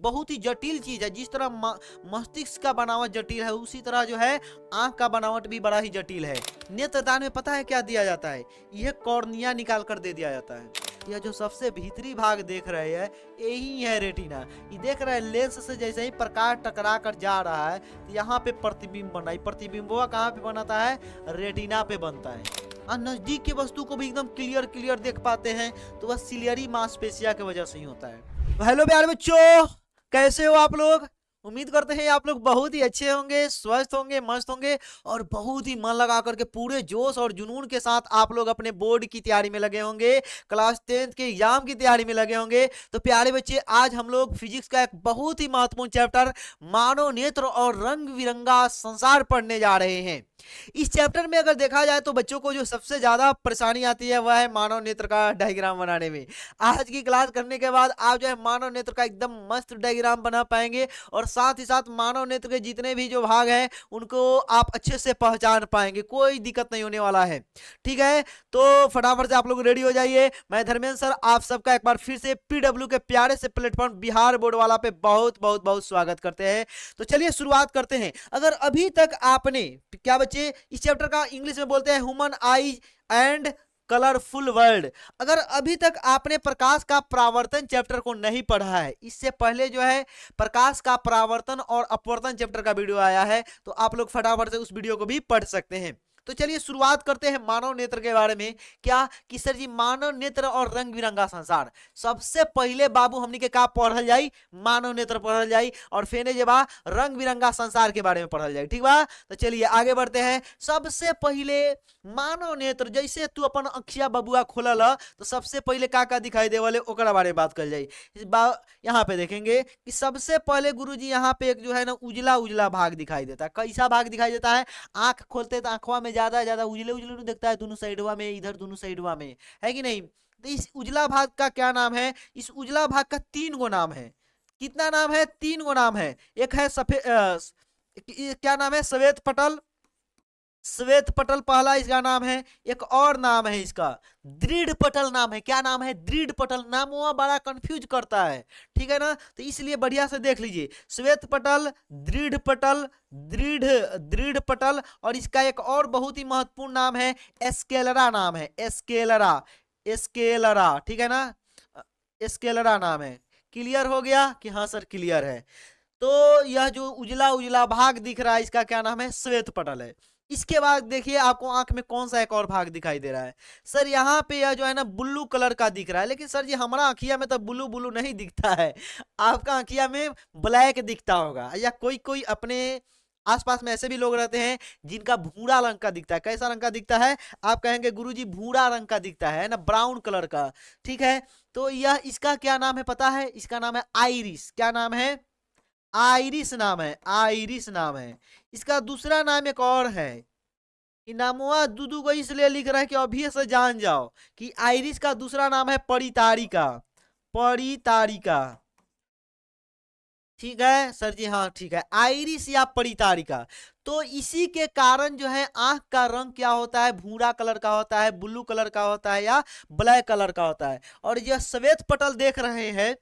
बहुत ही जटिल चीज है। जिस तरह मस्तिष्क का बनावट जटिल है, उसी तरह जो है आंख का बनावट भी बड़ा ही जटिल है। नेत्रदान में पता है क्या दिया जाता है? यह कॉर्निया निकाल कर दे दिया जाता है। यह जो सबसे भीतरी भाग देख रहे हैं, यही है रेटिना। ये देख रहे हैं, लेंस से जैसे ही प्रकाश टकरा कर जा रहा है तो यहाँ पे प्रतिबिंब बना है। प्रतिबिंब कहाँ पे बनता है? रेटिना पे बनता है। और नजदीक के वस्तु को भी एकदम क्लियर देख पाते हैं तो वह सिलियरी मांसपेशिया की वजह से ही होता है। तो हेलो प्यारे बच्चों, कैसे हो आप लोग? उम्मीद करते हैं आप लोग बहुत ही अच्छे होंगे, स्वस्थ होंगे, मस्त होंगे और बहुत ही मन लगा करके पूरे जोश और जुनून के साथ आप लोग अपने बोर्ड की तैयारी में लगे होंगे, क्लास 10th के एग्जाम की तैयारी में लगे होंगे। तो प्यारे बच्चे, आज हम लोग फिजिक्स का एक बहुत ही महत्वपूर्ण चैप्टर मानव नेत्र और रंग बिरंगा संसार पढ़ने जा रहे हैं। इस चैप्टर में अगर देखा जाए तो बच्चों को जो सबसे ज्यादा परेशानी आती है वह है मानव नेत्र का डायग्राम बनाने में। आज की क्लास करने के बाद आप जो है मानव नेत्र का एकदम मस्त डायग्राम बना पाएंगे और साथ ही साथ मानव नेत्र के जितने भी जो भाग हैं उनको आप अच्छे से पहचान पाएंगे, कोई दिक्कत नहीं होने वाला है। ठीक है, तो फटाफट से आप लोग रेडी हो जाइए। मैं धर्मेंद्र सर आप सबका एक बार फिर से पीडब्ल्यू के प्यारे से प्लेटफॉर्म बिहार बोर्ड वाला पे बहुत बहुत बहुत स्वागत करते हैं। तो चलिए शुरुआत करते हैं। अगर अभी तक आपने, क्या बच्चे इस चैप्टर का इंग्लिश में बोलते हैं human eyes and colourful world, अगर अभी तक आपने प्रकाश का परावर्तन चैप्टर को नहीं पढ़ा है, इससे पहले जो है प्रकाश का परावर्तन और अपवर्तन चैप्टर का वीडियो आया है, तो आप लोग फटाफट से उस वीडियो को भी पढ़ सकते हैं। तो चलिए शुरुआत करते हैं मानव नेत्र के बारे में। क्या कि सर जी मानव नेत्र और रंग बिरंगा संसार, सबसे पहले बाबू हमनी के का पढ़ल जाई? मानव नेत्र पढ़ल जाई और फेने जे बा रंग बिरंगा संसार के बारे में पढ़ल जाई। ठीक बा, तो चलिए आगे बढ़ते हैं। सबसे पहले मानव नेत्र, जैसे तू अपन अखिया बबुआ खोलल तो सबसे पहले का दिखाई दे वाले ओकरा बारे में बात कर जाई। यहाँ पे देखेंगे कि सबसे पहले गुरुजी यहाँ पे एक जो है ना उजला उजला भाग दिखाई देता है। कैसा भाग दिखाई देता है? आंख खोलते तो आंखवा में ज्यादा उजले उजले दिखता है, दोनों साइडवा में, इधर दोनों साइडवा में, है कि नहीं? तो इस उजला भाग का क्या नाम है? इस उजला भाग का 3 गो नाम है। कितना नाम है? 3 गो नाम है। एक है सफेद, क्या नाम है? श्वेत पटल। श्वेत पटल पहला इसका नाम है। एक और नाम है इसका दृढ़ पटल नाम है। क्या नाम है? दृढ़ पटल। नाम वो बड़ा कंफ्यूज करता है, ठीक है ना? तो इसलिए बढ़िया से देख लीजिए, श्वेत पटल, दृढ़ पटल, दृढ़ पटल। और इसका एक और बहुत ही महत्वपूर्ण नाम है एस्केलरा नाम है। एस्केलरा, एस्केलरा, ठीक है ना? एस्केलरा नाम है। क्लियर हो गया कि हाँ सर क्लियर है? तो यह जो उजला उजला भाग दिख रहा है इसका क्या नाम है? श्वेत पटल है। इसके बाद देखिए आपको आंख में कौन सा एक और भाग दिखाई दे रहा है? सर यहाँ पे यह जो है ना ब्लू कलर का दिख रहा है, लेकिन सर जी हमारा आंखिया में तो ब्लू ब्लू नहीं दिखता है, आपका आंखिया में ब्लैक दिखता होगा। या कोई कोई अपने आसपास में ऐसे भी लोग रहते हैं जिनका भूरा रंग का दिखता है। कैसा रंग का दिखता है? आप कहेंगे गुरुजी भूरा रंग का दिखता है ना, ब्राउन कलर का, ठीक है? तो यह इसका क्या नाम है पता है? इसका नाम है आइरिस। क्या नाम है? आइरिस नाम है। आइरिस नाम है। इसका दूसरा नाम एक और है, नामुआ दूदू को इसलिए लिख रहा है कि अभी से जान जाओ कि आइरिस का दूसरा नाम है परितारिका। परितारिका, ठीक है सर जी? हाँ ठीक है, आइरिस या परितारिका। तो इसी के कारण जो है आंख का रंग क्या होता है? भूरा कलर का होता है, ब्लू कलर का होता है या ब्लैक कलर का होता है। और यह श्वेत पटल देख रहे हैं,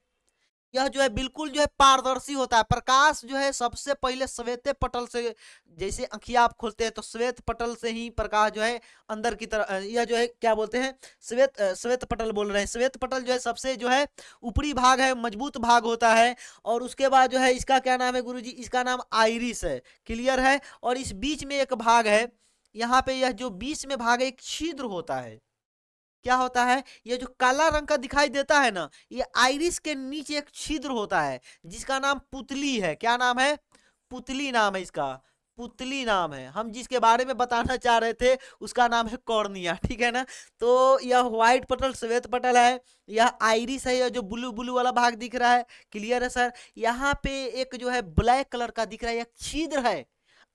यह जो है बिल्कुल जो है पारदर्शी होता है। प्रकाश जो है सबसे पहले श्वेत पटल से, जैसे आंखिया आप खोलते हैं तो श्वेत पटल से ही प्रकाश जो है अंदर की तरफ, यह जो है क्या बोलते हैं? श्वेत पटल बोल रहे हैं। श्वेत पटल जो है सबसे जो है ऊपरी भाग है, मजबूत भाग होता है। और उसके बाद जो है इसका क्या नाम है गुरुजी? इसका नाम आइरिस है। क्लियर है? और इस बीच में एक भाग है, यहाँ पे यह जो बीच में भाग है एक छिद्र होता है। क्या होता है? ये जो काला रंग का दिखाई देता है ना, ये आइरिस के नीचे एक छिद्र होता है जिसका नाम पुतली है। क्या नाम है? पुतली नाम है इसका। पुतली नाम है। हम जिसके बारे में बताना चाह रहे थे उसका नाम है कॉर्निया, ठीक है ना? तो यह व्हाइट पटल श्वेत पटल है, यह आइरिस है, यह जो ब्लू ब्लू वाला भाग दिख रहा है। क्लियर है सर? यहाँ पे एक जो है ब्लैक कलर का दिख रहा है, एक छिद्र है।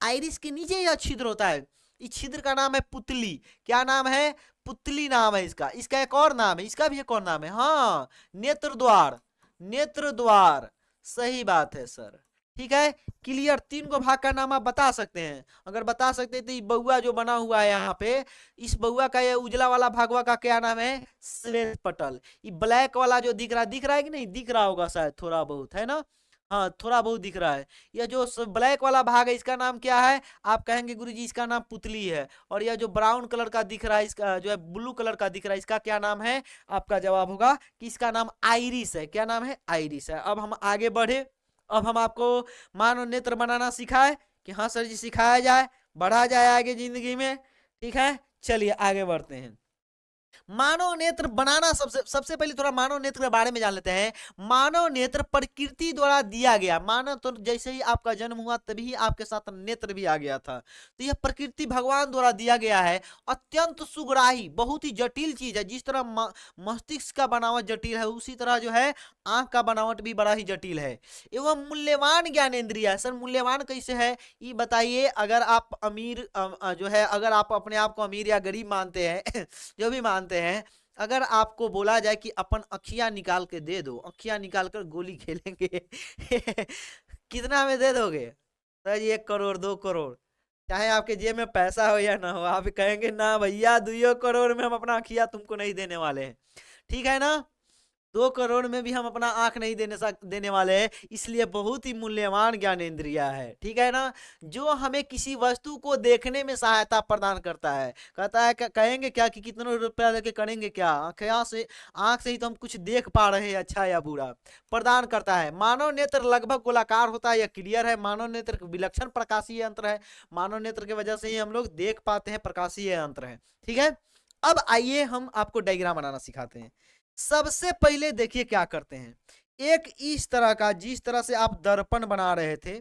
आइरिस के नीचे यह छिद्र होता है, इस छिद्र का नाम है पुतली। क्या नाम है? पुतली नाम है इसका। इसका एक और नाम है, इसका भी एक और नाम है, हाँ, नेत्र द्वार। नेत्र द्वार, सही बात है सर, ठीक है? क्लियर? 3 गो भाग का नाम आप बता सकते हैं। अगर बता सकते तो ये बउआ जो बना हुआ है यहाँ पे, इस बउआ का ये उजला वाला भागवा का क्या नाम है? श्वेत पटल। ये ब्लैक वाला जो दिख रहा है कि नहीं? दिख रहा होगा शायद थोड़ा बहुत, है ना? हाँ, थोड़ा बहुत दिख रहा है। यह जो ब्लैक वाला भाग है इसका नाम क्या है? आप कहेंगे गुरुजी इसका नाम पुतली है। और यह जो ब्राउन कलर का दिख रहा है, इसका जो है ब्लू कलर का दिख रहा है, इसका क्या नाम है? आपका जवाब होगा कि इसका नाम आइरिस है। क्या नाम है? आइरिस है। अब हम आगे बढ़े। अब हम आपको मानव नेत्र बनाना सिखाए कि हाँ सर जी सिखाया जाए, बढ़ा जाए आगे जिंदगी में। ठीक है, चलिए आगे बढ़ते हैं। मानव नेत्र बनाना सबसे सबसे पहले थोड़ा मानव नेत्र के बारे में जान लेते हैं। मानव नेत्र प्रकृति द्वारा दिया गया। मानव तो जैसे ही आपका जन्म हुआ तभी आपके साथ नेत्र भी आ गया था, तो यह प्रकृति भगवान द्वारा दिया गया है। अत्यंत सुग्राही, बहुत ही जटिल चीज है। जिस तरह मस्तिष्क का बनावट जटिल है, उसी तरह जो है आंख का बनावट भी बड़ा ही जटिल है। एवं मूल्यवान ज्ञानेंद्रिय है। सर मूल्यवान कैसे है ये बताइए। अगर आप अमीर जो है, अगर आप अपने आप को अमीर या गरीब मानते हैं जो भी मानते हैं, अगर आपको बोला जाए कि अपन अखियां निकाल के दे दो, अखियां निकाल कर गोली खेलेंगे कितना में दे दोगे? सर 1 करोड़ 2 करोड़, चाहे आपके जेब में पैसा हो या ना हो, आप कहेंगे ना भैया 2 करोड़ में हम अपना अखियां तुमको नहीं देने वाले हैं। ठीक है ना? 2 करोड़ में भी हम अपना आंख नहीं देने वाले हैं। इसलिए बहुत ही मूल्यवान ज्ञानेंद्रिय है। ठीक है ना? जो हमें किसी वस्तु को देखने में सहायता प्रदान करता है। कहता है कहेंगे क्या कि कितने रुपया लेके करेंगे क्या? आंख से ही तो हम कुछ देख पा रहे हैं, अच्छा या बुरा। प्रदान करता है। मानव नेत्र लगभग गोलाकार होता है, यह क्लियर है। मानव नेत्र विलक्षण प्रकाशीय यंत्र है। मानव नेत्र की वजह से ही हम लोग देख पाते हैं, प्रकाशीय यंत्र है। ठीक है, अब आइए हम आपको डायग्राम बनाना सिखाते हैं। सबसे पहले देखिए क्या करते हैं। एक इस तरह का, जिस तरह से आप दर्पण बना रहे थे,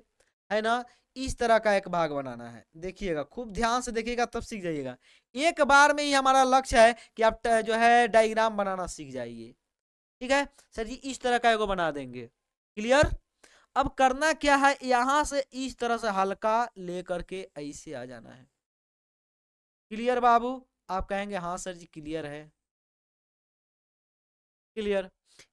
है ना, इस तरह का एक भाग बनाना है। देखिएगा, खूब ध्यान से देखिएगा तब सीख जाइएगा। एक बार में ही हमारा लक्ष्य है कि आप जो है डायग्राम बनाना सीख जाइए। ठीक है सर जी, इस तरह का एगो बना देंगे। क्लियर? अब करना क्या है, यहां से इस तरह से हल्का लेकर के ऐसे आ जाना है। क्लियर बाबू? आप कहेंगे हाँ सर जी क्लियर है। क्लियर?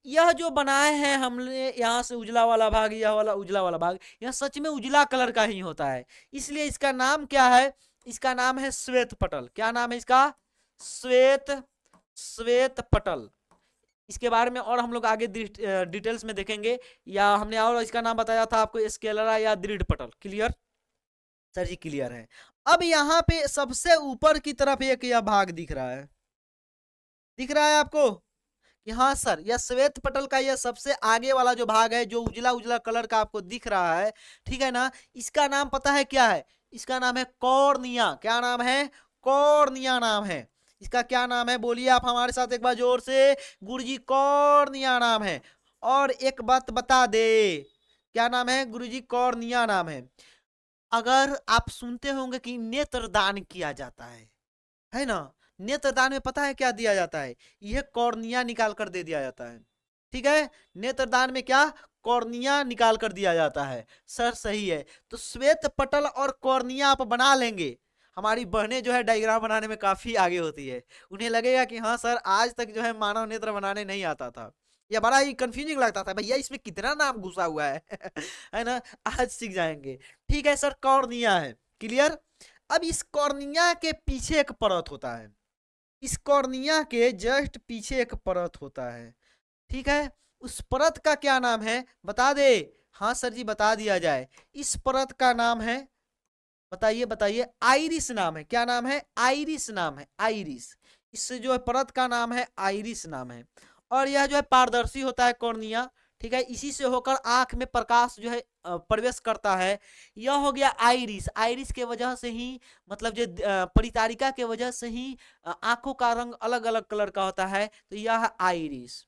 यह जो बनाए हैं हमने, यहाँ से उजला वाला भाग, यह वाला उजला वाला भाग, यह सच में उजला कलर का ही होता है। इसलिए इसका नाम क्या है? इसका नाम है श्वेत पटल। क्या नाम है इसका? श्वेत श्वेत पटल। इसके बारे में और हम लोग आगे डिटेल्स में देखेंगे। या हमने और इसका नाम बताया था आपको, स्केलरा या दृढ़ पटल। क्लियर? सर जी क्लियर है। अब यहाँ पे सबसे ऊपर की तरफ एक यह भाग दिख रहा है, दिख रहा है आपको कि हाँ सर, यह श्वेत पटल का यह सबसे आगे वाला जो भाग है, जो उजला उजला कलर का आपको दिख रहा है, ठीक है ना, इसका नाम पता है क्या है? इसका नाम है कॉर्निया। क्या नाम है? कॉर्निया नाम है इसका। क्या नाम है बोलिए आप हमारे साथ एक बार जोर से। गुरुजी कॉर्निया नाम है। और एक बात बता दे, क्या नाम है गुरुजी? कॉर्निया नाम है। अगर आप सुनते होंगे कि नेत्रदान किया जाता है ना, नेत्रदान में पता है क्या दिया जाता है? यह कॉर्निया निकाल कर दे दिया जाता है। ठीक है, नेत्रदान में क्या? कॉर्निया निकाल कर दिया जाता है। सर सही है। तो श्वेत पटल और कॉर्निया आप बना लेंगे। हमारी बहनें जो है डायग्राम बनाने में काफी आगे होती है। उन्हें लगेगा कि हाँ सर, आज तक जो है मानव नेत्र बनाने नहीं आता था, या बड़ा ही कंफ्यूजिंग लगता था, भैया इसमें कितना नाम घुसा हुआ है है ना? आज सीख जाएंगे। ठीक है सर, कॉर्निया है। क्लियर? अब इस कॉर्निया के पीछे एक परत होता है। इस कॉर्निया के जस्ट पीछे एक परत होता है। ठीक है, उस परत का क्या नाम है बता दे। हाँ सर जी बता दिया जाए। इस परत का नाम है, बताइए बताइए। आइरिस नाम है। क्या नाम है? आइरिस नाम है। आइरिस, इस जो है परत का नाम है आइरिस नाम है। और यह जो है पारदर्शी होता है कॉर्निया। ठीक है, इसी से होकर आंख में प्रकाश जो है प्रवेश करता है। यह हो गया आइरिस। आइरिस के वजह से ही, मतलब जो परितारिका के वजह से ही आंखों का रंग अलग अलग कलर का होता है। तो यह आइरिस।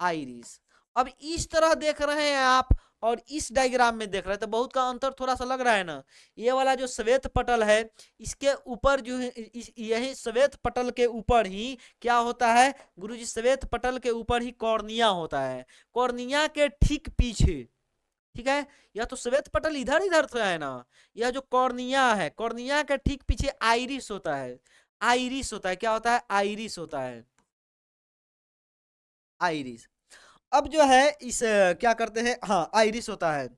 आइरिस। अब इस तरह देख रहे हैं आप और इस डायग्राम में देख रहे हैं, तो बहुत का अंतर थोड़ा सा लग रहा है ना। ये वाला जो श्वेत पटल है, इसके ऊपर जो है, यही श्वेत पटल के ऊपर ही क्या होता है गुरुजी? श्वेत पटल के ऊपर ही कॉर्निया होता है। कॉर्निया के ठीक पीछे, ठीक है, यह तो श्वेत पटल इधर इधर से है ना, यह जो कॉर्निया है, कॉर्निया के ठीक पीछे आइरिस होता है। आइरिस होता है। क्या होता है? आइरिस होता है। आइरिस। अब जो है इस क्या करते हैं, हाँ आइरिस होता है।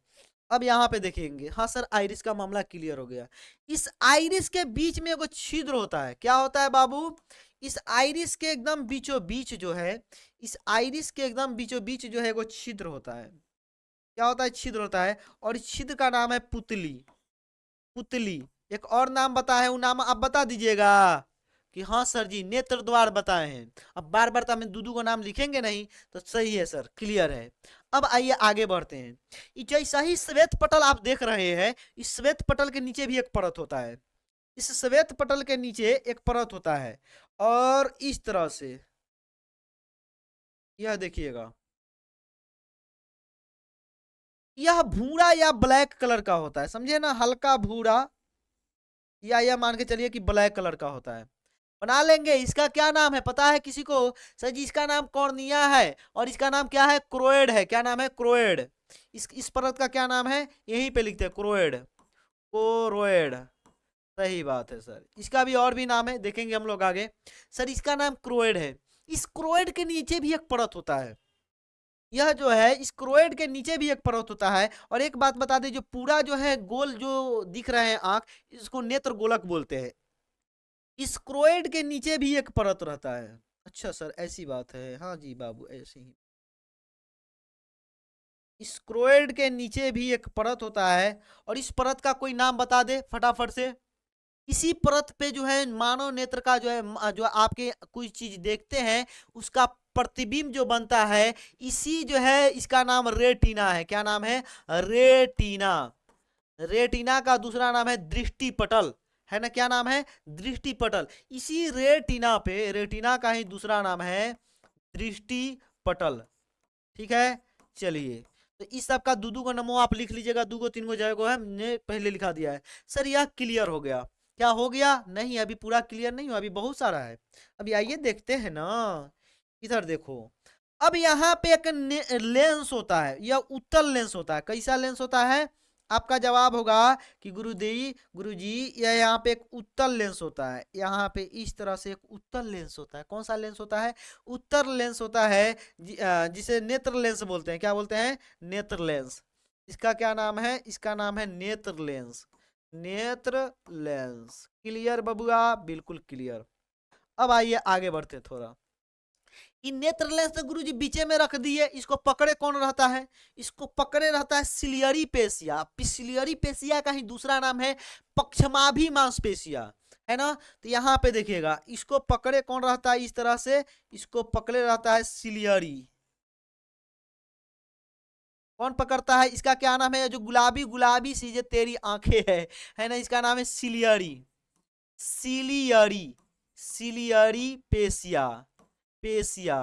अब यहाँ पे देखेंगे, हाँ सर आइरिस का मामला क्लियर हो गया। इस आइरिस के बीच में एगो छिद्र होता है। क्या होता है बाबू? इस आइरिस के एकदम बीचों बीच जो है, इस आइरिस के एकदम बीचों बीच जो है एगो छिद्र होता है। क्या होता है, छिद्र होता है, और इस छिद्र का नाम है पुतली। पुतली। एक और नाम बताए, वो नाम आप बता दीजिएगा कि हाँ सर जी नेत्र द्वार बताए हैं। अब बार बार तो हमें दूधू को नाम लिखेंगे नहीं, तो सही है सर, क्लियर है। अब आइए आगे बढ़ते हैं। जैसा ही श्वेत पटल आप देख रहे हैं, इस श्वेत पटल के नीचे भी एक परत होता है। इस श्वेत पटल के नीचे एक परत होता है, और इस तरह से यह देखिएगा, यह भूरा या ब्लैक कलर का होता है, समझे ना, हल्का भूरा, या यह मान के चलिए कि ब्लैक कलर का होता है। बना लेंगे। इसका क्या नाम है पता है किसी को? सर जी इसका नाम कॉर्निया है, और इसका नाम क्या है, क्रोएड है। क्या नाम है, क्रोएड। इस परत का क्या नाम है, यहीं पे लिखते हैं, क्रोएड। कोरोएड। सही बात है सर, इसका भी और भी नाम है, देखेंगे हम लोग आगे। सर इसका नाम क्रोएड है। इस क्रोएड के नीचे भी एक परत होता है। यह जो है इस क्रोएड के नीचे भी एक परत होता है। और एक बात बता दें, जो पूरा जो है गोल जो दिख रहे हैं आंख, इसको नेत्र गोलक बोलते हैं। इस क्रोएड के नीचे भी एक परत रहता है। अच्छा सर ऐसी बात है, हाँ जी बाबू ऐसे ही। इस क्रोएड के नीचे भी एक परत होता है, और इस परत का कोई नाम बता दे फटाफट से। इसी परत पे जो है मानव नेत्र का जो है जो आपके कोई चीज देखते हैं उसका प्रतिबिंब जो बनता है, इसी जो है इसका नाम रेटिना है। क्या नाम है, रेटिना। रेटिना का दूसरा नाम है दृष्टि पटल, है ना, क्या नाम है, दृष्टि पटल। इसी रेटिना पे, रेटिना का ही दूसरा नाम है दृष्टि पटल। ठीक है, चलिए। तो इस सब का दू को नमो आप लिख लीजिएगा, 2 को 3 को जय को है, हमने पहले लिखा दिया है। सर यह क्लियर हो गया, क्या हो गया, नहीं अभी पूरा क्लियर नहीं हुआ, अभी बहुत सारा है। अभी आइए देखते हैं ना, इधर देखो। अब यहाँ पे एक लेंस होता है, यह उत्तल लेंस होता है। कैसा लेंस होता है? आपका जवाब होगा कि गुरुजी यह यहाँ पे एक उत्तल लेंस होता है। यहाँ पे इस तरह से एक उत्तल लेंस होता है। कौन सा लेंस होता है? उत्तल लेंस होता है, जिसे नेत्र लेंस बोलते हैं। क्या बोलते हैं? नेत्र लेंस। इसका क्या नाम है? इसका नाम है नेत्र लेंस। नेत्र लेंस। क्लियर बबुआ? बिल्कुल क्लियर। अब आइए आगे बढ़ते हैं थोड़ा। इन नेत्र लेंस तो गुरुजी बीचे में रख दिए, इसको पकड़े कौन रहता है? इसको पकड़े रहता है सिलियरी पेशिया। सिलियरी पेशिया का ही दूसरा नाम है पक्षमाभि मांसपेशिया, है ना। तो यहाँ पे देखिएगा, इसको पकड़े कौन रहता है? इस तरह से इसको पकड़े रहता है सिलियरी। कौन पकड़ता है? इसका क्या नाम है? जो गुलाबी गुलाबी सी जो तेरी आंखें है ना, इसका नाम है ciliary. Ciliary. Ciliary facie. Facie.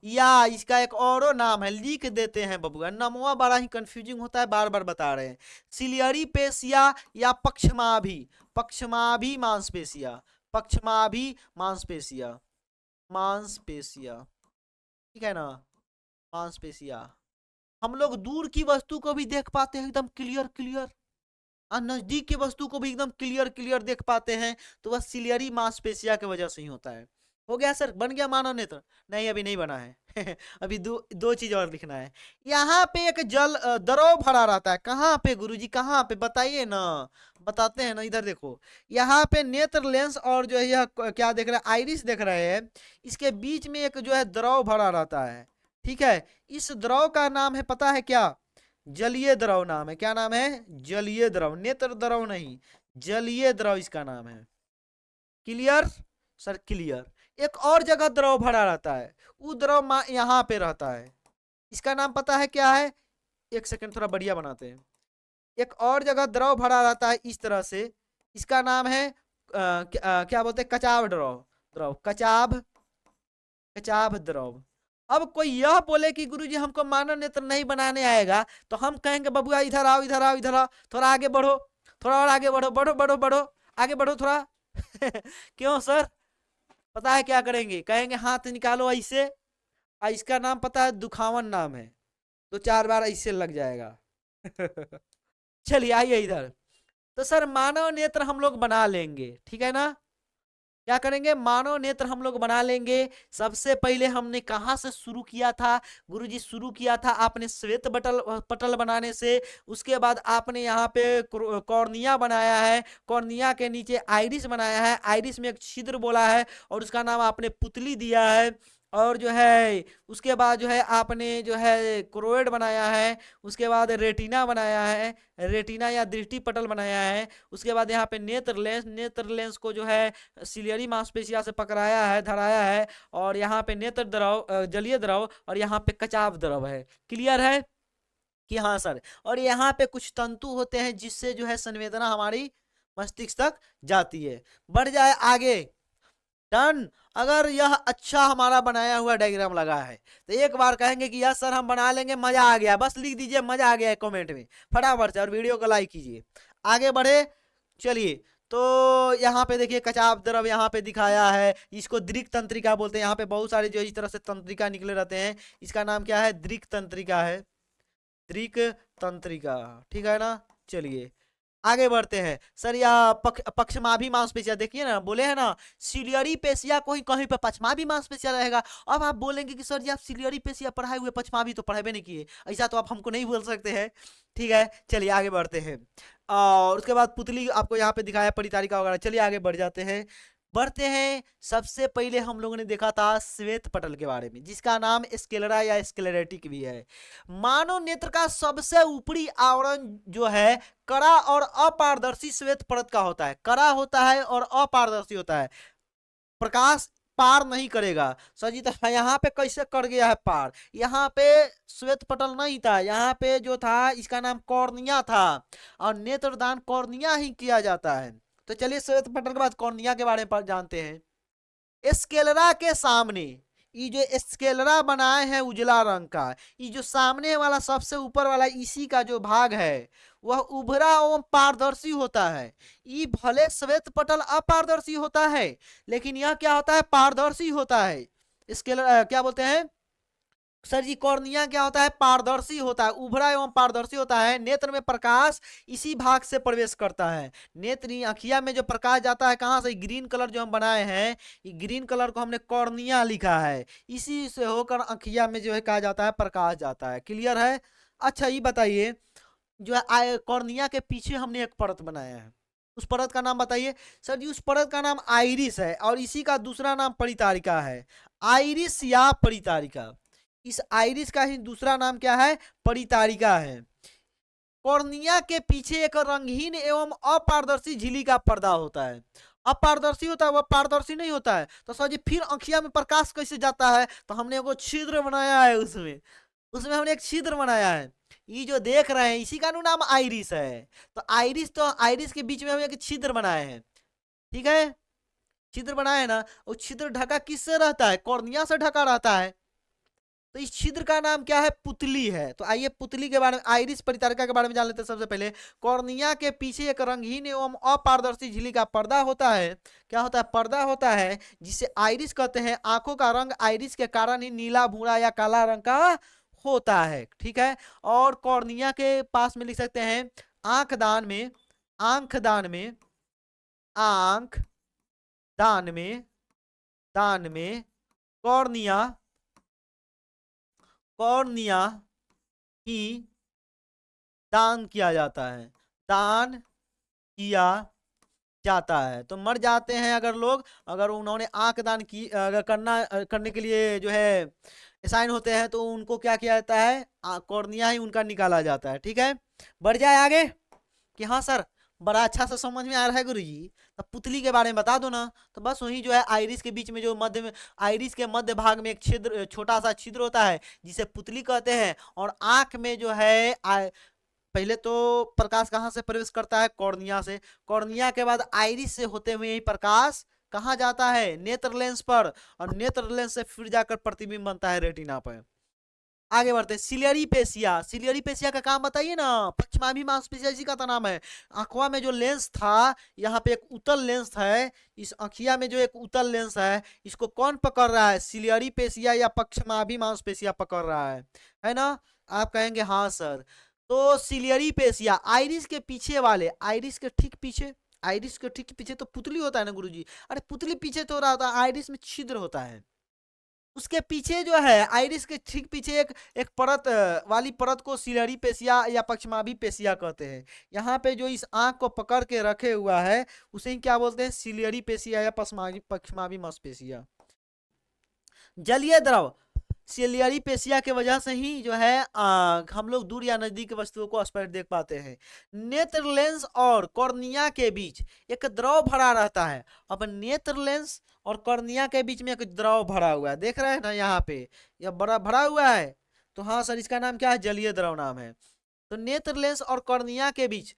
या इसका एक और नाम है, लिख देते हैं बबुआ, नमवा बड़ा ही कंफ्यूजिंग होता है, बार बार बता रहे हैं। सिलियरी पेशिया या पक्षमाभि। पक्षमाभि मांसपेशिया। पक्षमाभि मांसपेशिया। मांसपेशिया, ठीक है ना, मांसपेशिया। हम लोग दूर की वस्तु को भी देख पाते हैं एकदम क्लियर क्लियर, और नजदीक की वस्तु को भी एकदम क्लियर क्लियर देख पाते हैं, तो वह सिलियरी मांसपेशिया की वजह से ही होता है। हो गया सर, बन गया मानव नेत्र? नहीं अभी नहीं बना है अभी दो चीज और लिखना है। यहाँ पे एक जल द्रव भरा रहता है। कहाँ पे गुरुजी, कहाँ पे बताइए ना, बताते हैं ना, इधर देखो। यहाँ पे नेत्र लेंस और जो है यह क्या देख रहे हैं, आइरिस देख रहे हैं, इसके बीच में एक जो है द्रव भरा रहता है। ठीक है, इस द्रव का नाम है पता है क्या? जलीय द्रव नाम है। क्या नाम है? जलीय द्रव। नेत्र द्रव नहीं, जलीय द्रव इसका नाम है। Clear sir? क्लियर। एक और जगह द्रव भरा रहता है, वो द्रव यहाँ पे रहता है। इसका नाम पता है क्या है? एक सेकंड थोड़ा बढ़िया बनाते हैं। एक और जगह द्रव भरा रहता है इस तरह से, इसका नाम है क्या बोलते हैं, कचाव द्रव। द्रव कचाव, कचाव द्रव। अब कोई यह बोले कि गुरुजी हमको मानव नेत्र नहीं बनाने आएगा, तो हम कहेंगे बबुआ इधर आओ इधर आओ इधर आओ, थोड़ा आगे बढ़ो, थोड़ा और आगे बढ़ो, बढ़ो बढ़ो बढ़ो, आगे बढ़ो थोड़ा क्यों सर? पता है क्या करेंगे? कहेंगे हाथ निकालो ऐसे, और इसका नाम पता है, दुखावन नाम है, 2-4 बार ऐसे लग जाएगा चलिए आइए इधर। तो सर मानव नेत्र हम लोग बना लेंगे, ठीक है ना। क्या करेंगे? मानव नेत्र हम लोग बना लेंगे। सबसे पहले हमने कहाँ से शुरू किया था गुरुजी? शुरू किया था आपने श्वेत पटल बनाने से। उसके बाद आपने यहाँ पे कॉर्निया बनाया है, कॉर्निया के नीचे आइरिस बनाया है, आइरिस में एक छिद्र बोला है, और उसका नाम आपने पुतली दिया है। और जो है उसके बाद जो है आपने जो है क्रोएड बनाया है, उसके बाद रेटिना बनाया है, रेटिना या दृष्टि पटल बनाया है, उसके बाद यहाँ पे नेत्र लेंस को जो है सिलियरी मांसपेशिया से पकड़ाया है, धराया है, और यहाँ पे नेत्र द्रव जलीय द्रव और यहाँ पे कचाव द्रव है। क्लियर है कि हाँ सर। और यहाँ पे कुछ तंतु होते हैं जिससे जो है संवेदना हमारी मस्तिष्क तक जाती है। बढ़ जाए आगे। डन। अगर यह अच्छा हमारा बनाया हुआ डायग्राम लगा है तो एक बार कहेंगे कि यस सर हम बना लेंगे, मजा आ गया, बस लिख दीजिए मजा आ गया है कमेंट में फटाफट से, और वीडियो को लाइक कीजिए। आगे बढ़े। चलिए, तो यहाँ पे देखिए कचाव द्रव यहाँ पे दिखाया है, इसको दृक तंत्रिका बोलते हैं। यहाँ पे बहुत सारे जो इस तरह से तंत्रिका निकले रहते हैं, इसका नाम क्या है, दृक तंत्रिका है, दृक तंत्रिका। ठीक है ना। चलिए आगे बढ़ते हैं। सर या पक्षमाभी मांसपेशिया देखिए ना, बोले हैं ना सिलियरी पेशिया को ही कहीं पे पक्षमाभी मांसपेशिया रहेगा। अब आप बोलेंगे कि सर जी आप सिलियरी पेशिया पढ़ाए हुए पक्षमाभी तो पढ़ाए नहीं किए, ऐसा तो आप हमको नहीं बोल सकते हैं। ठीक है, चलिए आगे बढ़ते हैं। और उसके बाद पुतली आपको यहाँ पे दिखाया परितारिका वगैरह। चलिए आगे बढ़ जाते हैं, बढ़ते हैं। सबसे पहले हम लोगों ने देखा था श्वेत पटल के बारे में, जिसका नाम स्क्लेरा या स्क्लेरेटिक भी है। मानव नेत्र का सबसे ऊपरी आवरण जो है कड़ा और अपारदर्शी श्वेत परत का होता है। कड़ा होता है और अपारदर्शी होता है, प्रकाश पार नहीं करेगा। सर जी तो यहाँ पे कैसे कर गया है पार, यहाँ पे श्वेत पटल नहीं था, यहाँ पे जो था इसका नाम कॉर्निया था, और नेत्रदान कॉर्निया ही किया जाता है। तो चलिए श्वेत पटल के बाद कॉर्निया के बारे में जानते हैं। स्केलरा के सामने ये जो स्केलरा बनाए हैं उजला रंग का, ये जो सामने वाला सबसे ऊपर वाला इसी का जो भाग है वह उभरा एवं पारदर्शी होता है। ये भले श्वेत पटल अपारदर्शी होता है, लेकिन यह क्या होता है, पारदर्शी होता है। स्केलर क्या बोलते हैं सर जी, कॉर्निया क्या होता है, पारदर्शी होता है, उभरा एवं पारदर्शी होता है। नेत्र में प्रकाश इसी भाग से प्रवेश करता है। नेत्र आँखिया में जो प्रकाश जाता है कहाँ से, ग्रीन कलर जो हम बनाए हैं, ये ग्रीन कलर को हमने कॉर्निया लिखा है, इसी से होकर आँखिया में जो है कहा जाता है प्रकाश जाता है। क्लियर है। अच्छा ये बताइए, जो है कॉर्निया के पीछे हमने एक परत बनाया है, उस परत का नाम बताइए। सर जी उस परत का नाम आइरिस है, और इसी का दूसरा नाम परितारिका है। आइरिस या परितारिका, इस आइरिस का ही दूसरा नाम क्या है, परितारिका है। कॉर्निया के पीछे एक रंगहीन एवं अपारदर्शी झिल्ली का पर्दा होता है। अपारदर्शी होता है, वह पारदर्शी नहीं होता है। तो सर जी फिर आँखिया में प्रकाश कैसे जाता है, तो हमने एगो छिद्र बनाया है, उसमें उसमें हमने एक छिद्र बनाया है, ये जो देख रहे हैं इसी का नाम आइरिस है। तो आइरिस के बीच में हम एक छिद्र बनाए हैं। ठीक है, छिद्र बनाए हैं ना, वो छिद्र ढका किससे रहता है, कॉर्निया से ढका रहता है। तो इस छिद्र का नाम क्या है, पुतली है। तो आइए पुतली के बारे में, आइरिस परितारिका के बारे में जान लेते हैं। सबसे पहले कॉर्निया के पीछे एक रंगीन एवं अपारदर्शी झिल्ली का पर्दा होता है। क्या होता है, पर्दा होता है, जिसे आइरिस कहते हैं। आंखों का रंग आइरिस के कारण ही नीला, भूरा या काला रंग का होता है। ठीक है, और कॉर्निया के पास में लिख सकते हैं आंख दान में, आंख दान में, आंख दान में, दान में कॉर्निया, कॉर्निया की दान किया जाता है, दान किया जाता है। तो मर जाते हैं अगर लोग, अगर उन्होंने आंख दान की अगर करने के लिए जो है असाइन होते हैं, तो उनको क्या किया जाता है, कॉर्निया ही उनका निकाला जाता है। ठीक है, बढ़ जाए आगे कि हाँ सर बड़ा अच्छा सा समझ में आ रहा है गुरुजी, तो पुतली के बारे में बता दो ना। तो बस वही जो है आइरिस के बीच में जो मध्य में, आइरिस के मध्य भाग में एक छिद्र, छोटा सा छिद्र होता है, जिसे पुतली कहते हैं। और आंख में जो है पहले तो प्रकाश कहाँ से प्रवेश करता है, कॉर्निया से। कॉर्निया के बाद आइरिस से होते हुए ही प्रकाश कहाँ जाता है, नेत्र लेंस पर, और नेत्र लेंस से फिर जाकर प्रतिबिंब बनता है रेटिना पर। आगे बढ़ते हैं, सिलियरी पेशिया। सिलियरी पेशिया का काम बताइए ना, पक्षमाभी मांसपेशिया इसी का तो नाम है। आंखवा में जो लेंस था, यहाँ पे एक उत्तल लेंस है, इस आंखिया में जो एक उत्तल लेंस है, इसको कौन पकड़ रहा है, सिलियरी पेशिया या पक्षमाभी मांसपेशिया पकड़ रहा है ना। आप कहेंगे हाँ सर। तो सिलियरी पेशिया आइरिस के पीछे वाले, आइरिस के ठीक पीछे, आइरिस के ठीक पीछे तो पुतली होता है ना गुरुजी। अरे पुतली पीछे तो रहा होता है, आइरिस में छिद्र होता है, उसके पीछे जो है आइरिस के ठीक पीछे एक एक परत वाली परत को सिलियरी पेशिया या पक्षमाभी पेशिया कहते हैं। यहाँ पे जो इस आंख को पकड़ के रखे हुआ है उसे ही क्या बोलते हैं, सिलियरी पेशिया या पक्षमाभी मांसपेशिया। जलीय द्रव सिलियरी पेशिया के वजह से ही जो है हम लोग दूर या नजदीक वस्तुओं को स्पष्ट देख पाते हैं। नेत्र लेंस और कॉर्निया के बीच एक द्रव भरा रहता है। अब नेत्र लेंस और कॉर्निया के बीच में एक द्रव भरा हुआ है, देख रहे हैं ना यहाँ पे, यह बड़ा भरा हुआ है। तो हाँ सर, इसका नाम क्या है? जलीय द्रव नाम है। तो नेत्र लेंस और कॉर्निया के बीच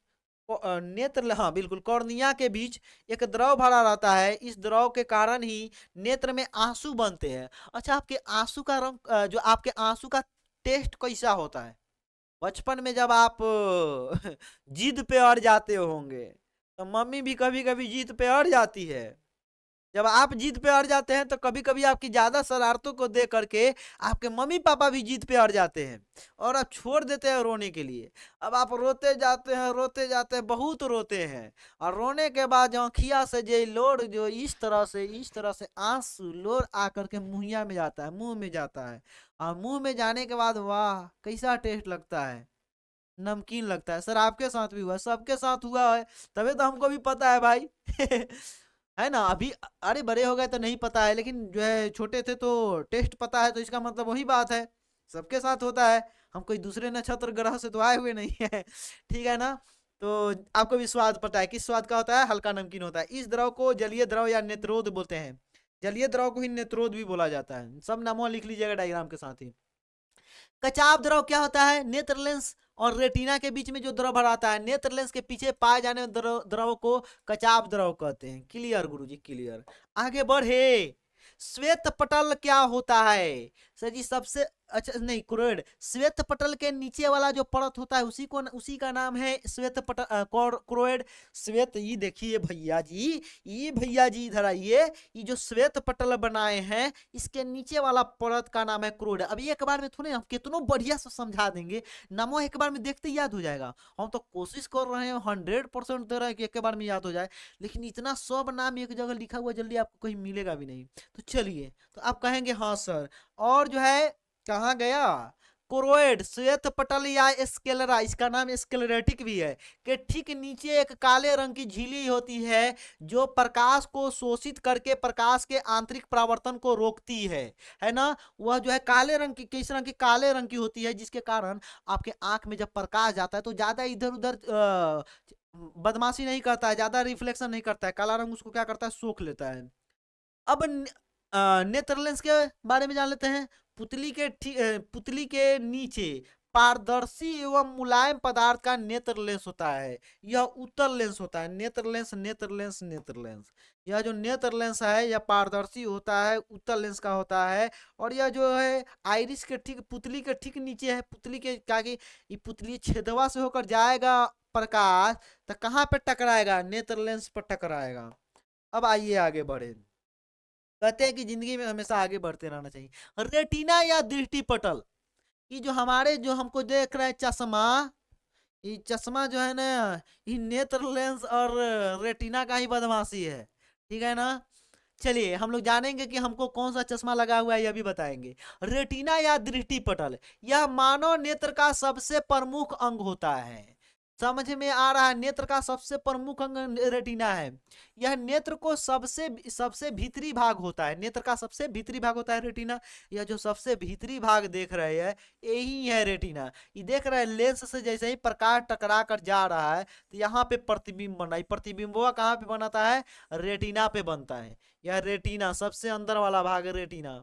हाँ बिल्कुल, कॉर्निया के बीच एक द्रव भरा रहता है। इस द्रव के कारण ही नेत्र में आंसू बनते हैं। अच्छा, आपके आंसू का रंग जो आपके आंसू का टेस्ट कैसा होता है? बचपन में जब आप जिद पे अड़ जाते होंगे, तो मम्मी भी कभी कभी जिद पे अड़ जाती है। जब आप जिद पे अड़ जाते हैं तो कभी कभी आपकी ज्यादा शरारतों को देख करके आपके मम्मी पापा भी जिद पे अड़ जाते हैं और आप छोड़ देते हैं रोने के लिए। अब आप रोते जाते हैं, बहुत रोते हैं, और रोने के बाद आँखिया से जो लोर जो इस तरह से आंसू लोर आकर के मुहैया में जाता है, मुंह में जाता है, और मुंह में जाने के बाद वाह कैसा टेस्ट लगता है, नमकीन लगता है। सर आपके साथ भी हुआ? सबके साथ हुआ है, तभी तो हमको भी पता है भाई। है ना? अभी अरे बड़े हो गए तो नहीं पता है, लेकिन जो है छोटे थे तो टेस्ट पता है, तो इसका मतलब वही बात है, सबके साथ होता है। हम कोई दूसरे नक्षत्र ग्रह से तो आए हुए नहीं है। ठीक है ना? तो आपको भी स्वाद पता है, किस स्वाद का होता है? हल्का नमकीन होता है। इस द्रव को जलीय द्रव या नेत्रोद बोलते हैं। जलीय द्रव को ही नेत्रोद भी बोला जाता है। सब नामों लिख लीजिएगा डायग्राम के साथ ही। कचाव द्रव क्या होता है? नेत्र लेंस और रेटिना के बीच में जो द्रव भराता है, नेत्र लेंस के पीछे पाए जाने वाले द्रव को कचाव द्रव कहते हैं। क्लियर गुरुजी, क्लियर। आगे बढ़े, श्वेत पटल क्या होता है? सर जी सबसे अच्छा नहीं, क्रोइड। श्वेत पटल के नीचे वाला जो परत होता है उसी का नाम है श्वेत पटल, क्रोइड। श्वेत, ये देखिए भैया जी, ये भैया जी इधर आइए, ये जो श्वेत पटल बनाए हैं इसके नीचे वाला परत का नाम है क्रोइड। अभी एक बार में थोड़े हम कितनों बढ़िया से समझा देंगे, नामों एक बार में देखते याद हो जाएगा। हम तो कोशिश कर रहे हैं, 100% दे रहे हैं कि एक बार में याद हो जाए, लेकिन इतना सब नाम एक जगह लिखा हुआ जल्दी आपको कहीं मिलेगा भी नहीं। तो चलिए, तो आप कहेंगे हाँ सर, और जो है कहाँ गया? कोरोइड, श्वेत पटल या स्क्लेरा, इसका नाम स्क्लेरेटिक भी है, के ठीक नीचे एक काले रंग की झिल्ली होती है जो प्रकाश को शोषित करके प्रकाश के आंतरिक परावर्तन को रोकती है ना? वह जो है काले रंग की, किस रंग की? काले रंग की होती है, जिसके कारण आपके आंख में जब प्रकाश जाता है तो ज्यादा इधर उधर बदमाशी नहीं करता है, ज्यादा रिफ्लेक्शन नहीं करता है, काला रंग उसको क्या करता है? सोख लेता है। अब नेत्र लेंस के बारे में जान लेते हैं। पुतली के नीचे पारदर्शी एवं मुलायम पदार्थ का नेत्र लेंस होता है। यह उत्तल लेंस होता है। नेत्र लेंस, नेत्र लेंस, नेत्र लेंस। यह जो नेत्र लेंस है यह पारदर्शी होता है, उत्तल लेंस का होता है। और यह जो है आइरिस के ठीक, पुतली के ठीक नीचे है। पुतली के क्या कि ये पुतली छेदवा से होकर जाएगा प्रकाश, तो कहाँ पे टकराएगा? नेत्र लेंस पर टकराएगा। अब आइए आगे बढ़े। कहते हैं कि जिंदगी में हमेशा आगे बढ़ते रहना चाहिए। रेटिना या दृष्टि पटल, ये जो हमारे जो हमको देख रहे हैं चश्मा, ये चश्मा जो है ना, ये नेत्र लेंस और रेटिना का ही बदमाशी है। ठीक है ना? चलिए हम लोग जानेंगे कि हमको कौन सा चश्मा लगा हुआ है, यह भी बताएंगे। रेटिना या दृष्टि पटल, यह मानव नेत्र का सबसे प्रमुख अंग होता है। समझ में आ रहा है? नेत्र का सबसे प्रमुख अंग रेटिना है। यह नेत्र को सबसे भीतरी भाग होता है। नेत्र का सबसे भीतरी भाग होता है रेटिना। यह जो सबसे भीतरी भाग देख रहे हैं यही है रेटिना। ये देख रहे हैं लेंस से जैसे ही प्रकाश टकरा कर जा रहा है तो यहाँ पे प्रतिबिंब बन रहा है। प्रतिबिंब कहाँ पे बनाता है? रेटिना पे बनता है। यह रेटिना सबसे अंदर वाला भाग है, रेटिना।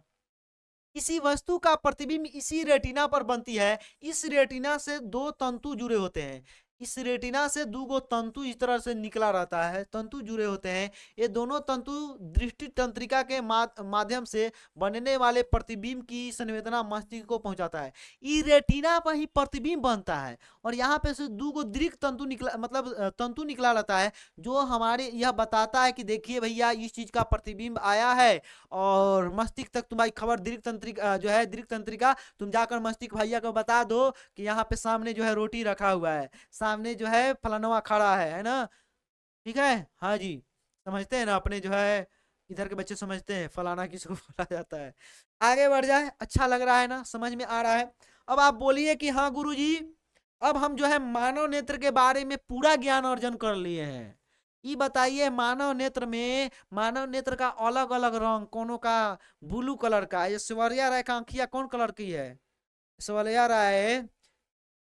किसी वस्तु का प्रतिबिंब इसी रेटिना पर बनती है। इस रेटिना से दो तंतु जुड़े होते हैं। इस रेटिना से दो तंतु इस तरह से निकला रहता है, तंतु जुड़े होते हैं। ये दोनों तंतु दृष्टि तंत्रिका के माध्यम से बनने वाले प्रतिबिंब की संवेदना मस्तिष्क को पहुंचाता है। ये रेटिना पर ही प्रतिबिंब बनता है और यहाँ पे से दो दीर्घ तंतु निकला, मतलब तंतु निकला रहता है, जो हमारे यह बताता है कि देखिए भैया इस चीज का प्रतिबिंब आया है और मस्तिष्क तक तुम्हारी खबर दीर्घ तंत्रिका जो है, दीर्घ तंत्रिका तुम जाकर मस्तिष्क भैया को बता दो कि यहाँ पे सामने जो है रोटी रखा हुआ है, सामने जो है फलानवा खड़ा है ना? ठीक है? हाँ जी, समझते हैं ना अपने जो है इधर के बच्चे समझते हैं फलाना किसको बोला जाता है। आगे बढ़ जाए, अच्छा लग रहा है ना? समझ में आ रहा है? अब आप बोलिए कि हाँ गुरुजी, अब हम जो है मानव नेत्र के बारे में पूरा ज्ञान अर्जन कर लिए हैं। ये बताइए मानव नेत्र का अलग अलग रंग, कोनो का ब्लू कलर का, ये ऐश्वर्या राय का आंखिया कौन कलर की है? ऐश्वर्या राय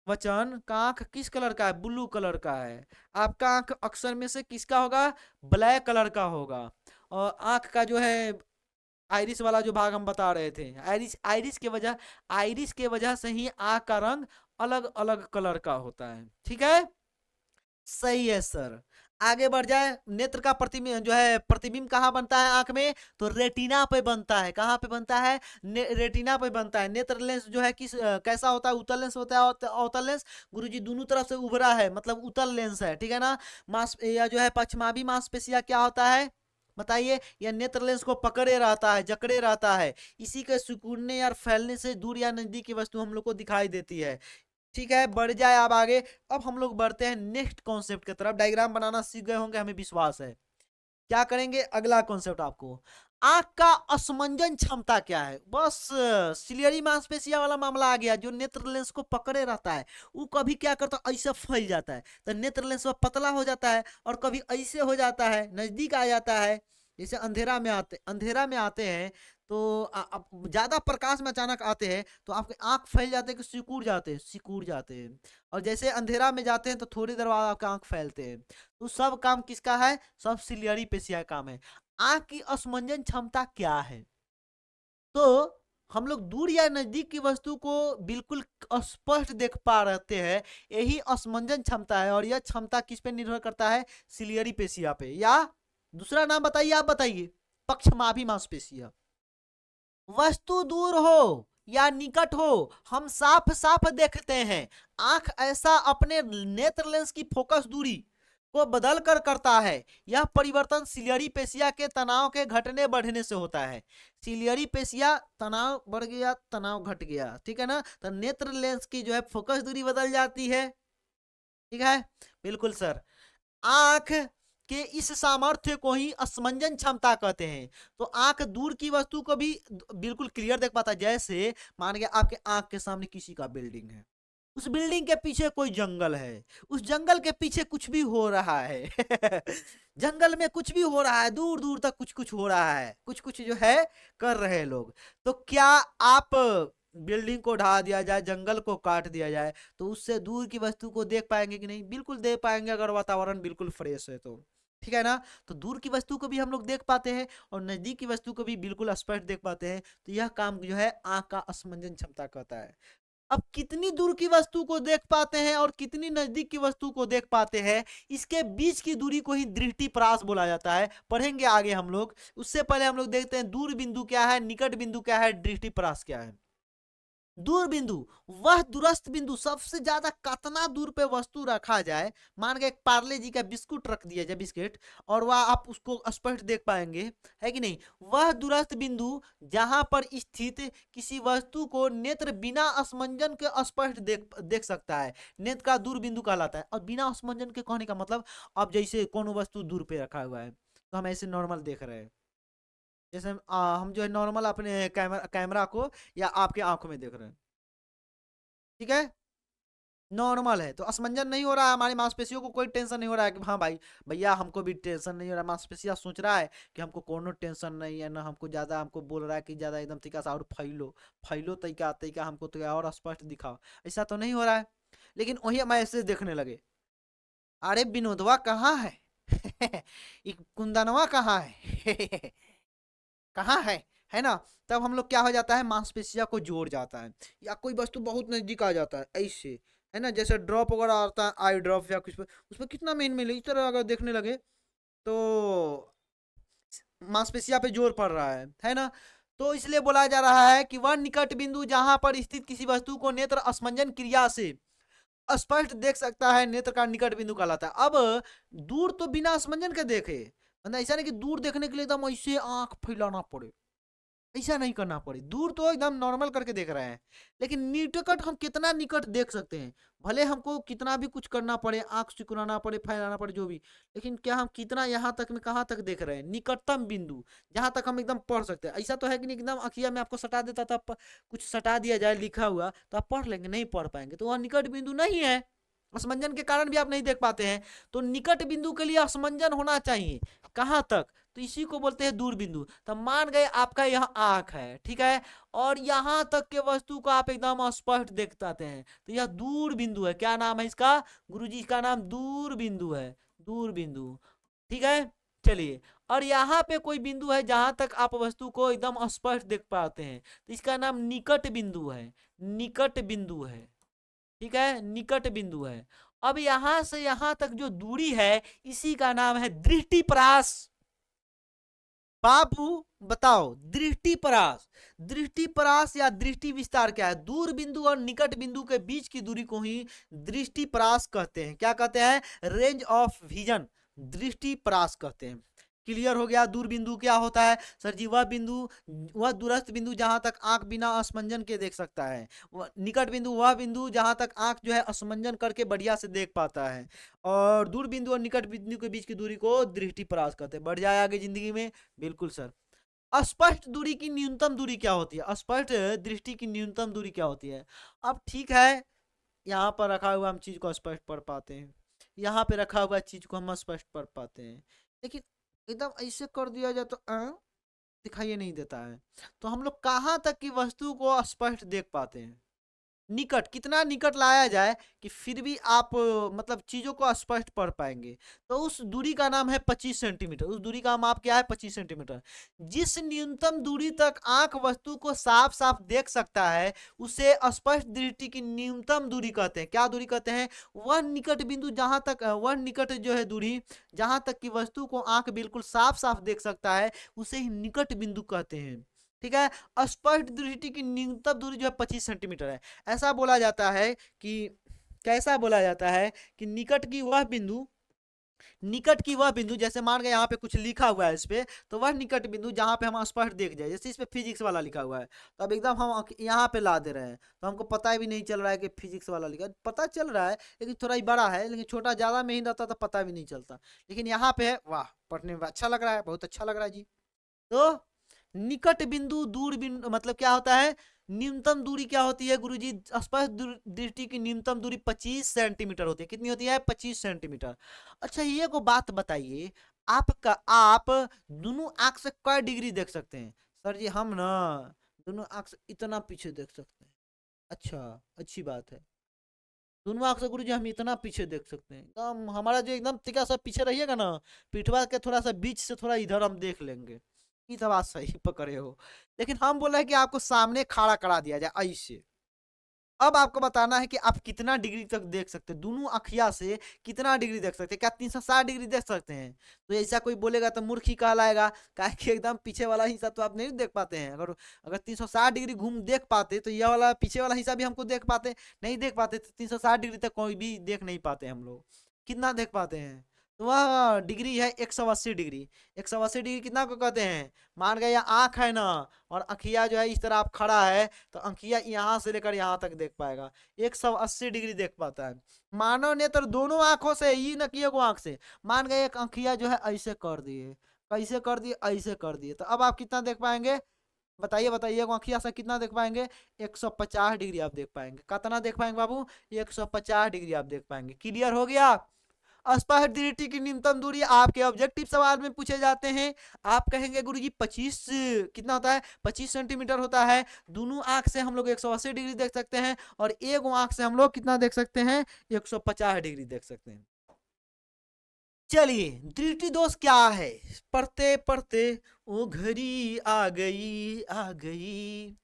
बच्चन का आंख किस कलर का है? ब्लू कलर का है। आपका आंख अक्सर में से किसका होगा? ब्लैक कलर का होगा। और आंख का जो है आइरिस वाला जो भाग हम बता रहे थे, आइरिस के वजह से ही आंख का रंग अलग अलग कलर का होता है। ठीक है, सही है सर। आगे बढ़ जाए, नेत्र का प्रतिबिंब जो है, प्रतिबिंब कहाँ बनता है आंख में? तो रेटिना पे बनता है। कहाँ पे बनता है? रेटिना पे बनता है। नेत्र लेंस जो है कैसा होता है? उत्तल लेंस होता है। अवतल लेंस गुरुजी दोनों तरफ से उभरा है, मतलब उत्तल लेंस है, ठीक है ना। मांस या जो है पक्षमाभी मांसपेशिया क्या होता है बताइए? यह नेत्र लेंस को पकड़े रहता है, जकड़े रहता है। इसी के सिकुड़ने या फैलने से दूर या नजदीक की वस्तु हम लोग को दिखाई देती है। ठीक है, बढ़ जाए अब आगे। अब हम लोग बढ़ते हैं नेक्स्ट कॉन्सेप्ट की तरफ। डायग्राम बनाना सीख गए होंगे, हमें विश्वास है। क्या करेंगे? अगला कॉन्सेप्ट आपको, आंख का असमंजन क्षमता क्या है? बस सिलियरी मांसपेशिया वाला मामला आ गया, जो नेत्र लेंस को पकड़े रहता है। वो कभी क्या करता है? ऐसे फैल जाता है, तो नेत्र लेंस पतला हो जाता है, और कभी ऐसे हो जाता है, नजदीक आ जाता है। जैसे अंधेरा में आते हैं, तो ज्यादा प्रकाश में अचानक आते हैं तो आपके आंख फैल जाते हैं कि सिकुड़ जाते हैं। और जैसे अंधेरा में जाते हैं तो थोड़ी देर बाद आपका आंख फैलते हैं। तो सब काम किसका है? सब सिलियरी पेशिया का काम है। आंख की असमंजन क्षमता क्या है? तो हम लोग दूर या नजदीक की वस्तु को बिल्कुल स्पष्ट देख पा रहते हैं, यही असमंजन क्षमता है। और यह क्षमता किस पे निर्भर करता है? सिलियरी पेशिया पे। या दूसरा नाम बताइए, आप बताइए। पक्षमाभी मांसपेशिया। वस्तु दूर हो या निकट हो, हम साफ साफ देखते हैं। आंख ऐसा अपने नेत्र लेंस की फोकस दूरी को बदल कर करता है। यह परिवर्तन सिलियरी पेशिया के तनाव के घटने बढ़ने से होता है। सिलियरी पेशिया तनाव बढ़ गया, तनाव घट गया, ठीक है ना, तो नेत्र लेंस की जो है फोकस दूरी बदल जाती है। ठीक है, बिल्कुल सर। आंख के इस सामर्थ्य को ही असमंजन क्षमता कहते हैं। तो आंख दूर की वस्तु को भी बिल्कुल क्लियर देख पाता है। जैसे मान गया आपके आंख के सामने किसी का बिल्डिंग है, उस बिल्डिंग के पीछे कोई जंगल है, उस जंगल के पीछे कुछ भी हो रहा है जंगल में कुछ भी हो रहा है, दूर दूर तक कुछ कुछ हो रहा है, कुछ कुछ जो है कर रहे हैं लोग। तो क्या आप बिल्डिंग को ढा दिया जाए, जंगल को काट दिया जाए, तो उससे दूर की वस्तु को देख पाएंगे कि नहीं? बिल्कुल देख पाएंगे, अगर वातावरण बिल्कुल फ्रेश है तो। ठीक है ना, तो दूर की वस्तु को भी हम लोग देख पाते हैं और नजदीक की वस्तु को भी बिल्कुल स्पष्ट देख पाते हैं। तो यह काम जो है आंख का असमंजन क्षमता कहता है। अब कितनी दूर की वस्तु को देख पाते हैं और कितनी नजदीक की वस्तु को देख पाते हैं, इसके बीच की दूरी को ही दृष्टिपरास बोला जाता है। पढ़ेंगे आगे हम लोग। उससे पहले हम लोग देखते हैं दूर बिंदु क्या है, निकट बिंदु क्या है, दृष्टिपरास क्या है। दूर बिंदु वह दूरस्थ बिंदु, सबसे ज्यादा कितना दूर पे वस्तु रखा जाए। मान के एक पार्ले जी का बिस्कुट रख दिया जाए, बिस्किट, और वह आप उसको स्पष्ट देख पाएंगे, है कि नहीं? वह दूरस्थ बिंदु जहां पर स्थित किसी वस्तु को नेत्र बिना असमंजन के स्पष्ट देख सकता है, नेत्र का दूर बिंदु कहलाता है। और बिना असमंजन के कहने का मतलब, अब जैसे कोनो वस्तु दूर पे रखा हुआ है तो हम ऐसे नॉर्मल देख रहे हैं, जैसे हम जो है नॉर्मल अपने कैमरा को या आपके आंखों में देख रहे हैं। ठीक है, नॉर्मल है तो असमंजन नहीं हो रहा है, हमारी मांसपेशियों को कोई टेंशन नहीं हो रहा है कि हाँ भाई भैया हमको भी टेंशन नहीं हो रहा है। मांसपेशियां सोच रहा है कि हमको कोनो टेंशन नहीं है ना, हमको ज्यादा, हमको बोल रहा है कि ज्यादा एकदम तरीका से और फैलो फैलो तरीका तरीका हमको तो और स्पष्ट दिखाओ। ऐसा तो नहीं हो रहा है। लेकिन वही हम ऐसे देखने लगे, अरे विनोदवा कहाँ है कुंदनवा कहाँ है कहाँ है ना। तब हम लोग क्या हो जाता है, मांसपेशिया को जोड़ जाता है, या कोई वस्तु बहुत नजदीक आ जाता है ऐसे, है ना, जैसे ड्रॉप वगैरह आता है, आई ड्रॉप या कुछ, उसमें कितना मेन मिले, इस तरह अगर देखने लगे तो मांसपेशिया पे जोर पड़ रहा है ना। तो इसलिए बोला जा रहा है कि वह निकट बिंदु जहां पर स्थित किसी वस्तु को नेत्र असमंजन क्रिया से स्पष्ट देख सकता है, नेत्र का निकट बिंदु कहलाता है। अब दूर तो बिना असमंजन के देखे, मतलब ऐसा नहीं कि दूर देखने के लिए एकदम ऐसे आंख फैलाना पड़े, ऐसा नहीं करना पड़े। दूर तो एकदम नॉर्मल करके देख रहे हैं, लेकिन निकट हम कितना निकट देख सकते हैं, भले हमको कितना भी कुछ करना पड़े, आंख सिकुड़ाना पड़े, फैलाना पड़े, जो भी, लेकिन क्या हम कितना यहाँ तक में कहाँ तक देख रहे हैं, निकटतम बिंदु जहां तक हम एकदम पढ़ सकते हैं। ऐसा तो है कि नहीं एकदम अखिया में आपको सटा देता था, कुछ सटा दिया जाए लिखा हुआ तो आप पढ़ लेंगे, नहीं पढ़ पाएंगे, तो वह निकट बिंदु नहीं है। असमंजन के कारण भी आप नहीं देख पाते हैं। तो निकट बिंदु के लिए असमंजन होना चाहिए, कहाँ तक, तो इसी को बोलते हैं दूर बिंदु। तो मान गए आपका यह आंख है, ठीक है, और यहाँ तक के वस्तु को आप एकदम स्पष्ट देख पाते हैं, तो यह दूर बिंदु है। क्या नाम है इसका गुरुजी? इसका नाम दूर बिंदु है, दूर बिंदु, ठीक है। चलिए, और यहाँ पे कोई बिंदु है जहां तक आप वस्तु को एकदम स्पष्ट देख पाते हैं, तो इसका नाम निकट बिंदु है, निकट बिंदु है, ठीक है, निकट बिंदु है। अब यहां से यहां तक जो दूरी है, इसी का नाम है दृष्टिपरास। बाबू बताओ, दृष्टिपरास, दृष्टिपरास या दृष्टि विस्तार क्या है? दूर बिंदु और निकट बिंदु के बीच की दूरी को ही दृष्टिपरास कहते हैं। क्या कहते हैं? रेंज ऑफ विजन, दृष्टिपरास कहते हैं। क्लियर हो गया? दूर बिंदु क्या होता है सर जी? वह बिंदु, वह दूरस्थ बिंदु जहां तक आंख बिना असमंजन के देख सकता है। निकट बिंदु वह बिंदु जहां तक आंख जो है असमंजन करके बढ़िया से देख पाता है। और दूर बिंदु और निकट बिंदु के बीच की दूरी को दृष्टिपरास कहते हैं। बढ़ जाए आगे जिंदगी में, बिल्कुल सर। अस्पष्ट दूरी की न्यूनतम दूरी क्या होती है? अस्पष्ट दृष्टि की न्यूनतम दूरी क्या होती है? अब ठीक है, यहाँ पर रखा हुआ हम चीज को स्पष्ट पढ़ पाते हैं, यहाँ पे रखा हुआ चीज को हम स्पष्ट पढ़ पाते हैं, लेकिन एकदम ऐसे कर दिया जाए तो दिखाई नहीं देता है। तो हम लोग कहाँ तक की वस्तु को स्पष्ट देख पाते हैं? निकट, कितना निकट लाया जाए कि फिर भी आप मतलब चीजों को स्पष्ट पढ़ पाएंगे? तो उस दूरी का नाम है 25 सेंटीमीटर। उस दूरी का माप क्या है? 25 सेंटीमीटर। जिस न्यूनतम दूरी तक आंख वस्तु को साफ साफ देख सकता है, उसे स्पष्ट दृष्टि की न्यूनतम दूरी कहते हैं। क्या दूरी कहते हैं? वह निकट बिंदु जहां तक, वह निकट जो है दूरी जहां तक की वस्तु को आंख बिल्कुल साफ साफ देख सकता है, उसे ही निकट बिंदु कहते हैं, ठीक है। स्पष्ट दृष्टि की न्यूनतम दूरी जो है 25 सेंटीमीटर है। ऐसा बोला जाता है कि, कैसा बोला जाता है कि निकट की वह बिंदु, निकट की वह बिंदु, जैसे मान गए यहाँ पे कुछ लिखा हुआ है इस पे, तो वह निकट बिंदु जहाँ पे हम स्पष्ट देख जाए, जैसे इस पे फिजिक्स वाला लिखा हुआ है, तो अब एकदम हम यहाँ पे ला दे रहे हैं, तो हमको पता भी नहीं चल रहा है कि फिजिक्स वाला लिखा है। पता चल रहा है लेकिन थोड़ा ही बड़ा है, लेकिन छोटा ज्यादा में ही रहता तो पता भी नहीं चलता, लेकिन यहाँ पे है। वाह, पढ़ने में अच्छा लग रहा है, बहुत अच्छा लग रहा है जी। तो निकट बिंदु, दूर बिंदु मतलब क्या होता है? न्यूनतम दूरी क्या होती है गुरुजी? स्पष्ट दृष्टि की न्यूनतम दूरी 25 सेंटीमीटर होती है। कितनी होती है? 25 सेंटीमीटर। अच्छा, ये को बात बताइए, आपका आप दोनों आंख से कै डिग्री देख सकते हैं? सर जी हम ना दोनों आंख से इतना पीछे देख सकते हैं। अच्छा, अच्छी बात है। दोनों आंख से गुरुजी हम इतना पीछे देख सकते हैं, एकदम हमारा जो एकदम तिका सा पीछे रहिएगा ना, पिठवा के थोड़ा सा बीच से थोड़ा इधर हम देख लेंगे। ये तो बात सही पकड़े हो, लेकिन हम बोल रहे हैं कि आपको सामने खड़ा करा दिया जाए ऐसे। अब आपको बताना है कि आप कितना डिग्री तक देख सकते हैं, दोनों अखिया से कितना डिग्री देख सकते हैं। क्या 360 डिग्री देख सकते हैं? तो ऐसा कोई बोलेगा तो मूर्ख ही कहलाएगा, काहे कि एकदम पीछे वाला हिस्सा तो आप नहीं देख पाते हैं। अगर अगर 360 डिग्री घूम देख पाते तो यह वाला पीछे वाला हिस्सा भी हमको देख पाते, नहीं देख पाते। तो 360 डिग्री तक कोई भी देख नहीं पाते हम लोग। कितना देख पाते हैं? तो वह डिग्री है 180 डिग्री। 180 डिग्री कितना को कहते हैं? मान गए आंख है ना, और अंखिया जो है इस तरह आप खड़ा है, तो अंखिया यहाँ से लेकर यहाँ तक देख पाएगा, 180 डिग्री देख पाता है। मानव नेत्र दोनों आंखों से, ये न कि एगो आंख से। मान गए एक अंखिया जो है ऐसे कर दिए, कैसे कर दिए? ऐसे कर दिए, तो अब आप कितना देख पाएंगे? बताइए बताइए, एगो अंखिया से कितना देख पाएंगे? 150 डिग्री आप देख पाएंगे। कितना देख पाएंगे बाबू? 150 डिग्री आप देख पाएंगे। क्लियर हो गया? अस्पष्ट दृष्टि की न्यूनतम दूरी आपके ऑब्जेक्टिव सवाल में पूछे जाते हैं। आप कहेंगे गुरुजी 25 कितना होता है? 25 सेंटीमीटर होता है। दोनों आंख से हम लोग 180 डिग्री देख सकते हैं, और एक आंख से हम लोग कितना देख सकते हैं? 150 डिग्री देख सकते हैं। चलिए, दृष्टि दोष क्या है? पढ़ते पढ़ते वो घड़ी आ गई आ गई।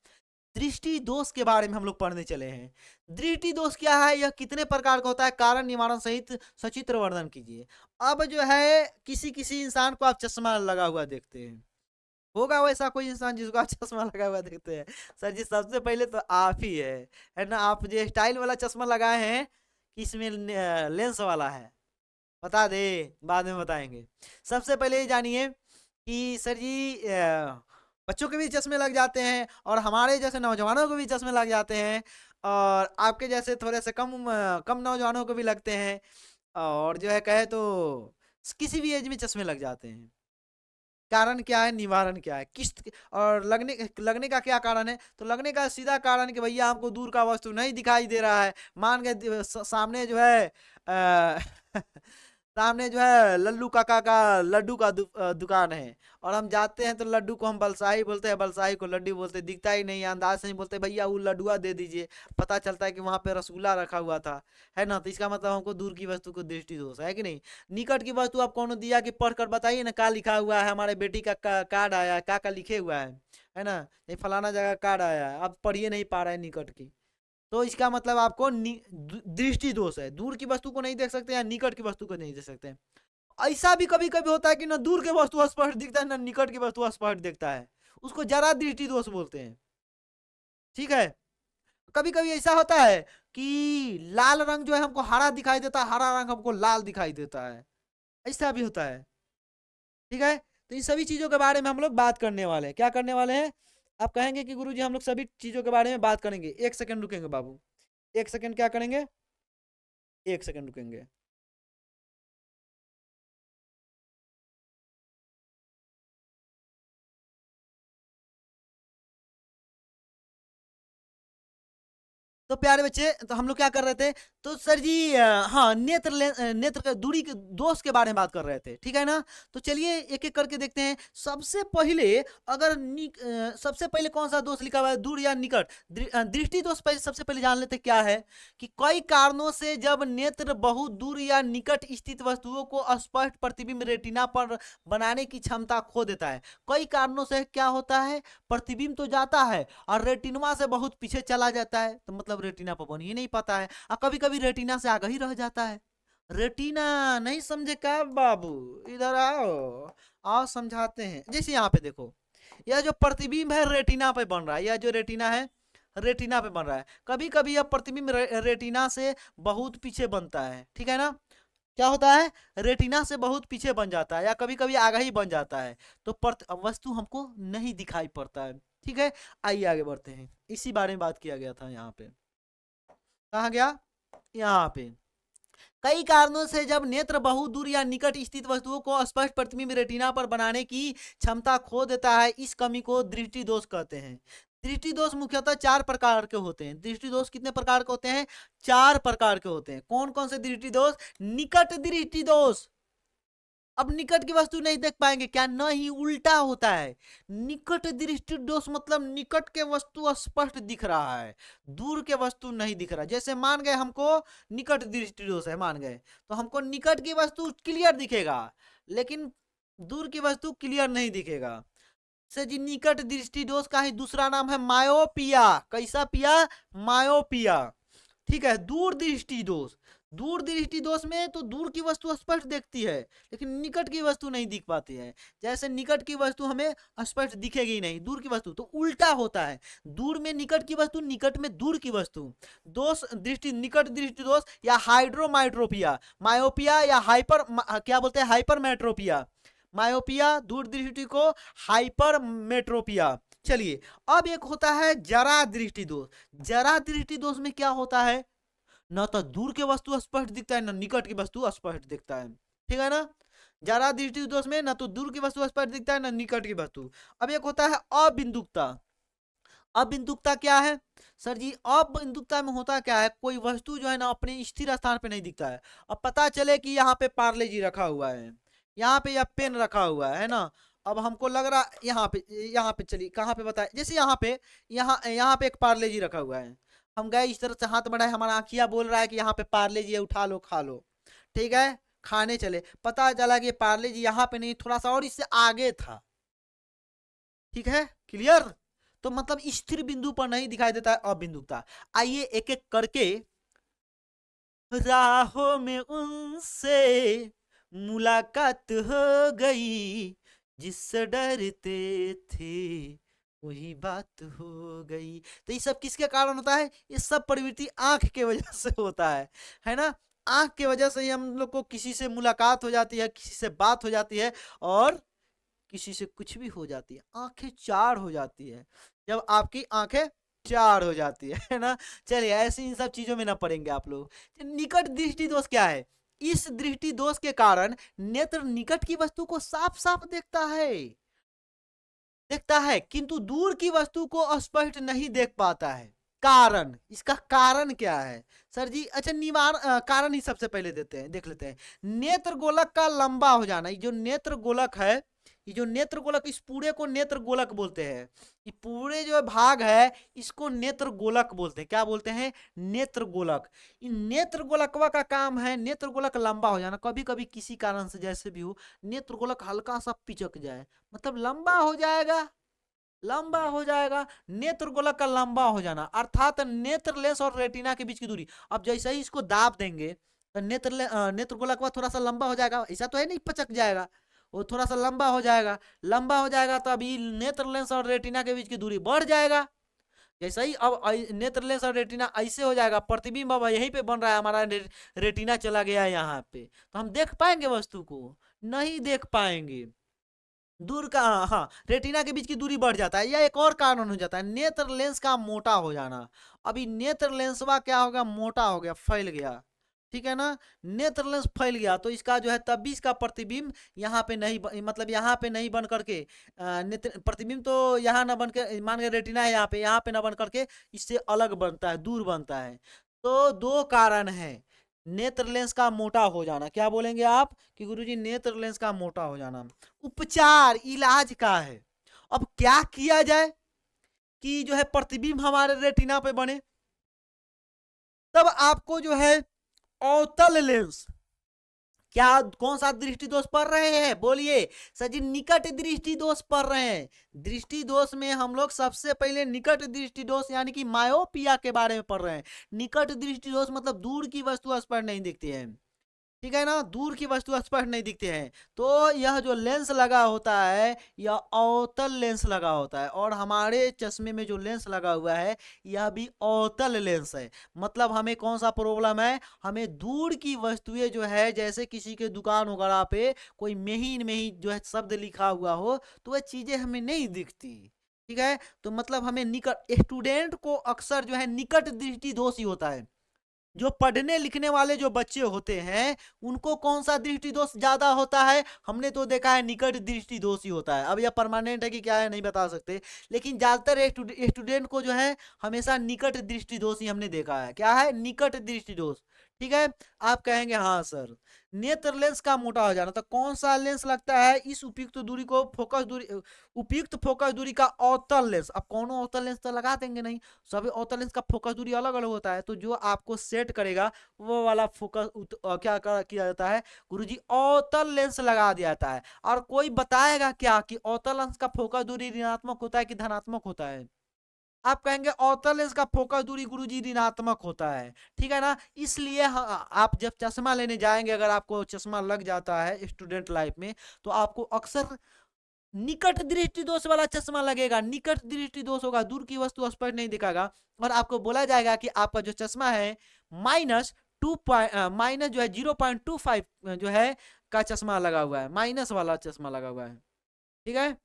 दृष्टि दोष के बारे में हम लोग पढ़ने चले हैं। दृष्टि दोष क्या है, यह कितने प्रकार का होता है, कारण निवारण सहित सचित्र वर्णन कीजिए। अब जो है किसी किसी इंसान को आप चश्मा लगा हुआ देखते हैं, होगा वैसा कोई इंसान जिसको आप चश्मा लगा हुआ देखते हैं? सर जी सबसे पहले तो आप ही है ना। आप जो स्टाइल वाला चश्मा लगाए हैं कि इसमें लेंस वाला है? बता दे, बाद में बताएंगे। सबसे पहले ये जानिए कि सर जी बच्चों के भी चश्मे लग जाते हैं, और हमारे जैसे नौजवानों को भी चश्मे लग जाते हैं, और आपके जैसे थोड़े से कम नौजवानों को भी लगते हैं, और जो है कहे तो किसी भी एज में चश्मे लग जाते हैं। कारण क्या है, निवारण क्या है, किस और लगने लगने का क्या कारण है? तो लगने का सीधा कारण कि भैया हमको दूर का वस्तु नहीं दिखाई दे रहा है। मान गए सामने जो है सामने जो है लल्लू काका का लड्डू का दुकान है, और हम जाते हैं तो लड्डू को हम बलसाही बोलते हैं, बलसाही को लड्डू बोलते हैं, दिखता ही नहीं है, अंदाज से ही बोलते हैं भैया वो लड्डुआ दे दीजिए, पता चलता है कि वहां पे रसगुल्ला रखा हुआ था, है ना? तो इसका मतलब हमको दूर की वस्तु को दृष्टि दोष है कि नहीं? निकट की वस्तु आप कौन दिया कि पढ़ कर बताइए ना, क्या लिखा हुआ है, हमारे बेटी का कार्ड आया है, क्या लिखे हुआ है ना? ये फलाना जगह कार्ड आया है, आप पढ़िए नहीं पा रहे हैं निकट की, तो इसका मतलब आपको दृष्टि दोष है, दूर की वस्तु को नहीं देख सकते या निकट की वस्तु को नहीं देख सकते। ऐसा भी कभी कभी होता है कि ना दूर के वस्तु स्पष्ट दिखता है ना निकट की वस्तु स्पष्ट दिखता है, उसको जरा दृष्टि दोष बोलते हैं। ठीक है, कभी कभी ऐसा होता है कि लाल रंग जो है हमको हरा दिखाई देता है, हरा रंग हमको लाल दिखाई देता है, ऐसा भी होता है। ठीक है, तो इन सभी चीजों के बारे में हम लोग बात करने वाले हैं। क्या करने वाले हैं? आप कहेंगे कि गुरुजी हम लोग सभी चीजों के बारे में बात करेंगे। एक सेकंड रुकेंगे बाबू, एक सेकंड, क्या करेंगे, एक सेकंड रुकेंगे। तो प्यारे बच्चे, तो हम लोग क्या कर रहे थे? तो सर जी हाँ, नेत्र का दूरी के दोष के बारे में बात कर रहे थे, ठीक है ना? तो चलिए एक एक करके देखते हैं। सबसे पहले अगर सबसे पहले कौन सा दोष लिखा हुआ है, दूर या निकट? दृष्टि दोष पहले सबसे पहले जान लेते क्या है कि कई कारणों से जब नेत्र बहुत दूर या निकट स्थित वस्तुओं को स्पष्ट प्रतिबिंब रेटिना पर बनाने की क्षमता खो देता है। कई कारणों से क्या होता है, प्रतिबिंब तो जाता है और रेटिनवा से बहुत पीछे चला जाता है, तो मतलब रेटिना पर बन ही नहीं पाता है, और कभी कभी रेटिना से आगे ही रह जाता है। रेटिना नहीं समझे क्या बाबू? इधर आओ, आओ समझाते हैं। जैसे यहाँ पे देखो, यह जो प्रतिबिंब है रेटिना पे बन रहा है, यह जो रेटिना है रेटिना पे बन रहा है। कभी कभी यह प्रतिबिंब रेटिना से बहुत पीछे बनता है, ठीक है ना? क्या होता है, रेटिना से बहुत पीछे बन जाता है या कभी कभी आगे ही बन जाता है, तो वस्तु हमको नहीं दिखाई पड़ता है। ठीक है, आइए आगे बढ़ते हैं। इसी बारे में बात किया गया था यहाँ पे, कहा गया यहाँ पे, कई कारणों से जब नेत्र बहुत दूर या निकट स्थित वस्तुओं को स्पष्ट प्रतिबिंब रेटिना पर बनाने की क्षमता खो देता है, इस कमी को दृष्टि दोष कहते हैं। दृष्टि दोष मुख्यतः 4 प्रकार के होते हैं। दृष्टि दोष कितने प्रकार के होते हैं? 4 प्रकार के होते हैं। कौन कौन से दृष्टि दोष? निकट दृष्टि दोष, अब निकट की वस्तु नहीं देख पाएंगे क्या? नहीं, उल्टा होता है। निकट दृष्टि दोष मतलब निकट के वस्तु स्पष्ट दिख रहा है, दूर के वस्तु नहीं दिख रहा। जैसे मान गए हमको निकट दृष्टि दोष है, मान गए, तो हमको निकट की वस्तु क्लियर दिखेगा, लेकिन दूर की वस्तु क्लियर नहीं दिखेगा। से जी निकट दृष्टि दोष का ही दूसरा नाम है मायोपिया। कैसा पिया? मायोपिया। ठीक है, दूर दृष्टि दोष, दूर दृष्टि दोष में तो दूर की वस्तु स्पष्ट दिखती है लेकिन निकट की वस्तु नहीं दिख पाती है। जैसे निकट की वस्तु हमें स्पष्ट दिखेगी नहीं, दूर की वस्तु तो उल्टा होता है, दूर में निकट की वस्तु, निकट में दूर की वस्तु। दोष दृष्टि, निकट दृष्टि दोष या हाइड्रोमाइट्रोपिया, मायोपिया या हाइपर, क्या बोलते हैं, हाइपरमेट्रोपिया। मायोपिया दूर दृष्टि को हाइपरमेट्रोपिया। चलिए, अब एक होता है जरा दृष्टि दोष। जरा दृष्टि दोष में क्या होता है, न तो दूर के वस्तु स्पष्ट दिखता है, न निकट की वस्तु स्पष्ट दिखता है। ठीक है ना? जरा दृष्टि दोष में न तो दूर की वस्तु स्पष्ट दिखता है, न निकट की वस्तु। अब एक होता है अबिंदुकता। अबिंदुकता क्या है सर जी? अबिंदुकता में होता क्या है, कोई वस्तु जो है ना अपने स्थिर स्थान पे नहीं दिखता है। अब पता चले कि यहाँ पे पार्ले जी रखा हुआ है, यहाँ पे या पेन रखा हुआ है ना, अब हमको लग रहा यहाँ पे चलिए कहाँ पे बताए, जैसे यहाँ पे यहाँ पे एक पार्ले जी रखा हुआ है, हम गए इस तरह से हाथ बढ़ाए, हमारा आँखिया बोल रहा है कि यहाँ पे पार्ले जी है, उठा लो खा लो। ठीक है, खाने चले, पता चला कि पार्ले जी यहाँ पे नहीं, थोड़ा सा और इससे आगे था। ठीक है, क्लियर? तो मतलब स्थिर बिंदु पर नहीं दिखाई देता है अबिंदुकता। आइए एक एक करके, राहों में उनसे मुलाकात हो गई, जिससे डरते थे वही बात हो गई। तो ये सब किसके कारण होता है? ये सब प्रवृत्ति आंख के वजह से होता है ना? आंख के वजह से ही हम लोग को किसी से मुलाकात हो जाती है, किसी से बात हो जाती है, और किसी से कुछ भी हो जाती है, आंखें चार हो जाती है। जब आपकी आंखें चार हो जाती है ना? चलिए, ऐसी इन सब चीजों में ना पड़ेंगे आप लोग। निकट दृष्टि दोष क्या है? इस दृष्टि दोष के कारण नेत्र निकट की वस्तु को साफ साफ देखता है। देखता है किंतु दूर की वस्तु को स्पष्ट नहीं देख पाता है। कारण, इसका कारण क्या है सर जी? अच्छा, कारण ही सबसे पहले देख लेते हैं। नेत्र गोलक का लंबा हो जाना। ये जो नेत्र गोलक है, ये जो नेत्र गोलक, इस पूरे को नेत्र गोलक बोलते हैं। ये पूरे जो भाग है इसको नेत्र गोलक बोलते हैं। क्या बोलते हैं? नेत्र गोलक। इन नेत्र गोलकवा का काम है नेत्र गोलक लंबा हो जाना। कभी कभी किसी कारण से जैसे भी हो नेत्र गोलक हल्का सा पिचक जाए, मतलब लंबा हो जाएगा, लंबा हो जाएगा। नेत्र गोलक का लंबा हो जाना अर्थात नेत्र लेंस और रेटिना के बीच की दूरी। अब जैसे ही इसको दाब देंगे तो नेत्र गोलक थोड़ा सा लंबा हो जाएगा। ऐसा तो है नहीं पचक जाएगा, वो थोड़ा सा लंबा हो जाएगा। लंबा हो जाएगा तो अभी नेत्र लेंस और रेटिना के बीच की दूरी बढ़ जाएगा। जैसे ही अब नेत्र लेंस और रेटिना ऐसे हो जाएगा, प्रतिबिंब अब यहीं पे बन रहा है, हमारा रेटिना चला गया है यहाँ पे, तो हम देख पाएंगे वस्तु को? नहीं देख पाएंगे। दूर का, हाँ, रेटिना के बीच की दूरी बढ़ जाता है। या एक और कारण हो जाता है नेत्र लेंस का मोटा हो जाना। अभी नेत्र लेंसवा क्या हो गया? मोटा हो गया, फैल गया, ठीक है ना? नेत्र लेंस फैल गया तो इसका जो है तब भी इसका प्रतिबिंब यहाँ पे नहीं मतलब यहाँ पे नहीं बन करके नेत्र प्रतिबिंब तो यहाँ ना बन के, मान के रेटिना है यहाँ पे ना बन करके इससे अलग बनता है, दूर बनता है। तो दो कारण है नेत्र लेंस का मोटा हो जाना। क्या बोलेंगे आप कि गुरुजी नेत्र लेंस का मोटा हो जाना। उपचार, इलाज का है। अब क्या किया जाए कि जो है प्रतिबिंब हमारे रेटिना पे बने? तब आपको जो है अवतल लेंस, क्या कौन सा दृष्टि दोष पढ़ रहे हैं? बोलिए सर जी। निकट दृष्टि दोष पढ़ रहे हैं। दृष्टि दोष में हम लोग सबसे पहले निकट दृष्टि दोष यानी कि मायोपिया के बारे में पढ़ रहे हैं। निकट दृष्टि दोष मतलब दूर की वस्तु स्पष्ट नहीं दिखती है, ठीक है ना? दूर की वस्तु स्पष्ट नहीं दिखते हैं। तो यह जो लेंस लगा होता है यह अवतल लेंस लगा होता है, और हमारे चश्मे में जो लेंस लगा हुआ है यह भी अवतल लेंस है। मतलब हमें कौन सा प्रॉब्लम है? हमें दूर की वस्तुएं जो है, जैसे किसी के दुकान वगैरह पे कोई महीन महीन जो है शब्द लिखा हुआ हो तो वह चीजें हमें नहीं दिखती, ठीक है? तो मतलब हमें निकट, स्टूडेंट को अक्सर जो है निकट दृष्टि दोष ही होता है। जो पढ़ने लिखने वाले जो बच्चे होते हैं उनको कौन सा दृष्टि दोष ज्यादा होता है? हमने तो देखा है निकट दृष्टि दोष ही होता है। अब यह परमानेंट है कि क्या है नहीं बता सकते, लेकिन ज्यादातर स्टूडेंट को जो है हमेशा निकट दृष्टि दोष ही हमने देखा है। क्या है? निकट दृष्टि दोष, ठीक है? आप कहेंगे हाँ सर। नेत्र लेंस का मोटा हो जाना, तो कौन सा लेंस लगता है? इस उपयुक्त दूरी को फोकस दूरी, उपयुक्त फोकस दूरी का अवतल लेंस। अब कौन अवतल लेंस तो लगा देंगे नहीं, सभी अवतल लेंस का फोकस दूरी अलग अलग होता है। तो जो आपको सेट करेगा वो वाला फोकस किया जाता है गुरुजी? अवतल लेंस लगा दिया जाता है। और कोई बताएगा क्या कि अवतल लेंस का फोकस दूरी ऋणात्मक होता है कि धनात्मक होता है? आप कहेंगे अवतल लेंस का फोकस दूरी गुरुजी ऋणात्मक होता है, ठीक है ना? इसलिए आप जब चश्मा लेने जाएंगे, अगर आपको चश्मा लग जाता है स्टूडेंट लाइफ में, तो आपको अक्सर निकट दृष्टि दोष वाला चश्मा लगेगा। निकट दृष्टि दोष होगा, दूर की वस्तु स्पष्ट नहीं दिखाएगा, और आपको बोला जाएगा कि आपका जो चश्मा है माइनस जो है 0.25 जो है का चश्मा लगा हुआ है, माइनस वाला चश्मा लगा हुआ है, ठीक है?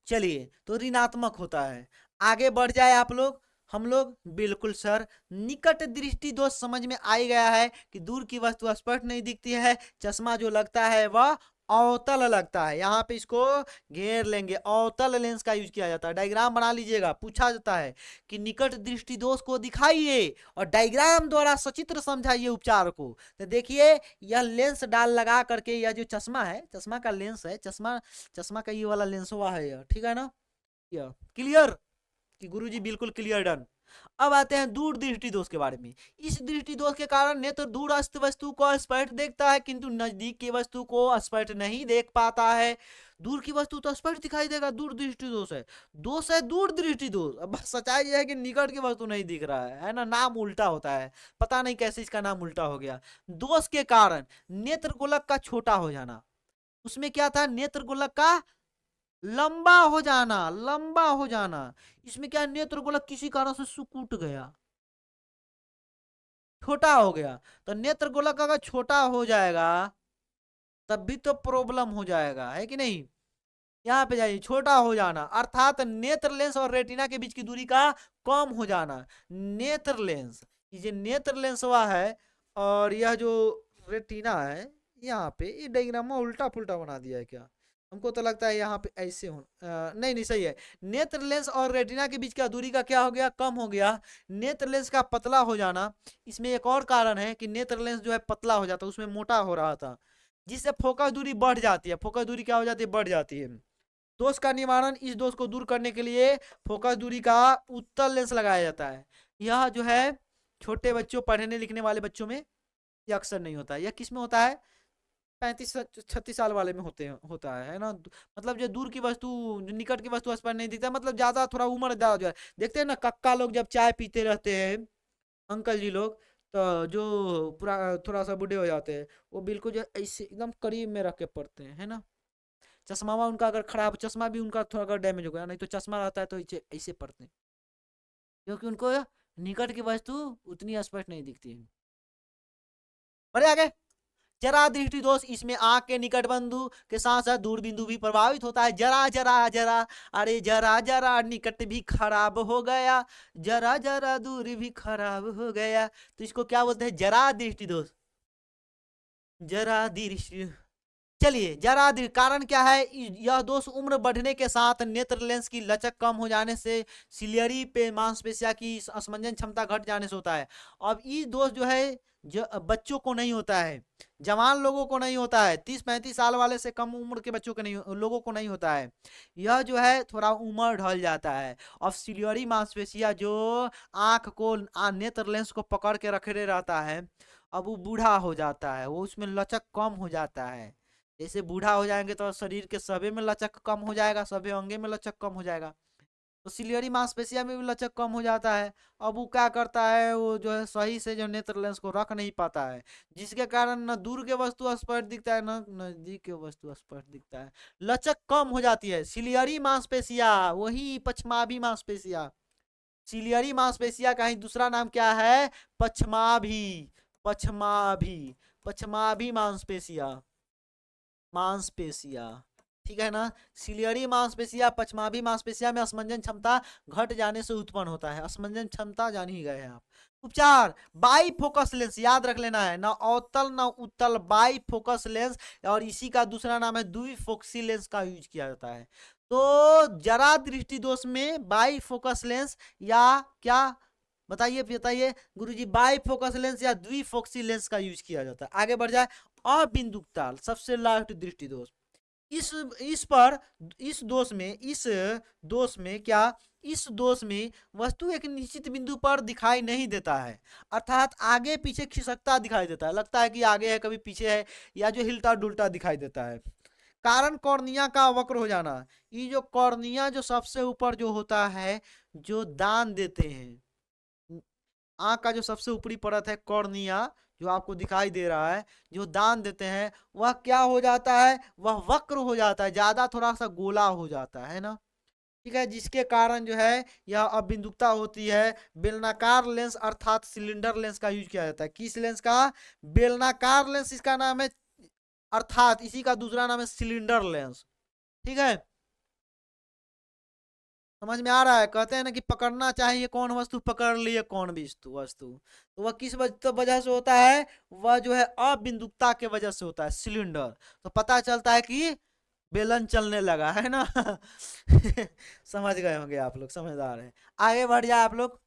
चलिए, तो ऋणात्मक होता है। आगे बढ़ जाए आप लोग, हम लोग। बिल्कुल सर, निकट दृष्टि दोष समझ में आ ही गया है कि दूर की वस्तु स्पष्ट नहीं दिखती है। चश्मा जो लगता है वह अवतल लगता है। यहाँ पे इसको घेर लेंगे, अवतल लेंस का यूज किया जाता है। डायग्राम बना लीजिएगा, पूछा जाता है कि निकट दृष्टि दोष को दिखाइए और डायग्राम द्वारा सचित्र समझाइए उपचार को। तो देखिए, यह लेंस डाल लगा करके, यह जो चश्मा है, चश्मा का लेंस है, चश्मा का ये वाला लेंस हुआ है, ठीक है ना? यह क्लियर कि गुरुजी? बिल्कुल क्लियर, डन। अब आते हैं दूर दृष्टि दोष के बारे में। इस दृष्टि दोष के कारण नेत्र दूरस्थ वस्तु को स्पष्ट देखता है किंतु नजदीक की वस्तु को स्पष्ट नहीं देख पाता है। दूर की वस्तु तो स्पष्ट दिखाई देगा, दूर दृष्टि दोष है। दोष है दूर दृष्टि दोष। अब सच्चाई यह है कि निकट की वस्तु नहीं दिख रहा है ना? नाम उल्टा होता है, पता नहीं कैसे इसका नाम उल्टा हो गया। दोष के कारण नेत्र गोलक का छोटा हो जाना। उसमें क्या था? नेत्र गोलक का लंबा हो जाना, लंबा हो जाना। इसमें क्या? नेत्र गोलक किसी कारण से सुकूट गया, छोटा हो गया। तो नेत्र गोलक अगर छोटा हो जाएगा तब भी तो प्रॉब्लम हो जाएगा, है कि नहीं? यहाँ पे जाइए, छोटा हो जाना अर्थात नेत्र लेंस और रेटिना के बीच की दूरी का कम हो जाना। नेत्र लेंस, ये नेत्र लेंस हुआ है, और यह जो रेटिना है, यहाँ पे ये डायग्राम उल्टा पुल्टा बना दिया है क्या? हमको तो लगता है यहाँ पे ऐसे हो नहीं नहीं, सही है। नेत्र लेंस और रेटिना के बीच का दूरी का क्या हो गया, कम हो गया। नेत्र लेंस का पतला हो जाना, इसमें एक और कारण है कि नेत्र लेंस जो है पतला हो जाता है, उसमें मोटा हो रहा था, जिससे फोकस दूरी बढ़ जाती है। फोकस दूरी क्या हो जाती है, बढ़ जाती है। दोष का निवारण, इस दोष को दूर करने के लिए फोकस दूरी का उत्तल लेंस लगाया जाता है। यह जो है छोटे बच्चों, पढ़ने लिखने वाले बच्चों में यह अक्सर नहीं होता है। यह किस में होता है, 35-36 साल वाले में होता है ना। मतलब जो दूर की वस्तु, जो निकट की वस्तु स्पष्ट नहीं दिखता, मतलब ज्यादा थोड़ा उम्र ज्यादा जो है, देखते हैं ना कक्का लोग जब चाय पीते रहते हैं, अंकल जी लोग, तो जो पूरा थोड़ा सा बूढ़े हो जाते हैं, वो बिल्कुल जो ऐसे एकदम करीब में रख के पढ़ते हैं, है ना। चश्मा उनका अगर खराब, चश्मा भी उनका थोड़ा अगर डैमेज हो गया, नहीं तो चश्मा रहता है तो ऐसे ऐसे पढ़ते हैं, क्योंकि उनको निकट की वस्तु उतनी स्पष्ट नहीं दिखती है। बढ़े आगे। जरा दृष्टि दोष, इसमें आंख के निकट बिंदु के साथ साथ दूर बिंदु भी प्रभावित होता है। जरा जरा जरा, अरे जरा जरा निकट भी खराब हो गया, जरा जरा दूर भी खराब हो गया, तो इसको क्या बोलते हैं, जरा दृष्टि दोष। जरा दृष्टि, चलिए जरा कारण क्या है, यह दोष उम्र बढ़ने के साथ नेत्र लेंस की लचक कम हो जाने से, सिलियरी पे मांसपेशिया की असमंजन क्षमता घट जाने से होता है। अब ये दोष जो है बच्चों को नहीं होता है, जवान लोगों को नहीं होता है, 30-35 साल वाले से कम उम्र के बच्चों के नहीं, लोगों को नहीं होता है। यह जो है थोड़ा उम्र ढल जाता है। और सिलियरी मांसपेशिया जो आंख को, नेत्र लेंस को पकड़ के रखे रहता है, अब वो बूढ़ा हो जाता है, वो उसमें लचक कम हो जाता है। जैसे बूढ़ा हो जाएंगे तो शरीर के सभी में लचक कम हो जाएगा, सभी अंगे में लचक कम हो जाएगा, तो सिलियरी मांसपेशिया में भी लचक कम हो जाता है। अब वो क्या करता है, वो जो है सही से जो नेत्र लेंस को रख नहीं पाता है, जिसके कारण न दूर के वस्तु स्पष्ट दिखता है, न नजदीक के वस्तु स्पष्ट दिखता है, लचक कम हो जाती है। सिलियरी मांसपेशिया, वही पछमाभी मांसपेशिया। सिलियरी मांसपेशिया का ही दूसरा नाम क्या है, पछमाभी। पछमाभी, पछमाभी मांसपेशिया, मांसपेशिया, ठीक है ना। सिलियरी मांसपेशिया पछमाभी मांसपेशिया में असमंजन क्षमता घट जाने से उत्पन्न होता है। असमंजन क्षमता जान ही गए हैं आप। उपचार, बाई फोकस लेंस, याद रख लेना है, ना अवतल ना उत्तल, बाई फोकस लेंस, और इसी का दूसरा नाम है द्विफोक्सी लेंस का यूज किया जाता है। तो जरा दृष्टि दोष में बाई फोकस लेंस या क्या, बताइए बताइए गुरुजी, बाई फोकस लेंस या द्विफोक्सी लेंस का यूज किया जाता है। आगे बढ़ जाए। अबिंदुकता, सबसे लास्ट दृष्टि दोष। इस इस पर इस दोष में क्या, इस दोष में वस्तु एक निश्चित बिंदु पर दिखाई नहीं देता है, अर्थात आगे पीछे खिसकता दिखाई देता है, लगता है कि आगे है कभी पीछे है, या जो हिलता डुलता दिखाई देता है। कारण कॉर्निया का वक्र हो जाना। ये जो कॉर्निया जो सबसे ऊपर जो होता है, जो दान देते हैं, आंख का जो सबसे ऊपरी परत है कॉर्निया, जो आपको दिखाई दे रहा है, जो दान देते हैं, वह क्या हो जाता है, वह वक्र हो जाता है, ज्यादा थोड़ा सा गोला हो जाता है ना, ठीक है, जिसके कारण जो है यह अबिंदुकता होती है। बेलनाकार लेंस अर्थात सिलेंडर लेंस का यूज किया जाता है। किस लेंस का, बेलनाकार लेंस इसका नाम है, अर्थात इसी का दूसरा नाम है सिलेंडर लेंस, ठीक है। समझ में आ रहा है, कहते हैं ना कि पकड़ना चाहिए कौन वस्तु, पकड़ लिए कौन वस्तु, तो वह किस वजह से होता है, वह जो है अबिंदुकता के वजह से होता है, सिलेंडर। तो पता चलता है कि बेलन चलने लगा, है ना। समझ गए होंगे आप लोग, समझदार है। आगे बढ़ जाए आप लोग।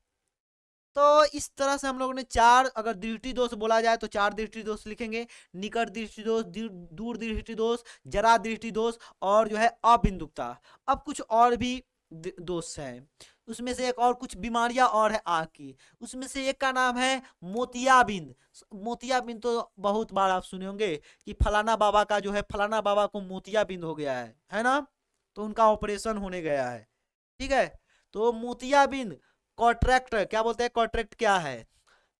तो इस तरह से हम लोगों ने चार, अगर दृष्टि दोष बोला जाए तो चार दृष्टि दोष लिखेंगे। निकट दृष्टि दोष, दूर दृष्टि दोष, जरा दृष्टि दोष, और जो है अबिंदुकता। अब कुछ और भी दोष है, उसमें से एक और कुछ बीमारियां और है आंख की, उसमें से एक का नाम है मोतियाबिंद। मोतियाबिंद तो बहुत बार आप सुने होंगे कि फलाना बाबा का जो है, फलाना बाबा को मोतियाबिंद हो गया है ना, तो उनका ऑपरेशन होने गया है, ठीक है। तो मोतियाबिंद, कॉन्ट्रैक्ट, क्या बोलते हैं कॉन्ट्रैक्ट क्या है,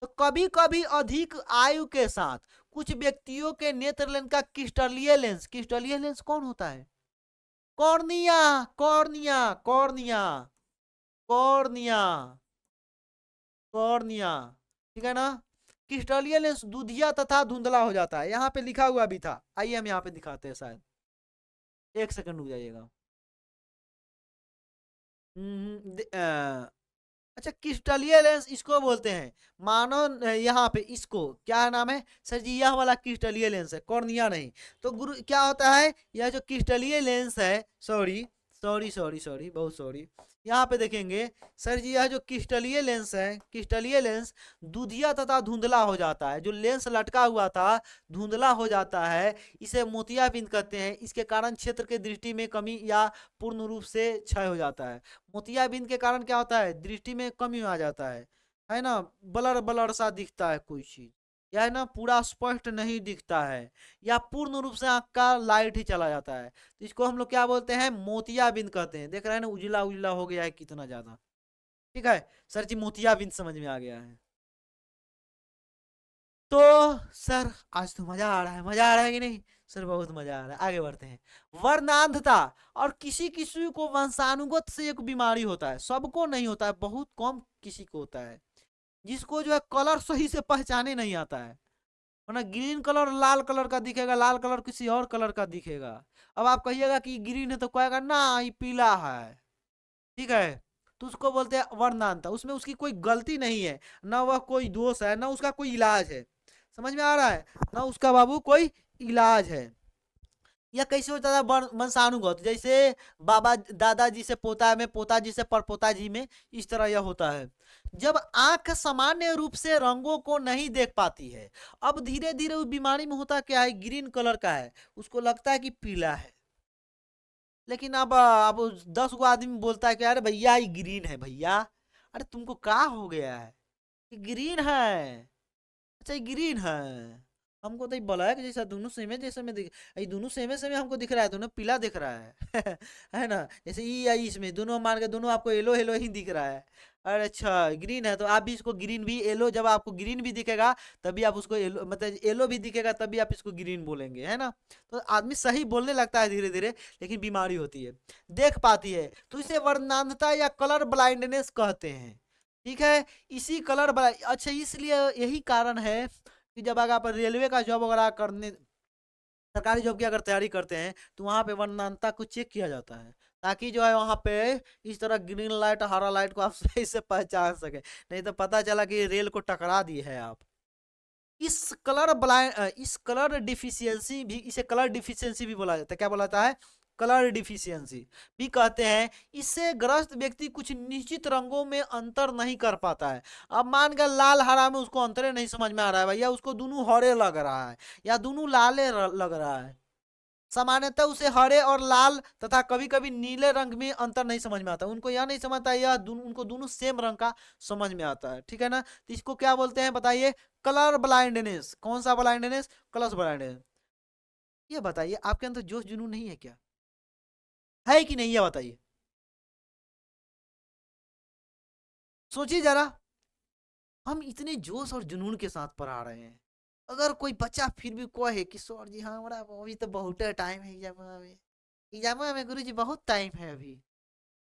तो कभी कभी अधिक आयु के साथ कुछ व्यक्तियों के नेत्र लेंस का क्रिस्टलीय लेंस, क्रिस्टलीय लेंस कौन होता है, cornea, cornea, cornea, cornea, cornea, ठीक है ना। क्रिस्टलीय लेंस दूधिया तथा धुंधला हो जाता है, यहाँ पे लिखा हुआ भी था, आइए हम यहाँ पे दिखाते हैं, शायद एक सेकंड रुक जाइएगा। अच्छा, क्रिस्टलीय लेंस इसको बोलते हैं। मानो यहाँ पे इसको क्या नाम है सर जी, यह वाला क्रिस्टलीय लेंस है, कॉर्निया नहीं। तो गुरु क्या होता है, यह जो क्रिस्टलीय लेंस है, सॉरी सॉरी सॉरी सॉरी, बहुत सॉरी, यहाँ पे देखेंगे सर जी, यह जो क्रिस्टलीय लेंस है, क्रिस्टलीय लेंस दुधिया तथा धुंधला हो जाता है। जो लेंस लटका हुआ था धुंधला हो जाता है, इसे मोतियाबिंद कहते हैं। इसके कारण क्षेत्र के दृष्टि में कमी या पूर्ण रूप से क्षय हो जाता है। मोतियाबिंद के कारण क्या होता है, दृष्टि में कमी आ जाता है ना, ब्लर ब्लर सा दिखता है कोई चीज, या है ना पूरा स्पष्ट नहीं दिखता है, या पूर्ण रूप से आंख का लाइट ही चला जाता है। तो इसको हम लोग क्या बोलते हैं, मोतियाबिंद कहते हैं। देख रहे हैं ना, उजला उजला हो गया है कितना ज्यादा। ठीक है सर जी, मोतियाबिंद समझ में आ गया है। तो सर आज तो मजा आ रहा है, मजा आ रहा है कि नहीं सर, बहुत मजा आ रहा है। आगे बढ़ते हैं। वर्णांधता, और किसी किसी को वंशानुगत से एक बीमारी होता है, सबको नहीं होता है, बहुत कम किसी को होता है, जिसको जो है कलर सही से पहचाने नहीं आता है। वरना ग्रीन कलर लाल कलर का दिखेगा, लाल कलर किसी और कलर का दिखेगा। अब आप कहिएगा कि ग्रीन है तो कहेगा ना ये पीला है। ठीक है, तो उसको बोलते हैं वर्णांता। उसमें उसकी कोई गलती नहीं है, ना वह कोई दोष है, ना उसका कोई इलाज है। समझ में आ रहा है, ना उसका बाबू कोई इलाज है। या कैसे होता था वंशानुगत, जैसे बाबा दादाजी से पोता में, पोताजी से परपोता जी में, इस तरह यह होता है। जब आंख सामान्य रूप से रंगों को नहीं देख पाती है, अब धीरे धीरे उस बीमारी में होता क्या है, ग्रीन कलर का है, उसको लगता है कि पीला है। लेकिन अब 10 गो आदमी बोलता है कि अरे भैया ये ग्रीन है भैया। अरे तुमको क्या हो गया है, ये ग्रीन है। अच्छा ये ग्रीन है, हमको तो ये ब्लैक जैसा दोनों सेमे जैसे में दिख, ये दोनों सेमे सेमे हमको दिख रहा है, दोनों पीला दिख रहा है है ना, जैसे ई या इसमें दोनों मान के दोनों आपको येलो येलो ही दिख रहा है। अरे अच्छा ग्रीन है, तो आप भी इसको ग्रीन भी येलो, जब आपको ग्रीन भी दिखेगा तभी आप उसको येलो, मतलब येलो भी दिखेगा तभी आप इसको ग्रीन बोलेंगे, है ना। तो आदमी सही बोलने लगता है धीरे धीरे, लेकिन बीमारी होती है, देख पाती है, तो इसे वर्णांधता या कलर ब्लाइंडनेस कहते हैं। ठीक है, इसी कलर अच्छा इसलिए यही कारण है कि जब अगर आप रेलवे का जॉब वगैरह करने, सरकारी जॉब की अगर तैयारी करते हैं, तो वहाँ पे वर्णांता को चेक किया जाता है, ताकि जो है वहाँ पे इस तरह ग्रीन लाइट हरा लाइट को आप सही से पहचान सके। नहीं तो पता चला कि रेल को टकरा दिए है आप। इस कलर डिफिशियंसी भी, इसे कलर डिफिशियंसी भी बोला जाता है। क्या बोला जाता है, कलर डिफिशियंसी भी कहते हैं। इससे ग्रस्त व्यक्ति कुछ निश्चित रंगों में अंतर नहीं कर पाता है। अब मान कर लाल हरा में उसको अंतरे नहीं समझ में आ रहा है भैया, उसको दोनों हरे लग रहा है या दोनों लाले लग रहा है। सामान्यतः उसे हरे और लाल तथा कभी कभी नीले रंग में अंतर नहीं समझ में आता, उनको यह नहीं समझता, उनको दोनों सेम रंग का समझ में आता है। ठीक है ना, तो इसको क्या बोलते हैं बताइए, कलर ब्लाइंडनेस। कौन सा ब्लाइंडनेस, कलर ब्लाइंडनेस। ये बताइए आपके अंदर जोश जुनून नहीं है क्या, है कि नहीं, ये बताइए, सोचिए जरा। हम इतने जोश और जुनून के साथ पढ़ा रहे हैं, अगर कोई बच्चा फिर भी कहे कि सर जी हाँ हमारा अभी तो बहुत टाइम है एग्जाम में गुरु जी बहुत टाइम है अभी,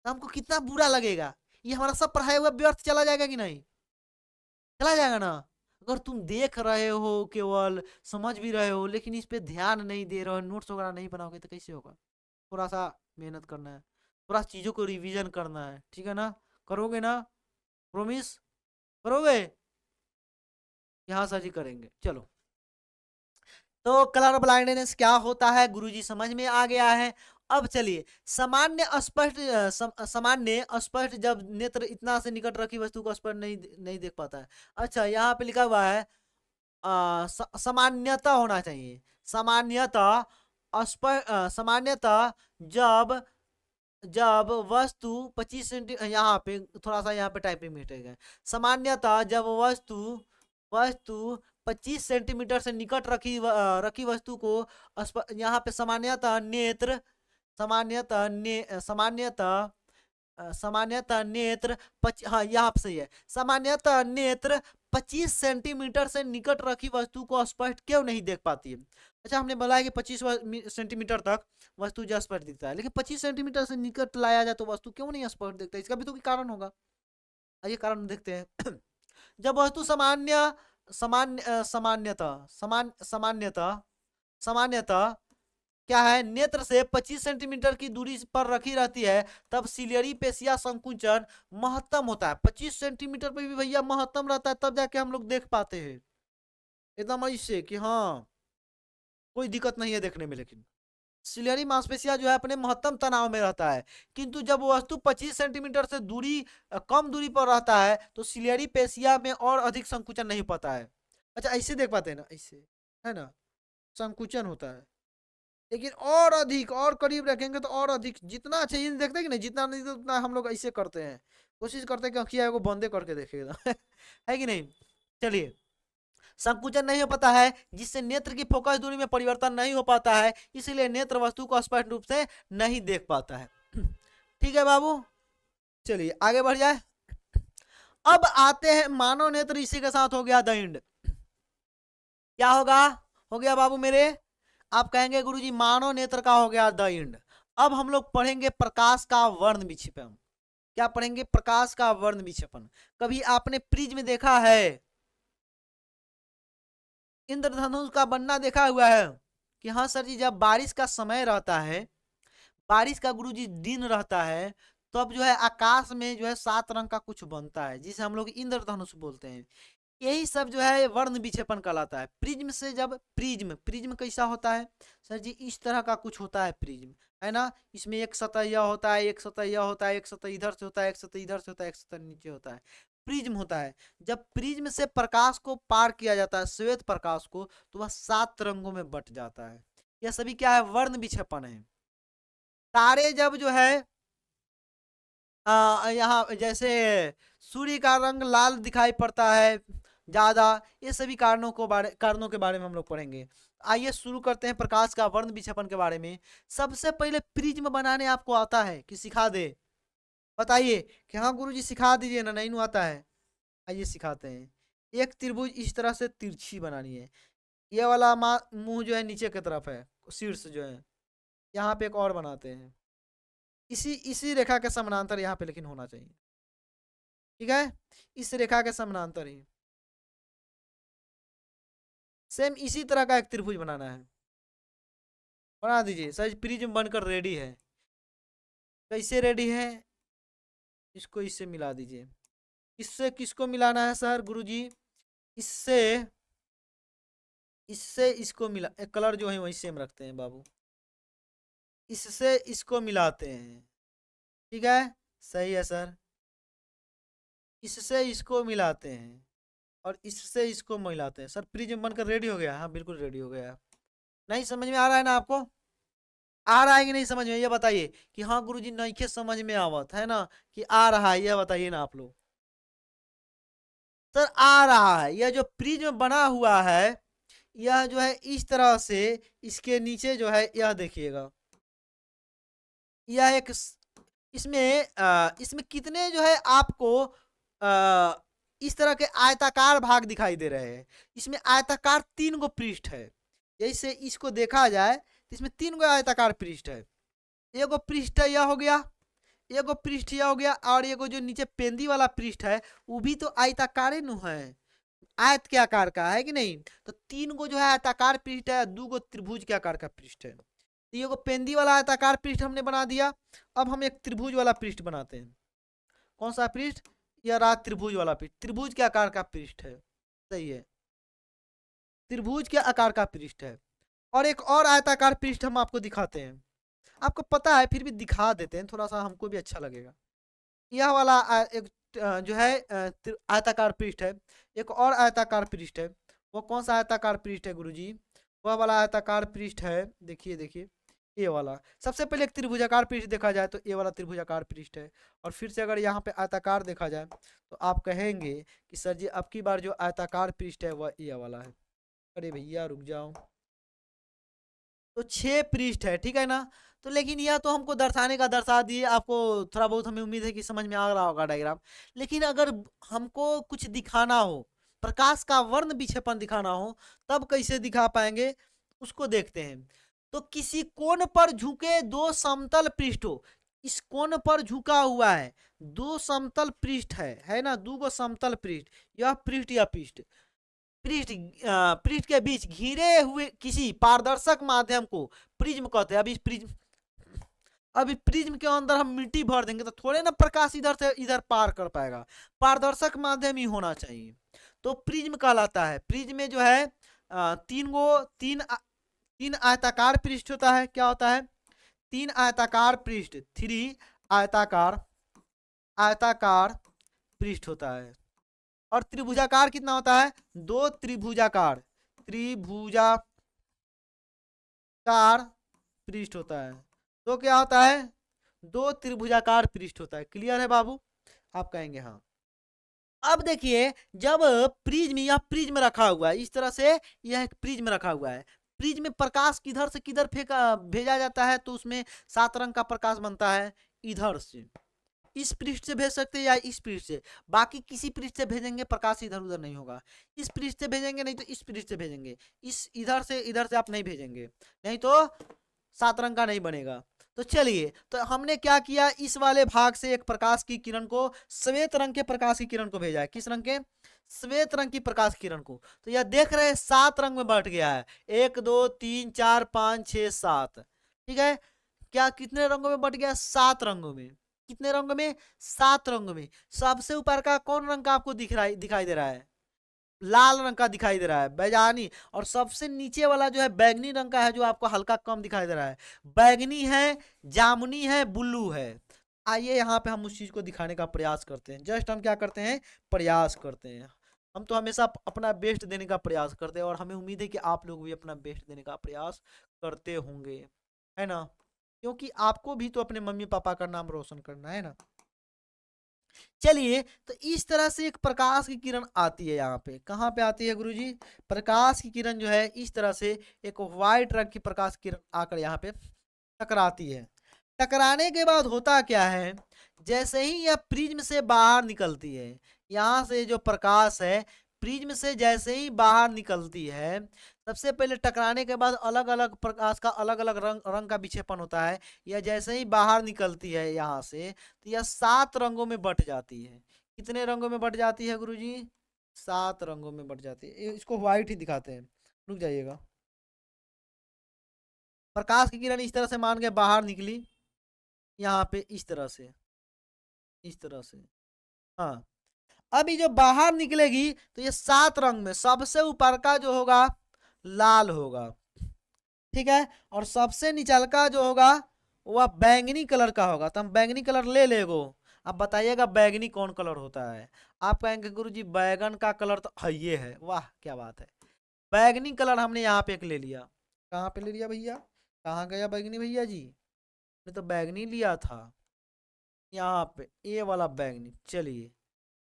तो हमको कितना बुरा लगेगा। ये हमारा सब पढ़ाया हुआ व्यर्थ चला जाएगा कि नहीं, चला जाएगा ना। अगर तुम देख रहे हो केवल, समझ भी रहे हो, लेकिन इस पे ध्यान नहीं दे रहे हो, नोट्स वगैरह नहीं बनाओगे तो कैसे होगा। थोड़ा सा मेहनत करना है, थोड़ा चीजों को रिवीजन करना है, ठीक है ना, करोगे ना, प्रोमिस करोगे। यहाँ सर जी करेंगे, चलो। तो कलर ब्लाइंडनेस क्या होता है गुरुजी समझ में आ गया है। अब चलिए, सामान्य स्पष्ट सामान्य स्पष्ट, जब नेत्र इतना से निकट रखी वस्तु को स्पष्ट नहीं नहीं देख पाता है। अच्छा यहाँ पे लिखा हुआ है सामान्यता होना चाहिए, सामान्यता स्पष्ट, सामान्यता जब जब वस्तु 25 सेंटी, यहाँ पे थोड़ा सा यहाँ पे टाइपिंग मिस्टेक है। सामान्यतः जब वस्तु वस्तु 25 सेंटीमीटर से निकट रखी वस्तु को यहाँ पे सामान्यतः नेत्र, सामान्यतः नेत्र हाँ यहाँ पे सही है, सामान्यतः नेत्र 25 सेंटीमीटर से निकट रखी वस्तु को स्पष्ट क्यों नहीं देख पाती है। अच्छा हमने बोला है कि 25 सेंटीमीटर तक वस्तु जो स्पष्ट दिखता है, लेकिन 25 सेंटीमीटर से निकट लाया जाए तो वस्तु क्यों नहीं स्पष्ट दिखता है, इसका भी तो कोई कारण होगा। आइए कारण देखते हैं जब वस्तु सामान्यतः सामान्यतः क्या है, नेत्र से 25 सेंटीमीटर की दूरी पर रखी रहती है, तब सिलियरी पेशिया संकुचन महत्तम होता है। 25 सेंटीमीटर पर भी भैया महत्तम रहता है, तब जाके हम लोग देख पाते हैं एकदम ऐसे कि हाँ कोई दिक्कत नहीं है देखने में। लेकिन सिलियरी मांसपेशिया जो है अपने महत्तम तनाव में रहता है, किंतु जब वस्तु 25 सेंटीमीटर से कम दूरी पर रहता है तो सिलियरी पेशिया में और अधिक संकुचन नहीं पाता है। अच्छा ऐसे देख पाते हैं ना, ऐसे है ना संकुचन होता है, लेकिन और अधिक और करीब रखेंगे तो और अधिक, जितना चाहिए देखते हैं कि नहीं, जितना नहीं तो उतना हम लोग ऐसे करते हैं, कोशिश करते हैं कि अखिया को बंदे करके देखेगा है कि नहीं। चलिए, संकुचन नहीं हो पाता है जिससे नेत्र की फोकस दूरी में परिवर्तन नहीं हो पाता है, इसलिए नेत्र वस्तु को स्पष्ट रूप से नहीं देख पाता है। ठीक है बाबू, चलिए आगे बढ़ जाए। अब आते हैं मानव नेत्र, इसी के साथ हो गया द एंड। क्या होगा, हो गया बाबू मेरे, आप कहेंगे गुरुजी मानव नेत्र का हो गया द एंड। अब हम लोग पढ़ेंगे प्रकाश का वर्ण विक्षेपण। क्या पढ़ेंगे, प्रकाश का वर्ण विक्षेपण। कभी आपने प्रिज्म देखा है, इंद्रधनुष का बनना देखा हुआ है कि हाँ सर जी, जब बारिश का समय रहता है, बारिश का गुरुजी दिन रहता है, तब जो है आकाश में जो है 7 रंग का कुछ बनता है जिसे हम लोग इंद्रधनुष बोलते हैं। यही सब जो है वर्ण विक्षेपण कहलाता है। प्रिज्म से जब प्रिज्म कैसा होता है सर जी, इस तरह का कुछ होता है प्रिज्म, है ना। इसमें एक सतह यह होता है, एक सतह यह होता है, एक सतह इधर से होता है, एक सतह इधर से होता है, एक सतह नीचे होता है, प्रिज्म होता है। जब प्रिज्म से प्रकाश को पार किया जाता है, श्वेत प्रकाश को, तो वह 7 रंगों में बट जाता है। यह सभी क्या है, वर्ण विक्षेपण है। तारे जब जो है यहाँ जैसे सूर्य का रंग लाल दिखाई पड़ता है ज्यादा, ये सभी कारणों के बारे में हम लोग पढ़ेंगे। आइए शुरू करते हैं प्रकाश का वर्ण विक्षेपण के बारे में। सबसे पहले प्रिज्म बनाने आपको आता है कि सिखा दे, बताइए कि हाँ गुरुजी सिखा दीजिए ना, नहीं आता है, आइए सिखाते हैं। एक त्रिभुज इस तरह से तिरछी बनानी है, ये वाला मुंह जो है नीचे की तरफ है, शीर्ष जो है, यहाँ पे एक और बनाते हैं, इसी रेखा के समानांतर यहाँ पे लेकिन होना चाहिए, ठीक है, इस रेखा के समानांतर ही सेम इसी तरह का एक त्रिभुज बनाना है। बना दीजिए सर, प्रिज्म बनकर रेडी है। कैसे रेडी है, इसको इससे मिला दीजिए। इससे किसको मिलाना है सर गुरुजी, इससे इससे इसको मिला, कलर जो है वही सेम रखते हैं बाबू, इससे इसको मिलाते हैं, ठीक है, सही है सर। इससे इसको मिलाते हैं और इससे इसको मिलाते हैं। सर प्रिज्म बनकर रेडी हो गया, हाँ बिल्कुल रेडी हो गया। नहीं समझ में आ रहा है ना आपको, आ रहा है कि नहीं समझ में, ये बताइए कि हाँ गुरुजी नहीं के समझ में आवत है ना, कि आ रहा है, ये बताइए ना आप लोग। सर आ रहा है, यह जो प्रिज्म बना हुआ है, यह जो है इस तरह से, इसके नीचे जो है यह देखिएगा, यह एक इसमें कितने जो है आपको इस तरह के आयताकार भाग दिखाई दे रहे हैं। इसमें आयताकार 3 गो पृष्ठ है, जैसे इसको देखा जाए तो इसमें 3 गो आयताकार पृष्ठ है। एगो पृष्ठ यह हो गया, एगो पृष्ठ यह हो गया, और एगो जो नीचे पेंदी वाला पृष्ठ है वो भी तो आयताकार नु है, आयत के आकार का है कि नहीं। तो 3 गो जो है आयताकार पृष्ठ है, 2 गो त्रिभुज के आकार का पृष्ठ है। तो ये पेंदी वाला आयताकार पृष्ठ हमने बना दिया। अब हम एक त्रिभुज वाला पृष्ठ बनाते हैं। कौन सा पृष्ठ, यह रहा त्रिभुज वाला पृष्ठ, त्रिभुज के आकार का पृष्ठ है, सही है, त्रिभुज के आकार का पृष्ठ है। और एक और आयताकार पृष्ठ हम आपको दिखाते हैं, आपको पता है फिर भी दिखा देते हैं, थोड़ा सा हमको भी अच्छा लगेगा। यह वाला एक जो है आयताकार पृष्ठ है। एक और आयताकार पृष्ठ है, वो कौन सा आयताकार पृष्ठ है गुरुजी, वह वाला आयताकार पृष्ठ है, देखिए देखिए ये वाला। सबसे पहले एक त्रिभुजाकार पृष्ठ देखा जाए तो ये वाला त्रिभुजाकार पृष्ठ है, और फिर से अगर यहाँ पे आयताकार देखा जाए तो आप कहेंगे कि सर जी अब की बार जो आयताकार पृष्ठ है वह ये वाला है। अरे भैया रुक जाओ, तो 6 पृष्ठ है, ठीक है ना। तो लेकिन यह तो हमको दर्शाने का दर्शा दिए, आपको थोड़ा बहुत हमें उम्मीद है कि समझ में आ रहा होगा डायग्राम। लेकिन अगर हमको कुछ दिखाना हो, प्रकाश का वर्ण विक्षेपण दिखाना हो, तब कैसे दिखा पाएंगे उसको देखते हैं। तो किसी कोण पर झुके 2 समतल पृष्ठ हो, इस कोण पर झुका हुआ है 2 समतल पृष्ठ है ना, 2 गो समतल पृष्ठ, यह पृष्ठ या पृष्ठ, पृष्ठ के बीच घिरे हुए किसी पारदर्शक माध्यम को प्रिज्म कहते हैं। अभी प्रिज्म के अंदर हम मिट्टी भर देंगे तो थोड़े ना प्रकाश इधर से इधर पार कर पाएगा, पारदर्शक माध्यम ही होना चाहिए, तो प्रिज्म कहलाता है। प्रिज्म में जो है तीन आयताकार पृष्ठ होता है। क्या होता है? 3 आयताकार पृष्ठ, 3 आयताकार आयताकार पृष्ठ होता है। और त्रिभुजाकार कितना होता है? 2 त्रिभुजाकार पृष्ठ होता है। तो क्या होता है? 2 त्रिभुजाकार पृष्ठ होता है। क्लियर है बाबू? आप कहेंगे हाँ। अब देखिए, जब प्रिज्म, यह प्रिज्म रखा हुआ है इस तरह से, यह एक प्रिज्म रखा हुआ है। प्रिज्म में प्रकाश किधर से किधर भेजा जाता है, तो उसमें 7 रंग का प्रकाश बनता है। इधर से इस पृष्ठ से भेज सकते हैं या इस पृष्ठ से, बाकी किसी पृष्ठ से भेजेंगे प्रकाश इधर उधर नहीं होगा। इस पृष्ठ से भेजेंगे, नहीं तो इस पृष्ठ से भेजेंगे। इधर से आप नहीं भेजेंगे, नहीं तो 7 रंग का नहीं बनेगा। तो चलिए, तो हमने क्या किया, इस वाले भाग से एक प्रकाश की किरण को, श्वेत रंग के प्रकाश की किरण को भेजा है। किस रंग के? श्वेत रंग की प्रकाश किरण को। तो यह देख रहे हैं 7 रंग में बट गया है। 1 2 3 4 5 6 7। ठीक है, क्या कितने रंगों में बट गया? 7 रंगों में। कितने रंगों में? 7 रंगों में। सबसे ऊपर का कौन रंग का आपको दिखाई दे रहा है? लाल रंग का दिखाई दे रहा है, बैजानी। और सबसे नीचे वाला जो है बैगनी रंग का है, जो आपको हल्का कम दिखाई दे रहा है। बैगनी है, जामुनी है, ब्लू है। आइए यहाँ पे हम उस चीज को दिखाने का प्रयास करते हैं। जस्ट हम क्या करते हैं? प्रयास करते हैं। हम तो हमेशा अपना बेस्ट देने का प्रयास करते हैं, और हमें उम्मीद है कि आप लोग भी अपना बेस्ट देने का प्रयास करते होंगे, है ना? क्योंकि आपको भी तो अपने मम्मी पापा का नाम रोशन करना है ना। चलिए, तो इस तरह से एक प्रकाश की किरण आती है। यहाँ पे कहाँ पे आती है गुरुजी? प्रकाश की किरण जो है इस तरह से एक व्हाइट रंग की प्रकाश किरण आकर यहाँ पे टकराती है। टकराने के बाद होता क्या है, जैसे ही यह प्रिज्म से बाहर निकलती है, यहाँ से जो प्रकाश है प्रिज्म से जैसे ही बाहर निकलती है, सबसे पहले टकराने के बाद अलग अलग प्रकाश का अलग अलग रंग का विक्षेपण होता है। यह जैसे ही बाहर निकलती है यहाँ से, तो यह 7 रंगों में बट जाती है। कितने रंगों में बट जाती है गुरुजी? 7 रंगों में बट जाती है। इसको व्हाइट ही दिखाते हैं, रुक जाइएगा। प्रकाश की किरण इस तरह से मान के बाहर निकली, यहाँ पे इस तरह से, इस तरह से। हाँ, अभी जो बाहर निकलेगी तो ये 7 रंग में सबसे ऊपर का जो होगा लाल होगा, ठीक है, और सबसे निचल का जो होगा वह बैंगनी कलर का होगा। तो हम बैंगनी कलर ले लेगो। अब बताइएगा बैंगनी कौन कलर होता है? आप कहेंगे गुरुजी बैगन का कलर तो है, ये है। वाह क्या बात है, बैगनी कलर हमने यहाँ पे एक ले लिया। कहाँ पे ले लिया भैया? कहाँ गया बैगनी भैया जी? ने तो बैगनी लिया था यहाँ पे, ए वाला बैगनी। चलिए,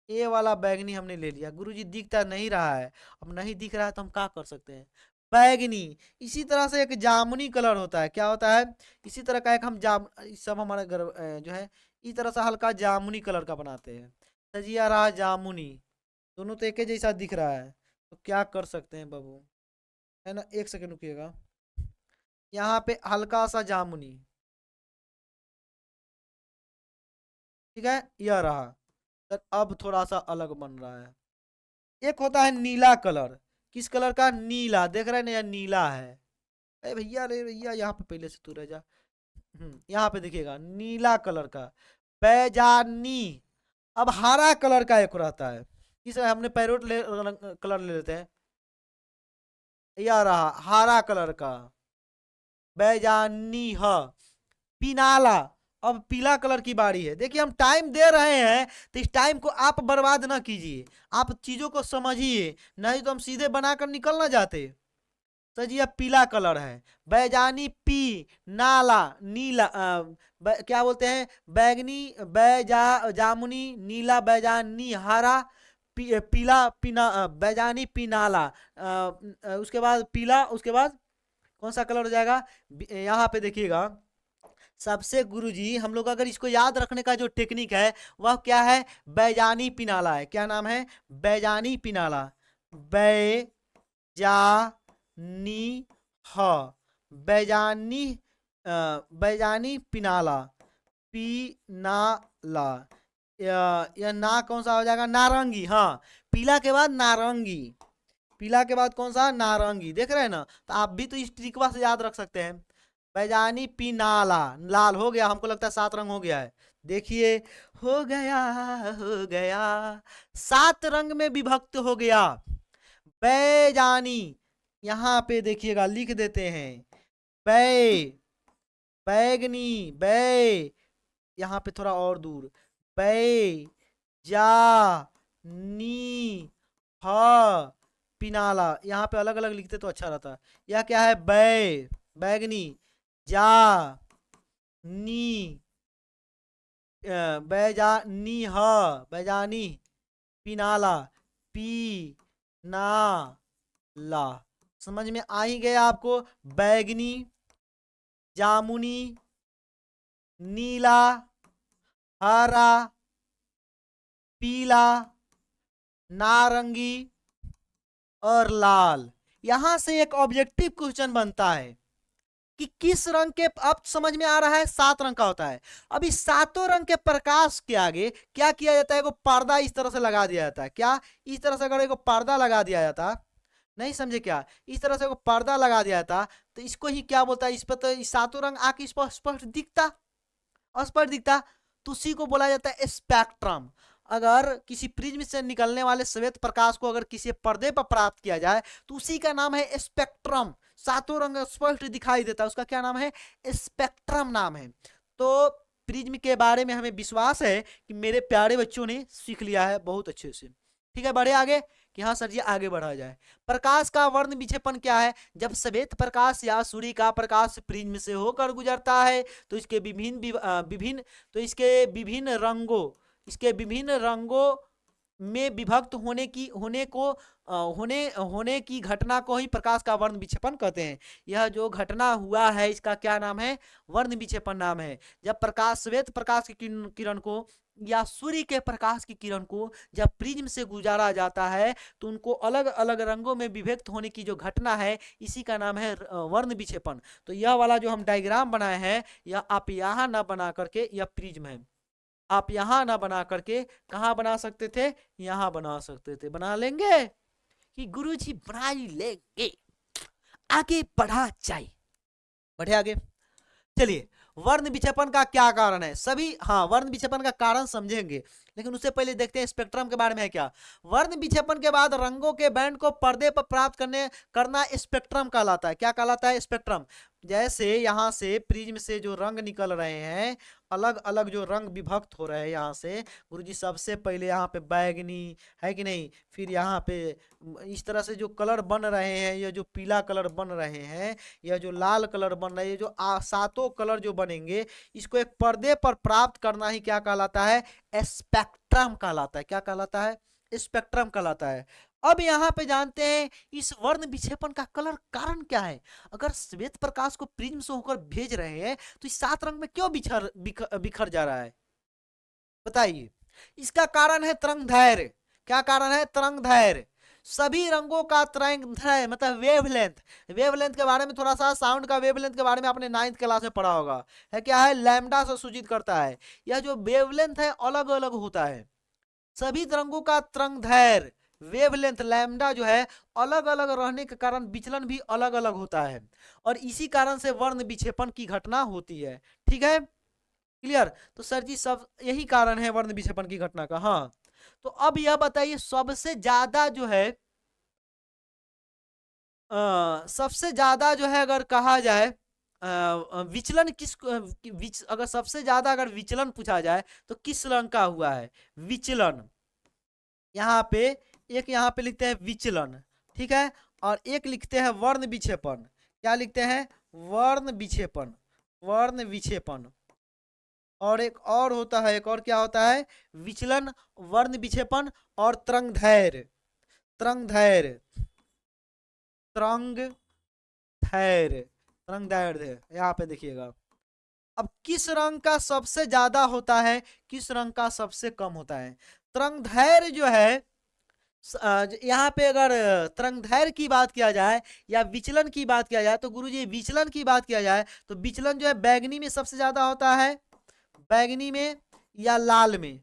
ए वाला बैगनी हमने ले लिया। गुरुजी दिखता नहीं रहा है। अब नहीं दिख रहा है तो हम क्या कर सकते हैं? बैगनी। इसी तरह से एक जामुनी कलर होता है। क्या होता है? इसी तरह का एक हम सब हमारे घर जो है इस तरह से हल्का जामुनी कलर का बनाते हैं। सजिया रहा जामुनी, दोनों तो एक ही जैसा दिख रहा है। तो क्या कर सकते हैं बाबू, है ना? एक सेकंड रुकिएगा। यहाँ पे हल्का सा जामुनी, ठीक है, यह रहा। तो अब थोड़ा सा अलग बन रहा है। एक होता है नीला कलर। किस कलर का? नीला। देख रहे हैं ना, यह नीला है। अरे भैया, अरे भैया, यहाँ पे पहले से तू रह जा। यहाँ पे देखिएगा नीला कलर का बैजानी। अब हरा कलर का एक रहता है। किस हमने पैरोट कलर ले लेते हैं, यह रहा हरा कलर का बैजानी है। पिनाला। अब पीला कलर की बारी है। देखिए, हम टाइम दे रहे हैं तो इस टाइम को आप बर्बाद ना कीजिए, आप चीजों को समझिए, नहीं तो हम सीधे बनाकर निकल ना जाते। तो जी अब पीला कलर है, बैजानी, पी नाला, नीला, क्या बोलते हैं, बैगनी, जामुनी, नीला, बैजानी, हरा, पीला, बैजानी, पीनाला, उसके बाद पीला, उसके बाद कौन सा कलर हो जाएगा? यहाँ पे देखिएगा, सबसे गुरुजी हम लोग अगर इसको याद रखने का जो टेक्निक है वह क्या है? बैजानी पिनाला है। क्या नाम है? बैजानी पिनाला। बैजानी ह बैजानी, बैजानी पिनाला, पिनाला। यह ना कौन सा हो जाएगा? नारंगी। हाँ, पीला के बाद नारंगी, पीला के बाद कौन सा, नारंगी, देख रहे हैं ना। तो आप भी तो इस ट्रिकवा से याद रख सकते हैं। बैजानी पीनाला, लाल हो गया, हमको लगता है 7 रंग हो गया है। देखिए, हो गया, हो गया, 7 रंग में विभक्त हो गया। बैजानी, यहाँ पे देखिएगा लिख देते हैं, बै, बैगनी, बै, यहाँ पे थोड़ा और दूर, बै, जा, नी, ह, पिनाला, यहाँ पे अलग अलग लिखते तो अच्छा रहता। यह क्या है, बै, बैगनी, जा, नी, बैजानी, ह, बैजानी, पिनाला, पी, ना, ला। समझ में आ ही गया आपको। बैगनी, जामुनी, नीला, हरा, पीला, नारंगी और लाल। यहां से एक ऑब्जेक्टिव क्वेश्चन बनता है कि किस रंग के, अब समझ में आ रहा है 7 रंग का होता है। अब इस 7 रंग के प्रकाश के आगे क्या किया जाता है, पर्दा इस तरह से लगा दिया जाता है। क्या, इस तरह से अगर एक पर्दा लगा दिया जाता, नहीं समझे क्या, इस तरह से पर्दा लगा दिया जाता, तो इसको ही क्या बोलता है, इस पर तो इस 7 रंग आके स्पष्ट दिखता, स्पष्ट दिखता, तो उसी को बोला जाता है स्पेक्ट्रम। अगर किसी प्रिज्म से निकलने वाले श्वेत प्रकाश को अगर किसी पर्दे पर प्राप्त किया जाए तो उसी का नाम है स्पेक्ट्रम। 7 रंग स्पष्ट दिखाई देता है, उसका क्या नाम है, स्पेक्ट्रम नाम है। तो प्रिज्म के बारे में हमें विश्वास है कि मेरे प्यारे बच्चों ने सीख लिया है बहुत अच्छे से। ठीक है, बढ़े आगे कि हाँ सर जी आगे बढ़ा जाए। प्रकाश का वर्ण विक्षेपण क्या है, जब श्वेत प्रकाश या सूर्य का प्रकाश प्रिज्म से होकर गुजरता है तो इसके विभिन्न तो इसके विभिन्न रंगों में विभक्त होने की घटना को ही प्रकाश का वर्ण विक्षेपण कहते हैं। यह जो घटना हुआ है इसका क्या नाम है, वर्ण विक्षेपण नाम है। जब प्रकाश, श्वेत प्रकाश की किरण को या सूर्य के प्रकाश की किरण को जब प्रिज्म से गुजारा जाता है तो उनको अलग अलग रंगों में विभक्त होने की जो घटना है इसी का नाम है वर्ण विक्षेपण। तो यह वाला जो हम डायग्राम बनाए हैं, यह आप यहाँ ना बना करके, यह प्रिज्म है, आप यहाँ ना बना करके कहाँ बना सकते थे, यहाँ बना सकते थे। बना लेंगे कि गुरुजी बना ही लेंगे। आगे बढ़ा जाए, बढ़े आगे। चलिए, वर्ण विक्षेपण का क्या कारण है, सभी हाँ वर्ण विक्षेपण का कारण समझेंगे, लेकिन उससे पहले देखते हैं स्पेक्ट्रम के बारे में है क्या। वर्ण विक्षेपण के बाद रंगों के बैंड को पर्दे पर प्राप्त करना स्पेक्ट्रम कहलाता है। क्या कहलाता है, स्पेक्ट्रम। जैसे यहाँ से प्रिज्म से जो रंग निकल रहे हैं, अलग अलग जो रंग विभक्त हो रहे हैं यहाँ से, गुरुजी सबसे पहले यहाँ पे बैगनी है कि नहीं, फिर यहाँ पे इस तरह से जो कलर बन रहे हैं, ये जो पीला कलर बन रहे हैं, यह जो लाल कलर बन रहे हैं, ये जो 7 कलर जो बनेंगे, इसको एक पर्दे पर प्राप्त करना ही क्या कहलाता है, स्पेक्ट्रम कहलाता है। क्या कहलाता है, स्पेक्ट्रम कहलाता है। अब यहाँ पे जानते हैं इस वर्ण विक्षेपण का कलर कारण क्या है। अगर श्वेत प्रकाश को प्रिज्म से होकर भेज रहे हैं तो इस 7 रंग में क्यों बिखर जा रहा है, बताइए। इसका कारण है तरंग दैर्घ्य। क्या कारण है, तरंग दैर्घ्य। सभी रंगों का तरंग दैर्घ्य मतलब वेवलेंथ, वेवलेंथ के बारे में थोड़ा सा, साउंड का वेवलेंथ के बारे में आपने 9th क्लास में पढ़ा होगा, है क्या है, लैम्डा से सूचित करता है। यह जो वेवलेंथ है अलग अलग होता है। सभी तरंगों का तरंग दैर्घ्य वेवलेंथ लैम्डा जो है अलग अलग रहने के कारण विचलन भी अलग अलग होता है, और इसी कारण से वर्ण विक्षेपण की घटना होती है। ठीक है, क्लियर। तो सर जी सब यही कारण है वर्ण विक्षेपण की घटना का। हाँ, तो अब यह बताइए सबसे ज्यादा जो है सबसे ज्यादा जो है अगर कहा जाए विचलन अगर सबसे ज्यादा अगर विचलन पूछा जाए तो किस रंग का हुआ है, विचलन। यहाँ पे एक यहाँ पे लिखते हैं विचलन, ठीक है, और एक लिखते हैं वर्ण विक्षेपण। क्या लिखते हैं, वर्ण विक्षेपण, वर्ण विक्षेपण। और एक और होता है, एक और क्या होता है, विचलन, वर्ण विक्षेपण और तरंग दैर्घ्य, तरंग दैर्घ्य, तरंग दैर्घ्य, तरंग दैर्घ्य। यहाँ पे देखिएगा। अब किस रंग का सबसे ज्यादा होता है, किस रंग का सबसे कम होता है। तरंग दैर्घ्य जो है यहाँ पे अगर तरंग दैर्घ्य की बात किया जाए या विचलन की बात किया जाए तो गुरुजी विचलन की बात किया जाए तो विचलन जो है बैगनी में सबसे ज्यादा होता है, बैगनी में या लाल में,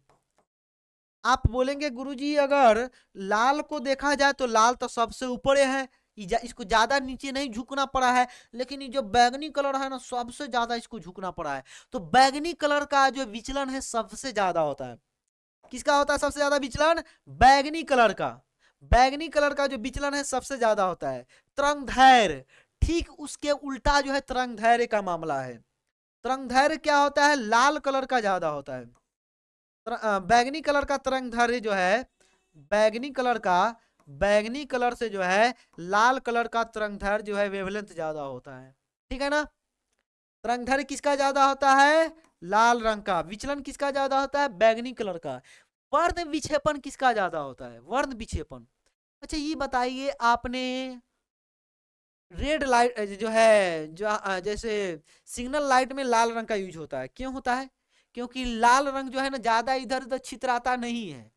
आप बोलेंगे गुरुजी अगर लाल को देखा जाए तो लाल तो सबसे ऊपर है, इसको ज्यादा नीचे नहीं झुकना पड़ा है, लेकिन ये जो बैगनी कलर है ना सबसे ज्यादा इसको झुकना पड़ा है। तो बैगनी कलर का जो विचलन है सबसे ज्यादा होता है। किसका होता है सबसे ज्यादा विचलन? बैगनी कलर का। बैगनी कलर का जो विचलन है सबसे ज्यादा होता है। तरंगधैर्य ठीक उसके उल्टा जो है तरंगधैर्य का मामला है। तरंगधैर्य क्या होता है? लाल कलर का ज्यादा होता है। बैगनी कलर का तरंगधैर्य जो है, बैगनी कलर का, बैगनी कलर से जो है लाल कलर का तरंगधैर्य जो है वेवलेंथ ज्यादा होता है। ठीक है ना? तरंगधैर्य किसका ज्यादा होता है? लाल रंग का। विचलन किसका ज्यादा होता है? बैगनी कलर का। वर्ण विक्षेपण किसका ज्यादा होता है? वर्ण विक्षेपण। अच्छा ये बताइए आपने रेड लाइट जो है जो जैसे सिग्नल लाइट में लाल रंग का यूज होता है, क्यों होता है? क्योंकि लाल रंग जो है ना ज्यादा इधर उधर छितराता नहीं है,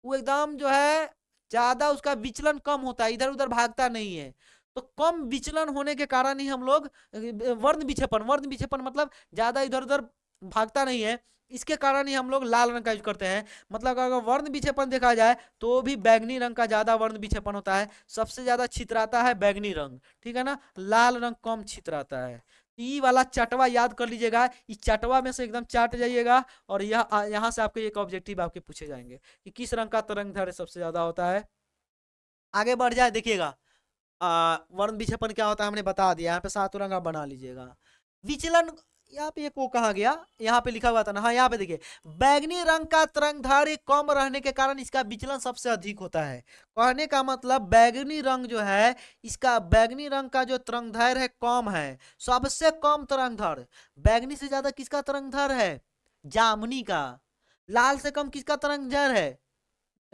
वो एकदम जो है ज्यादा उसका विचलन कम होता है, इधर उधर भागता नहीं है। तो कम विचलन होने के कारण ही हम लोग वर्ण विक्षेपण, वर्ण विक्षेपण मतलब ज्यादा इधर उधर भागता नहीं है, इसके कारण ही हम लोग लाल रंग का यूज करते हैं। मतलब अगर वर्ण विक्षेपण देखा जाए तो भी बैगनी रंग का ज्यादा वर्ण विक्षेपण होता है, सबसे ज्यादा छितराता है बैगनी रंग। ठीक है ना? लाल रंग कम छितराता है। ई वाला चटवा याद कर लीजिएगा, इस चटवा में से एकदम चाट जाइएगा और यहाँ से आपके एक ऑब्जेक्टिव आपके पूछे जाएंगे कि किस रंग का तरंगधैर्य सबसे ज्यादा होता है। आगे बढ़ जाए देखिएगा, वर्ण विक्षेपण क्या होता है हमने बता दिया। यहाँ पे सातों रंग आप बना लीजिएगा। विचलन यहाँ पे एक वो कहा गया, यहाँ पे लिखा हुआ था ना, हाँ यहाँ पे देखिए, बैगनी रंग का तरंगधैर्य कम रहने के कारण इसका विचलन सबसे अधिक होता है। कहने का मतलब बैगनी रंग जो है, इसका बैगनी रंग का जो तरंगधैर्य है कम है, सबसे कम तरंगधैर्य। बैगनी से ज्यादा किसका तरंगधैर्य है? जामुनी का। लाल से कम किसका तरंगधैर्य है?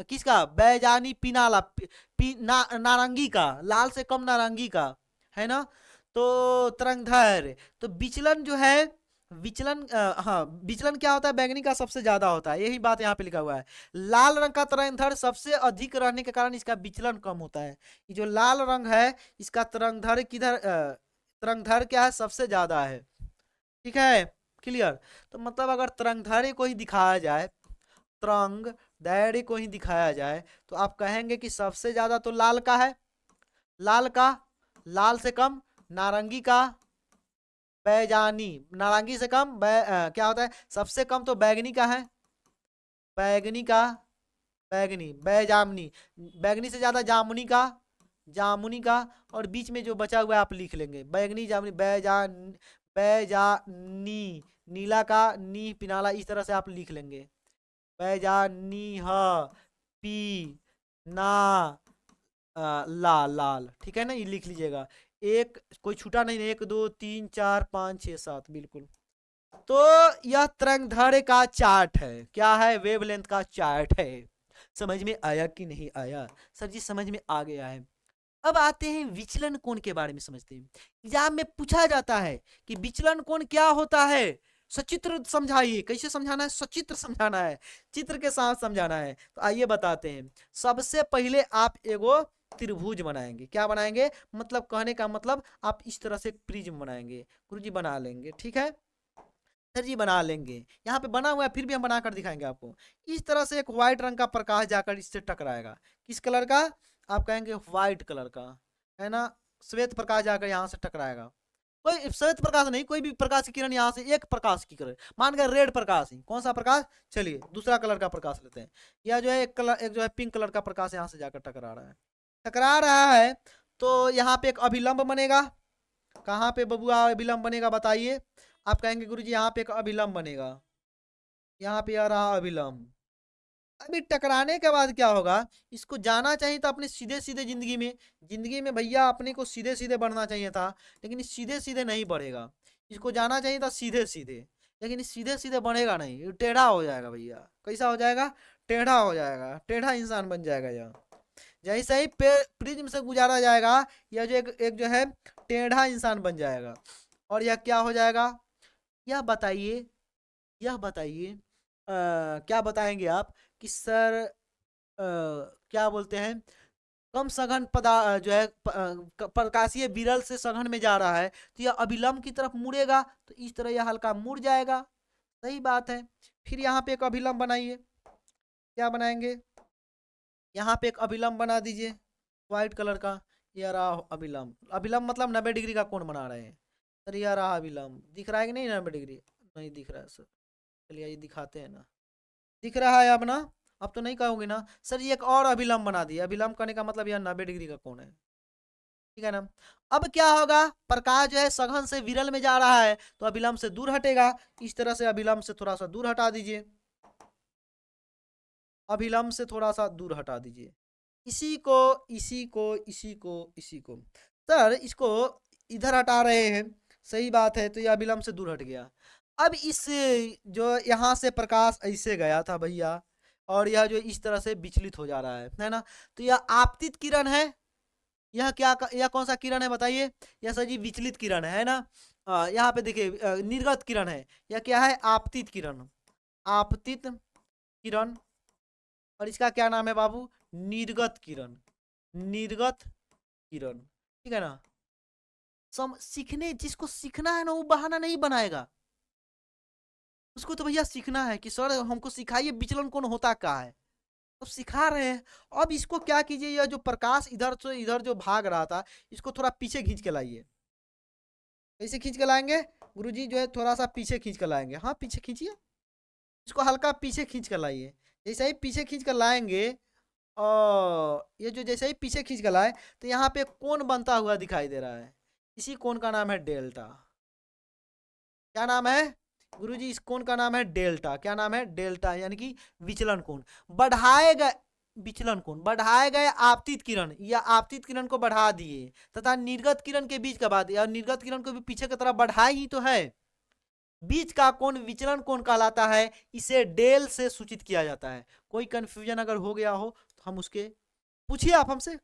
किसका? बैजानी पिनाला नारंगी का। लाल से कम नारंगी का, है ना? तो तरंगधैर्य, तो विचलन जो है, विचलन हाँ विचलन क्या होता है? बैगनी का सबसे ज्यादा होता है, यही बात यहाँ पे लिखा हुआ है। लाल रंग का तरंगधैर्य सबसे अधिक रहने के कारण इसका विचलन कम होता है। ये जो लाल रंग है इसका तरंगधैर्य किधर तरंगधैर्य क्या है? सबसे ज्यादा है। ठीक है? क्लियर? तो मतलब अगर तरंगधैर्य को ही दिखाया जाए, तरंग दैर्घ्य को ही दिखाया जाए, तो आप कहेंगे कि सबसे ज्यादा तो लाल का है, लाल का। लाल से कम नारंगी का, बैजानी। नारंगी से कम क्या होता है? सबसे कम तो बैगनी का है, बैगनी का, बैगनी बैजामनी। बैगनी से ज्यादा जामुनी का, जामुनी का। और बीच में जो बचा हुआ है आप लिख लेंगे, बैगनी जामुनी बैजानी। नीला का नी पिनाला, इस तरह से आप लिख लेंगे। बैजानी ह पी ना लाल लाल। ठीक है ना? ये लिख लीजिएगा। एक कोई छूटा नहीं, 1 2 3 4 5 6 7 बिल्कुल। तो यह तरंगधैर्य का चार्ट है। क्या है? वेवलेंथ का चार्ट है। समझ में आया कि नहीं आया? सर जी समझ में आ गया है। अब आते हैं विचलन कोण के बारे में समझते हैं। एग्जाम में पूछा जाता है कि विचलन कोण क्या होता है, सचित्र समझाइए। कैसे समझाना है? सचित्र समझाना है, चित्र के साथ समझाना है। तो आइए बताते हैं। सबसे पहले आप एगो त्रिभुज बनाएंगे। क्या बनाएंगे? मतलब कहने का मतलब आप इस तरह से एक प्रिज्म बनाएंगे। गुरुजी बना लेंगे, ठीक है सर जी बना लेंगे। यहाँ पे बना हुआ है, फिर भी हम बनाकर दिखाएंगे आपको। इस तरह से एक व्हाइट रंग का प्रकाश जाकर इससे टकराएगा। किस कलर का? आप कहेंगे व्हाइट कलर का, है ना? श्वेत प्रकाश जाकर यहाँ से टकराएगा। कोई श्वेत प्रकाश नहीं, कोई भी प्रकाश की किरण यहाँ से, एक प्रकाश की किरण, मान गए रेड प्रकाश ही। कौन सा प्रकाश? चलिए दूसरा कलर का प्रकाश लेते हैं। यह जो है एक कलर, एक जो है पिंक कलर का प्रकाश यहाँ से जाकर टकरा रहा है, टकरा रहा है। तो यहाँ पे एक अभिलंब बनेगा। कहाँ पे बबुआ अभिलंब बनेगा बताइए? आप कहेंगे गुरुजी यहाँ पे एक अभिलंब बनेगा, यहाँ पे आ रहा अभिलंब। अभी टकराने के बाद क्या होगा? इसको जाना चाहिए था अपने सीधे सीधे जिंदगी में, जिंदगी में भैया अपने को सीधे सीधे बढ़ना चाहिए था, लेकिन सीधे सीधे नहीं बढ़ेगा। इसको जाना चाहिए था सीधे सीधे, लेकिन सीधे सीधे बढ़ेगा नहीं, ये टेढ़ा हो जाएगा भैया। कैसा हो जाएगा? टेढ़ा हो जाएगा, टेढ़ा इंसान बन जाएगा यह। जैसे ही प्रिज्म से गुजारा जाएगा, यह जो एक जो है टेढ़ा इंसान बन जाएगा। और यह क्या हो जाएगा? यह बताइए, यह बताइए क्या बताएंगे आप कि सर क्या बोलते हैं, कम सघन जो है प्रकाशीय विरल से सघन में जा रहा है, तो यह अभिलंब की तरफ मुड़ेगा, तो इस तरह यह हल्का मुड़ जाएगा। सही बात है। फिर यहाँ पे एक अभिलंब बनाइए, क्या बनाएंगे, यहाँ पे एक अभिलंब बना दीजिए व्हाइट कलर का। ये रहा अभिलंब, अभिलंब मतलब 90 डिग्री का कोण बना रहे हैं सर। ये रहा अभिलंब, दिख रहा है कि नहीं 90 डिग्री? नहीं दिख रहा है सर, चलिए ये दिखाते हैं ना। दिख रहा है अब ना? अब तो नहीं कहोगे ना सर ये एक और अभिलंब बना दिया। अभिलंब करने का मतलब यह 90 डिग्री का कोण है, ठीक है ना। अब क्या होगा, प्रकाश जो है सघन से विरल में जा रहा है तो अभिलंब से दूर हटेगा। इस तरह से अभिलंब से थोड़ा सा दूर हटा दीजिए, अभिलंब से थोड़ा सा दूर हटा दीजिए। इसी को इसी को इसी को इसी को सर इसको इधर हटा रहे हैं, सही बात है, तो ये अभिलंब से दूर हट गया। अब इस जो यहाँ से प्रकाश ऐसे गया था भैया, और यह जो इस तरह से विचलित हो जा रहा है ना, तो यह आपतित किरण है। यह क्या, यह कौन सा किरण है बताइए? यह सर जी विचलित किरण है ना। यहाँ पे देखिए निर्गत किरण है। यह क्या है? आपतित किरण, आपतित किरण। और इसका क्या नाम है बाबू? निर्गत किरण, निर्गत किरण, ठीक है ना। सीखने, जिसको सीखना है ना वो बहाना नहीं बनाएगा, उसको तो भैया सीखना है कि सर हमको सिखाइए विचलन कौन होता क्या है, तो सिखा रहे हैं। अब इसको क्या कीजिए, यह जो प्रकाश इधर से इधर जो भाग रहा था इसको थोड़ा पीछे खींच के लाइए। कैसे खींच के लाएंगे गुरुजी? जो है थोड़ा सा पीछे खींच कर लाएंगे। हाँ पीछे खींचिए, इसको हल्का पीछे खींच कर लाइए। जैसे ही पीछे खींच कर लाएंगे, और ये जो जैसे ही पीछे खींच कर लाए तो यहाँ पे कोण बनता हुआ दिखाई दे रहा है। इसी कोण का नाम है डेल्टा। क्या नाम है गुरुजी? इस कोण का नाम है डेल्टा। क्या नाम है? डेल्टा, यानी कि विचलन कोण। बढ़ाए गए विचलन कोण, बढ़ाए गए आपतित किरण या आपतित किरण को बढ़ा दिए तथा निर्गत किरण के बीच का बात, या निर्गत किरण को भी पीछे की तरफ बढ़ाए ही तो है। बीच का कोण विचलन कोण कहलाता है, इसे डेल से सूचित किया जाता है। कोई कंफ्यूजन अगर हो गया हो तो हम उसके पूछिए, आप हमसे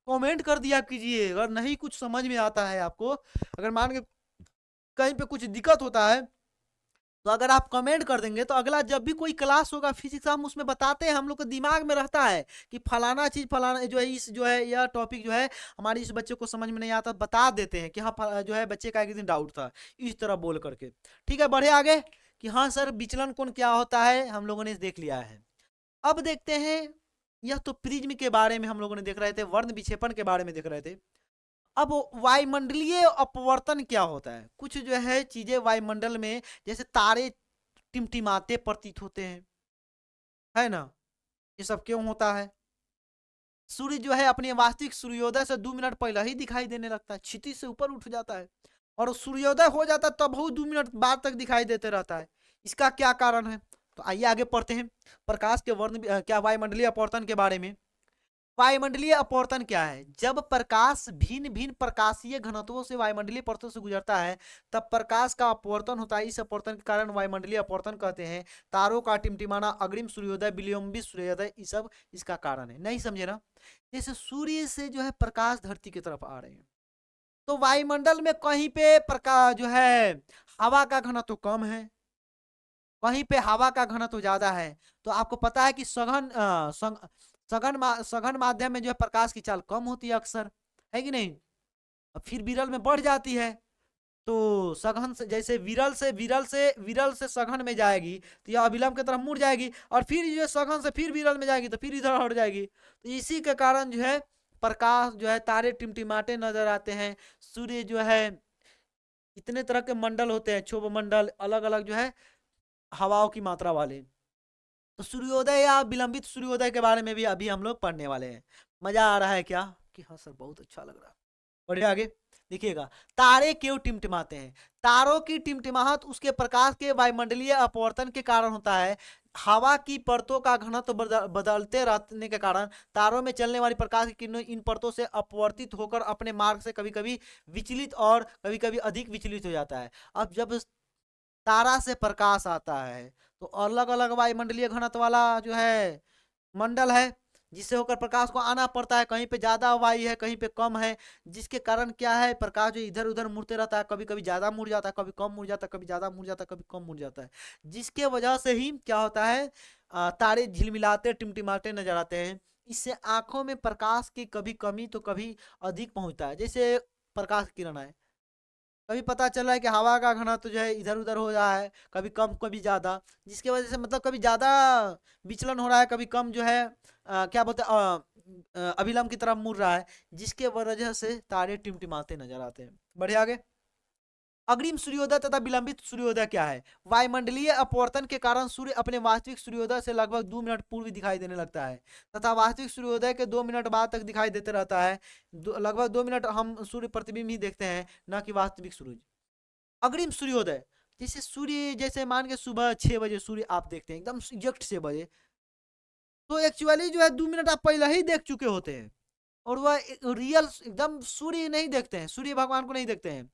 कमेंट कर दिया कीजिए। अगर नहीं कुछ समझ में आता है आपको, अगर मान के कहीं पे कुछ दिक्कत होता है तो अगर आप कमेंट कर देंगे तो अगला जब भी कोई क्लास होगा फिजिक्स हम उसमें बताते हैं, हम लोग को दिमाग में रहता है कि फलाना चीज फलाना जो है, इस जो है यह टॉपिक जो है हमारे इस बच्चे को समझ में नहीं आता, बता देते हैं कि हाँ जो है बच्चे का एक दिन डाउट था, इस तरह बोल करके। ठीक है, बढ़े आगे कि हाँ सर विचलन कोण क्या होता है हम लोगों ने देख लिया है। अब देखते हैं, यह तो प्रिज्म के बारे में हम लोगों ने देख रहे थे, वर्ण विक्षेपण के बारे में देख रहे थे। अब वायुमंडलीय अपवर्तन क्या होता है? कुछ जो है चीजें वायुमंडल में, जैसे तारे टिमटिमाते प्रतीत होते हैं, है ना। ये सब क्यों होता है? सूर्य जो है अपने वास्तविक सूर्योदय से 2 मिनट पहले ही दिखाई देने लगता है, क्षितिज से ऊपर उठ जाता है, और सूर्योदय हो जाता है तब बहुत 2 मिनट बाद तक दिखाई देते रहता है। इसका क्या कारण है? तो आइए आगे पढ़ते हैं प्रकाश के वर्ण क्या वायुमंडलीय अपवर्तन के बारे में। वायुमंडलीय अपवर्तन क्या है? जब प्रकाश भिन्न भिन्न प्रकाशीय घनत्वों से वायुमंडलीय परतों से गुजरता है तब प्रकाश का अपवर्तन होता है। इस अपवर्तन के कारण वायुमंडलीय अपवर्तन कहते हैं। तारों का टिमटिमाना, अग्रिम सूर्योदय, विलंबित सूर्योदय, ये सब इसका कारण है। नहीं समझे ना? जैसे सूर्य से जो है प्रकाश धरती की तरफ आ रहे हैं तो वायुमंडल में कहीं पे प्रकाश जो है हवा का घनत्व कम है, कहीं पे हवा का घनत्व ज्यादा है। तो आपको पता है कि सघन माध्यम में जो है प्रकाश की चाल कम होती है अक्सर, है कि नहीं? अब फिर विरल में बढ़ जाती है। तो सघन से, जैसे विरल से सघन में जाएगी तो यह अभिलंब की तरफ मुड़ जाएगी, और फिर जो सघन से फिर विरल में जाएगी तो फिर इधर हट जाएगी। तो इसी के कारण जो है प्रकाश जो है, तारे टिमटिमाटे नजर आते हैं। सूर्य जो है, इतने तरह के मंडल होते हैं, क्षोभ मंडल, अलग अलग जो है हवाओं की मात्रा वाले। तो सूर्योदय या विलंबित सूर्योदय के बारे में भी अभी हम लोग पढ़ने वाले हैं। मजा आ रहा है क्या? कि हाँ सर बहुत अच्छा लग रहा है। बढ़िया, आगे देखिएगा। तारे क्यों टिमटिमाते हैं? तारों की टिमटिमाहट उसके प्रकाश के वायुमंडलीय अपवर्तन के कारण होता है। हवा की परतों का घनत्व बदलते रहने के कारण तारों में चलने वाली प्रकाश की किरणें इन परतों से अपवर्तित होकर अपने मार्ग से कभी कभी विचलित और कभी कभी अधिक विचलित हो जाता है। अब जब तारा से प्रकाश आता है तो अलग अलग वायुमंडलीय घनत्व वाला जो है मंडल है, जिससे होकर प्रकाश को आना पड़ता है। कहीं पे ज्यादा वायु है, कहीं पे कम है, जिसके कारण क्या है प्रकाश जो इधर उधर मुड़ते रहता है, कभी कभी ज्यादा मुड़ जाता है, कभी कम मुड़ जाता है, कभी ज्यादा मुड़ जाता है, कभी कम मुड़ जाता है। जिसके वजह से ही क्या होता है, तारे झिलमिलाते टिमटिमाते नजर आते हैं। इससे आंखों में प्रकाश की कभी कमी तो कभी अधिक पहुंचता है। जैसे प्रकाश किरण है, कभी पता चल रहा है कि हवा का घनत्व जो है इधर उधर हो रहा है, कभी कम कभी ज़्यादा, जिसके वजह से मतलब कभी ज़्यादा विचलन हो रहा है, कभी कम जो है क्या बोलते हैं अभिलंब की तरफ मुड़ रहा है, जिसके वजह से तारे टिमटिमाते नजर आते हैं। बढ़िया आगे। अग्रिम सूर्योदय तथा विलंबित सूर्योदय क्या है? वायुमंडलीय अपवर्तन के कारण सूर्य अपने वास्तविक सूर्योदय से लगभग 2 मिनट पूर्व दिखाई देने लगता है तथा वास्तविक सूर्योदय के 2 मिनट बाद तक दिखाई देते रहता है। लगभग 2 मिनट हम सूर्य प्रतिबिंब ही देखते हैं, न कि वास्तविक सूर्य। अग्रिम सूर्योदय, जैसे सूर्य जैसे मान के सुबह 6 बजे सूर्य आप देखते हैं एकदम एग्जैक्ट 6 बजे, तो एक्चुअली जो है 2 मिनट आप पहले ही देख चुके होते हैं, और वह रियल एकदम सूर्य नहीं देखते हैं, सूर्य भगवान को नहीं देखते हैं,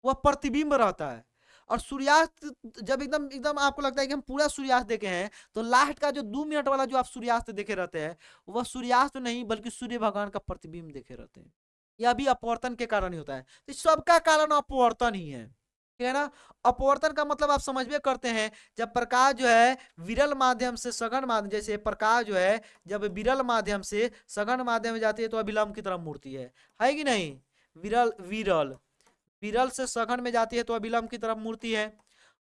वह प्रतिबिंब रहता है। और सूर्यास्त जब एकदम एकदम आपको लगता है कि हम पूरा सूर्यास्त देखे हैं, तो लास्ट का जो 2 मिनट वाला जो आप सूर्यास्त देखे रहते हैं, वह सूर्यास्त नहीं बल्कि सूर्य भगवान का प्रतिबिंब देखे रहते हैं। यह भी अपवर्तन के कारण ही होता है, तो सबका कारण अपवर्तन ही है, ठीक है ना। अपवर्तन का मतलब आप समझ में करते हैं, जब प्रकाश जो है विरल माध्यम से सघन माध्यम, जैसे प्रकाश जो है जब विरल माध्यम से सघन माध्यम में जाती है तो अभिलंब की तरफ मुड़ती है कि नहीं। विरल विरल विरल से सघन में जाती है तो अभिलंब की तरफ मुड़ती है।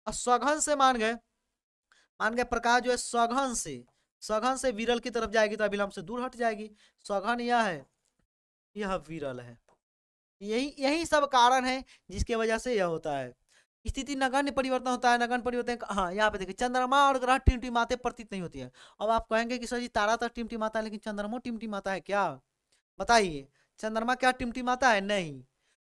और सघन से मान गए प्रकाश जो है सघन से विरल की तरफ जाएगी तो अभिलंब से दूर हट जाएगी। सघन यह है, यह विरल है। यही यही सब कारण है जिसके वजह से यह होता है। स्थिति नगण्य परिवर्तन होता है। नगण्य परिवर्तन, हाँ यहाँ पे देखिए, चंद्रमा और ग्रह टिमटिमाते प्रतीत नहीं होती है। अब आप कहेंगे कि सर जी तारा तक टिमटिमाता है, लेकिन चंद्रमा टिमटिमाता है क्या? बताइए, चंद्रमा क्या टिमटिमाता है? नहीं।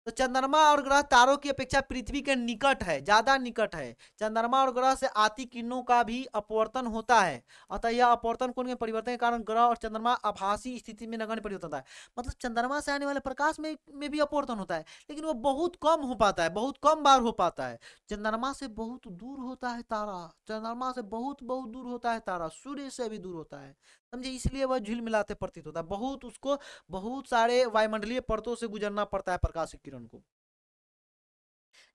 तो चंद्रमा और ग्रह तारों की अपेक्षा पृथ्वी के निकट है, ज्यादा निकट है। चंद्रमा और ग्रह से आती किरणों का भी अपवर्तन होता है, अतः यह अपवर्तन कोण के परिवर्तन के कारण ग्रह और चंद्रमा आभासी स्थिति में नगण्य परिवर्तन होता है। मतलब चंद्रमा से आने वाले प्रकाश में भी अपवर्तन होता है, लेकिन वो बहुत कम हो पाता है, बहुत कम बार हो पाता है। चंद्रमा से बहुत दूर होता है तारा, चंद्रमा से बहुत बहुत दूर होता है तारा, सूर्य से भी दूर होता है, समझे, इसलिए वह झिलमिलाते प्रतीत होता है। बहुत उसको बहुत सारे वायुमंडलीय परतों से गुजरना पड़ता है प्रकाश की किरण को।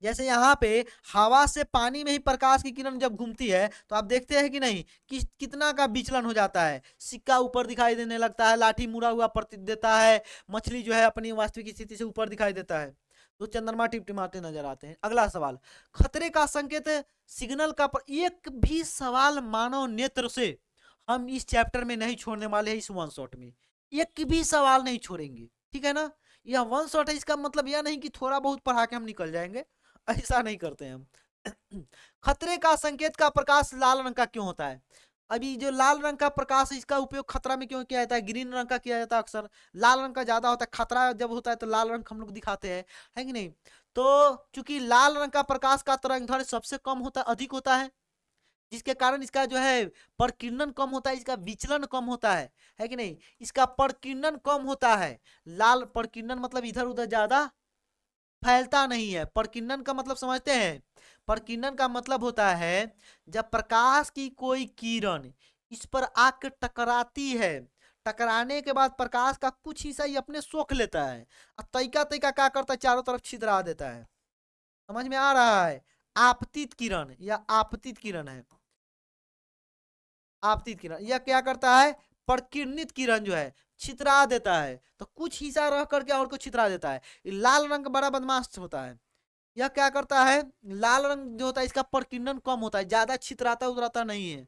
जैसे यहाँ पे हवा से पानी में ही प्रकाश की किरण जब घूमती है तो आप देखते हैं कि नहीं कि कितना का विचलन हो जाता है। सिक्का ऊपर दिखाई देने लगता है, लाठी मुड़ा हुआ प्रतीत देता है, मछली जो है अपनी वास्तविक स्थिति से ऊपर दिखाई देता है, तो चंद्रमा टिमटिमाते नजर आते हैं। अगला सवाल, खतरे का संकेत सिग्नल का एक भी सवाल मानव नेत्र से हम इस चैप्टर में नहीं छोड़ने वाले हैं। इस वन शॉट में एक भी सवाल नहीं छोड़ेंगे, ठीक है ना। यह वन शॉट है, इसका मतलब यह नहीं कि थोड़ा बहुत पढ़ा के हम निकल जाएंगे, ऐसा नहीं करते हैं हम। खतरे का संकेत का प्रकाश लाल रंग का क्यों होता है? अभी जो लाल रंग का प्रकाश है, इसका उपयोग खतरा में क्यों किया जाता है? ग्रीन रंग का किया जाता है अक्सर, लाल रंग का ज्यादा होता है। खतरा जब होता है तो लाल रंग हम लोग दिखाते हैं, है कि नहीं। तो चूंकि लाल रंग का प्रकाश का तरंग सबसे कम होता है, अधिक होता है, जिसके कारण इसका जो है प्रकीर्णन कम होता है, इसका विचलन कम होता है कि नहीं। इसका प्रकीर्णन कम होता है। लाल प्रकीर्णन मतलब इधर उधर ज्यादा फैलता नहीं है। प्रकीर्णन का मतलब समझते हैं? प्रकीर्णन का मतलब होता है जब प्रकाश की कोई किरण इस पर आकर टकराती है, टकराने के बाद प्रकाश का कुछ हिस्सा ही अपने सोख लेता है और तैका तैका क्या करता है, चारों तरफ छितरा देता है। समझ में आ रहा है? आपतित किरण या आपतित किरण है। आपतित किरण यह क्या करता है, प्रकीर्णित किरण जो है छितरा देता है, तो कुछ हिस्सा रह करके और को छितरा देता है। लाल रंग बड़ा बदमाश होता है। यह क्या करता है, लाल रंग जो होता है इसका प्रकीर्णन कम होता है, ज्यादा छितराता उतराता नहीं है,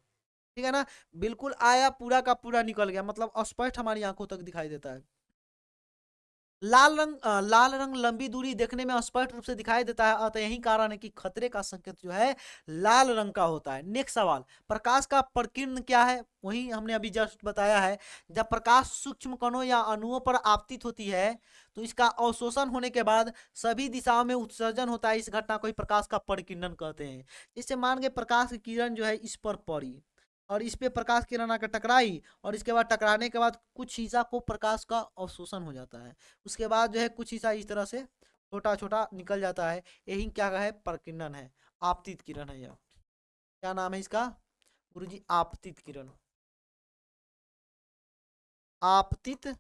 ठीक है ना। बिल्कुल आया पूरा का पूरा निकल गया, मतलब स्पष्ट हमारी आंखों तक दिखाई देता है। लाल रंग लंबी दूरी देखने में स्पष्ट रूप से दिखाई देता है, अतः यही कारण है कि खतरे का संकेत जो है लाल रंग का होता है। नेक्स्ट सवाल, प्रकाश का प्रकीर्ण क्या है? वही हमने अभी जस्ट बताया है। जब प्रकाश सूक्ष्म कणों या अणुओं पर आपतित होती है तो इसका अवशोषण होने के बाद सभी दिशाओं में उत्सर्जन होता है। इस घटना को ही प्रकाश का प्रकीर्णन कहते हैं। जैसे मान के प्रकाश की किरण जो है इस पर पड़ी और इस पे प्रकाश किरण आकर टकराई, और इसके बाद टकराने के बाद कुछ हिस्सा को प्रकाश का अवशोषण हो जाता है, उसके बाद जो है कुछ हिस्सा इस तरह से छोटा छोटा निकल जाता है। यही क्या है, प्रकीर्णन है, आपतित किरण है। यह क्या नाम है इसका गुरुजी? आपतित किरण, आपतित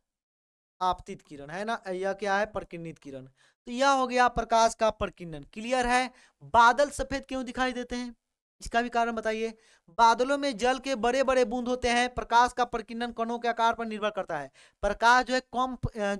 आपतित किरण है ना। यह क्या है, प्रकीर्णित किरण। तो यह हो गया प्रकाश का प्रकीर्णन। क्लियर है? बादल सफेद क्यों दिखाई देते हैं? इसका भी कारण बताइए। बादलों में जल के बड़े बड़े बूंद होते हैं, प्रकाश का प्रकीर्णन कणों के आकार पर निर्भर करता है। प्रकाश जो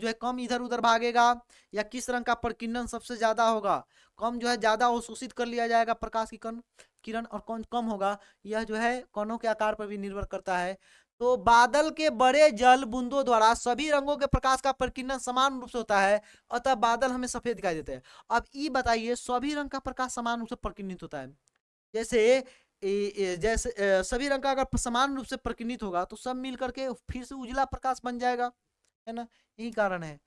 है कम इधर उधर भागेगा, या किस रंग का प्रकीर्णन सबसे ज्यादा होगा, कम जो है ज्यादा अवशोषित कर लिया जाएगा प्रकाश की कण किरण, और कौन कम होगा, यह जो है कणों के आकार पर भी निर्भर करता है। तो बादल के बड़े जल बूंदों द्वारा सभी रंगों के प्रकाश का प्रकीर्णन समान रूप से होता है, अतः बादल हमें सफेद दिखाई देते हैं। अब ये बताइए, सभी रंग का प्रकाश समान रूप से प्रकीर्णित होता है, जैसे जैसे सभी रंग का अगर समान रूप से प्रकीर्णित होगा तो सब मिल करके फिर से उजला प्रकाश बन जाएगा, है ना, यही कारण है।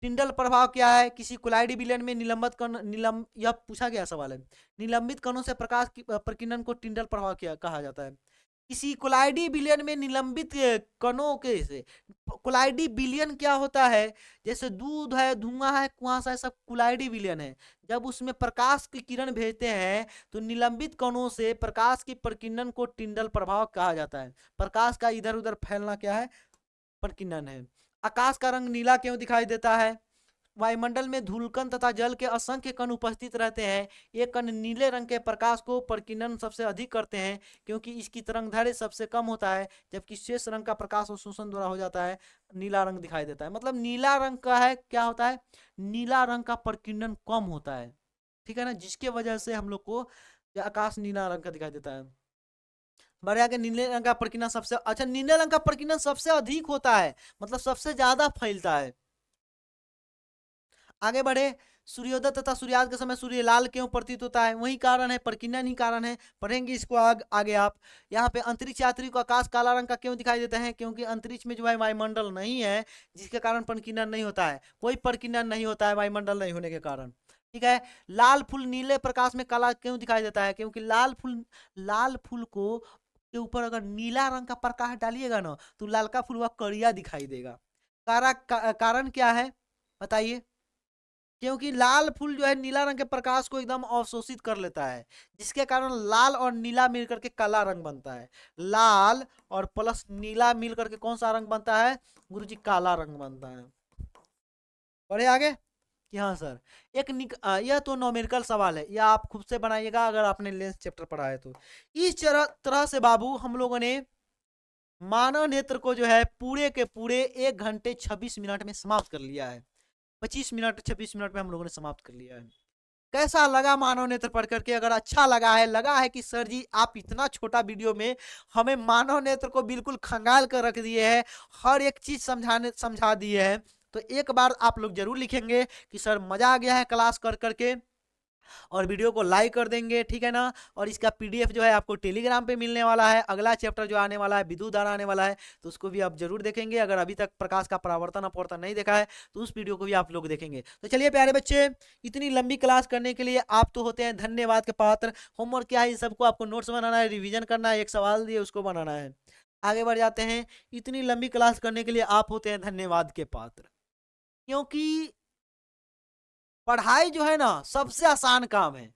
टिंडल प्रभाव क्या है, किसी कोलाइडी विलयन में निलंबित कण यह पूछा गया सवाल है, निलंबित कणों से प्रकाश की प्रकीर्णन को टिंडल प्रभाव क्या कहा जाता है। किसी कोलाइडी विलयन में निलंबित कणों के से, कोलाइडी विलयन क्या होता है, जैसे दूध है, धुआं है, कुआंसा है, सब कोलाइडी विलयन है। जब उसमें प्रकाश की किरण भेजते हैं तो निलंबित कणों से प्रकाश की प्रकीर्णन को टिंडल प्रभाव कहा जाता है। प्रकाश का इधर उधर फैलना क्या है, प्रकीर्णन है। आकाश का रंग नीला क्यों दिखाई देता है, वायुमंडल में धूलकण तथा जल के असंख्य कण उपस्थित रहते हैं। ये कण नीले रंग के प्रकाश को प्रकीर्णन सबसे अधिक करते हैं, क्योंकि इसकी तरंगदैर्घ्य सबसे कम होता है, जबकि शेष रंग का प्रकाश अवशोषण द्वारा हो जाता है, नीला रंग दिखाई देता है। मतलब नीला रंग का है क्या होता है, नीला रंग का प्रकीर्णन कम होता है, ठीक है ना, जिसके वजह से हम लोग को आकाश नीला रंग का दिखाई देता है। बढ़े आगे, नीले रंग का प्रकीर्णन सबसे अच्छा, नीले रंग का प्रकीर्णन सबसे अधिक होता है, मतलब सबसे ज्यादा फैलता है। आगे बढ़े, सूर्योदय तथा सूर्यास्त के समय सूर्य लाल क्यों प्रतीत होता है, वही कारण है, प्रकीर्णन ही कारण है। पढ़ेंगे इसको आगे आप। यहाँ पे अंतरिक्ष यात्री को आकाश काला रंग का क्यों दिखाई देता है, क्योंकि अंतरिक्ष में जो है वायुमंडल नहीं है, जिसके कारण प्रकीर्णन नहीं होता है, कोई प्रकीर्णन नहीं होता है वायुमंडल नहीं होने के कारण, ठीक है। लाल फूल नीले प्रकाश में काला क्यों दिखाई देता है, क्योंकि लाल फूल को के ऊपर अगर नीला रंग का प्रकाश डालिएगा ना तो लाल का फूल वह कड़िया दिखाई देगा। कारण क्या है बताइए, क्योंकि लाल फूल जो है नीला रंग के प्रकाश को एकदम अवशोषित कर लेता है, जिसके कारण लाल और नीला मिलकर के काला रंग बनता है। लाल और प्लस नीला मिलकर के कौन सा रंग बनता है गुरुजी, काला रंग बनता है। बढ़े आगे कि हाँ सर, यह तो न्यूमेरिकल सवाल है, यह आप खुद से बनाइएगा अगर आपने लेंस चैप्टर पढ़ा है तो। इस तरह से बाबू हम लोगों ने मानव नेत्र को जो है पूरे के पूरे 1 घंटे 26 मिनट में समाप्त कर लिया है। 25 मिनट 26 मिनट में हम लोगों ने समाप्त कर लिया है। कैसा लगा मानव नेत्र पढ़ करके, अगर अच्छा लगा है कि सर जी आप इतना छोटा वीडियो में हमें मानव नेत्र को बिल्कुल खंगाल कर रख दिए हैं, हर एक चीज समझा दिए हैं, तो एक बार आप लोग जरूर लिखेंगे कि सर मजा आ गया है क्लास कर करके, और वीडियो को लाइक कर देंगे, ठीक है ना। और इसका पीडीएफ जो है आपको टेलीग्राम पे मिलने वाला है, अगला चैप्टर जो आने वाला है विद्युत धारा आने वाला है, तो उसको भी आप जरूर देखेंगे। अगर अभी तक प्रकाश का परावर्तन अपवर्तन नहीं देखा है तो उस वीडियो को भी आप लोग देखेंगे। तो चलिए प्यारे बच्चे, इतनी लंबी क्लास करने के लिए आप तो होते हैं धन्यवाद के पात्र। होमवर्क क्या है, इन सबको आपको नोट्स बनाना है, रिविजन करना है, एक सवाल दिए उसको बनाना है। आगे बढ़ जाते हैं। इतनी लंबी क्लास करने के लिए आप होते हैं धन्यवाद के पात्र, क्योंकि पढ़ाई जो है ना सबसे आसान काम है,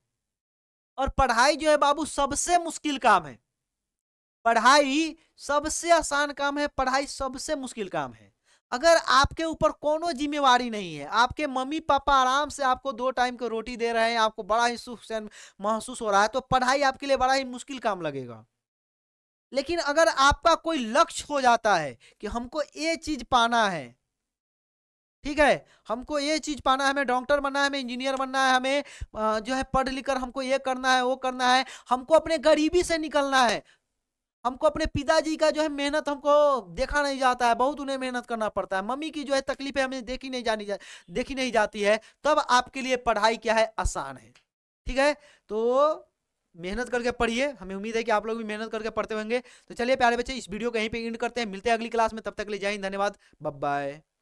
और पढ़ाई जो है बाबू सबसे मुश्किल काम है। पढ़ाई सबसे आसान काम है, पढ़ाई सबसे मुश्किल काम है। अगर आपके ऊपर कोनो जिम्मेवारी नहीं है, आपके मम्मी पापा आराम से आपको 2 टाइम की रोटी दे रहे हैं, आपको बड़ा ही सुख चैन महसूस हो रहा है, तो पढ़ाई आपके लिए बड़ा ही मुश्किल काम लगेगा। लेकिन अगर आपका कोई लक्ष्य हो जाता है कि हमको ये चीज पाना है, ठीक है, हमको ये चीज पाना है, हमें डॉक्टर बनना है, हमें इंजीनियर बनना है, हमें जो है पढ़ लिख कर हमको ये करना है वो करना है, हमको अपने गरीबी से निकलना है, हमको अपने पिताजी का जो है मेहनत हमको देखा नहीं जाता है, बहुत उन्हें मेहनत करना पड़ता है, मम्मी की जो है तकलीफें हमें देखी नहीं जाती है, तब आपके लिए पढ़ाई क्या है आसान है, ठीक है। तो मेहनत करके पढ़िए, हमें उम्मीद है कि आप लोग भी मेहनत करके पढ़ते होंगे। तो चलिए प्यारे बच्चे, इस वीडियो को यहीं पे एंड करते हैं, मिलते हैं अगली क्लास में, तब तक के लिए जय हिंद, धन्यवाद, बाय बाय।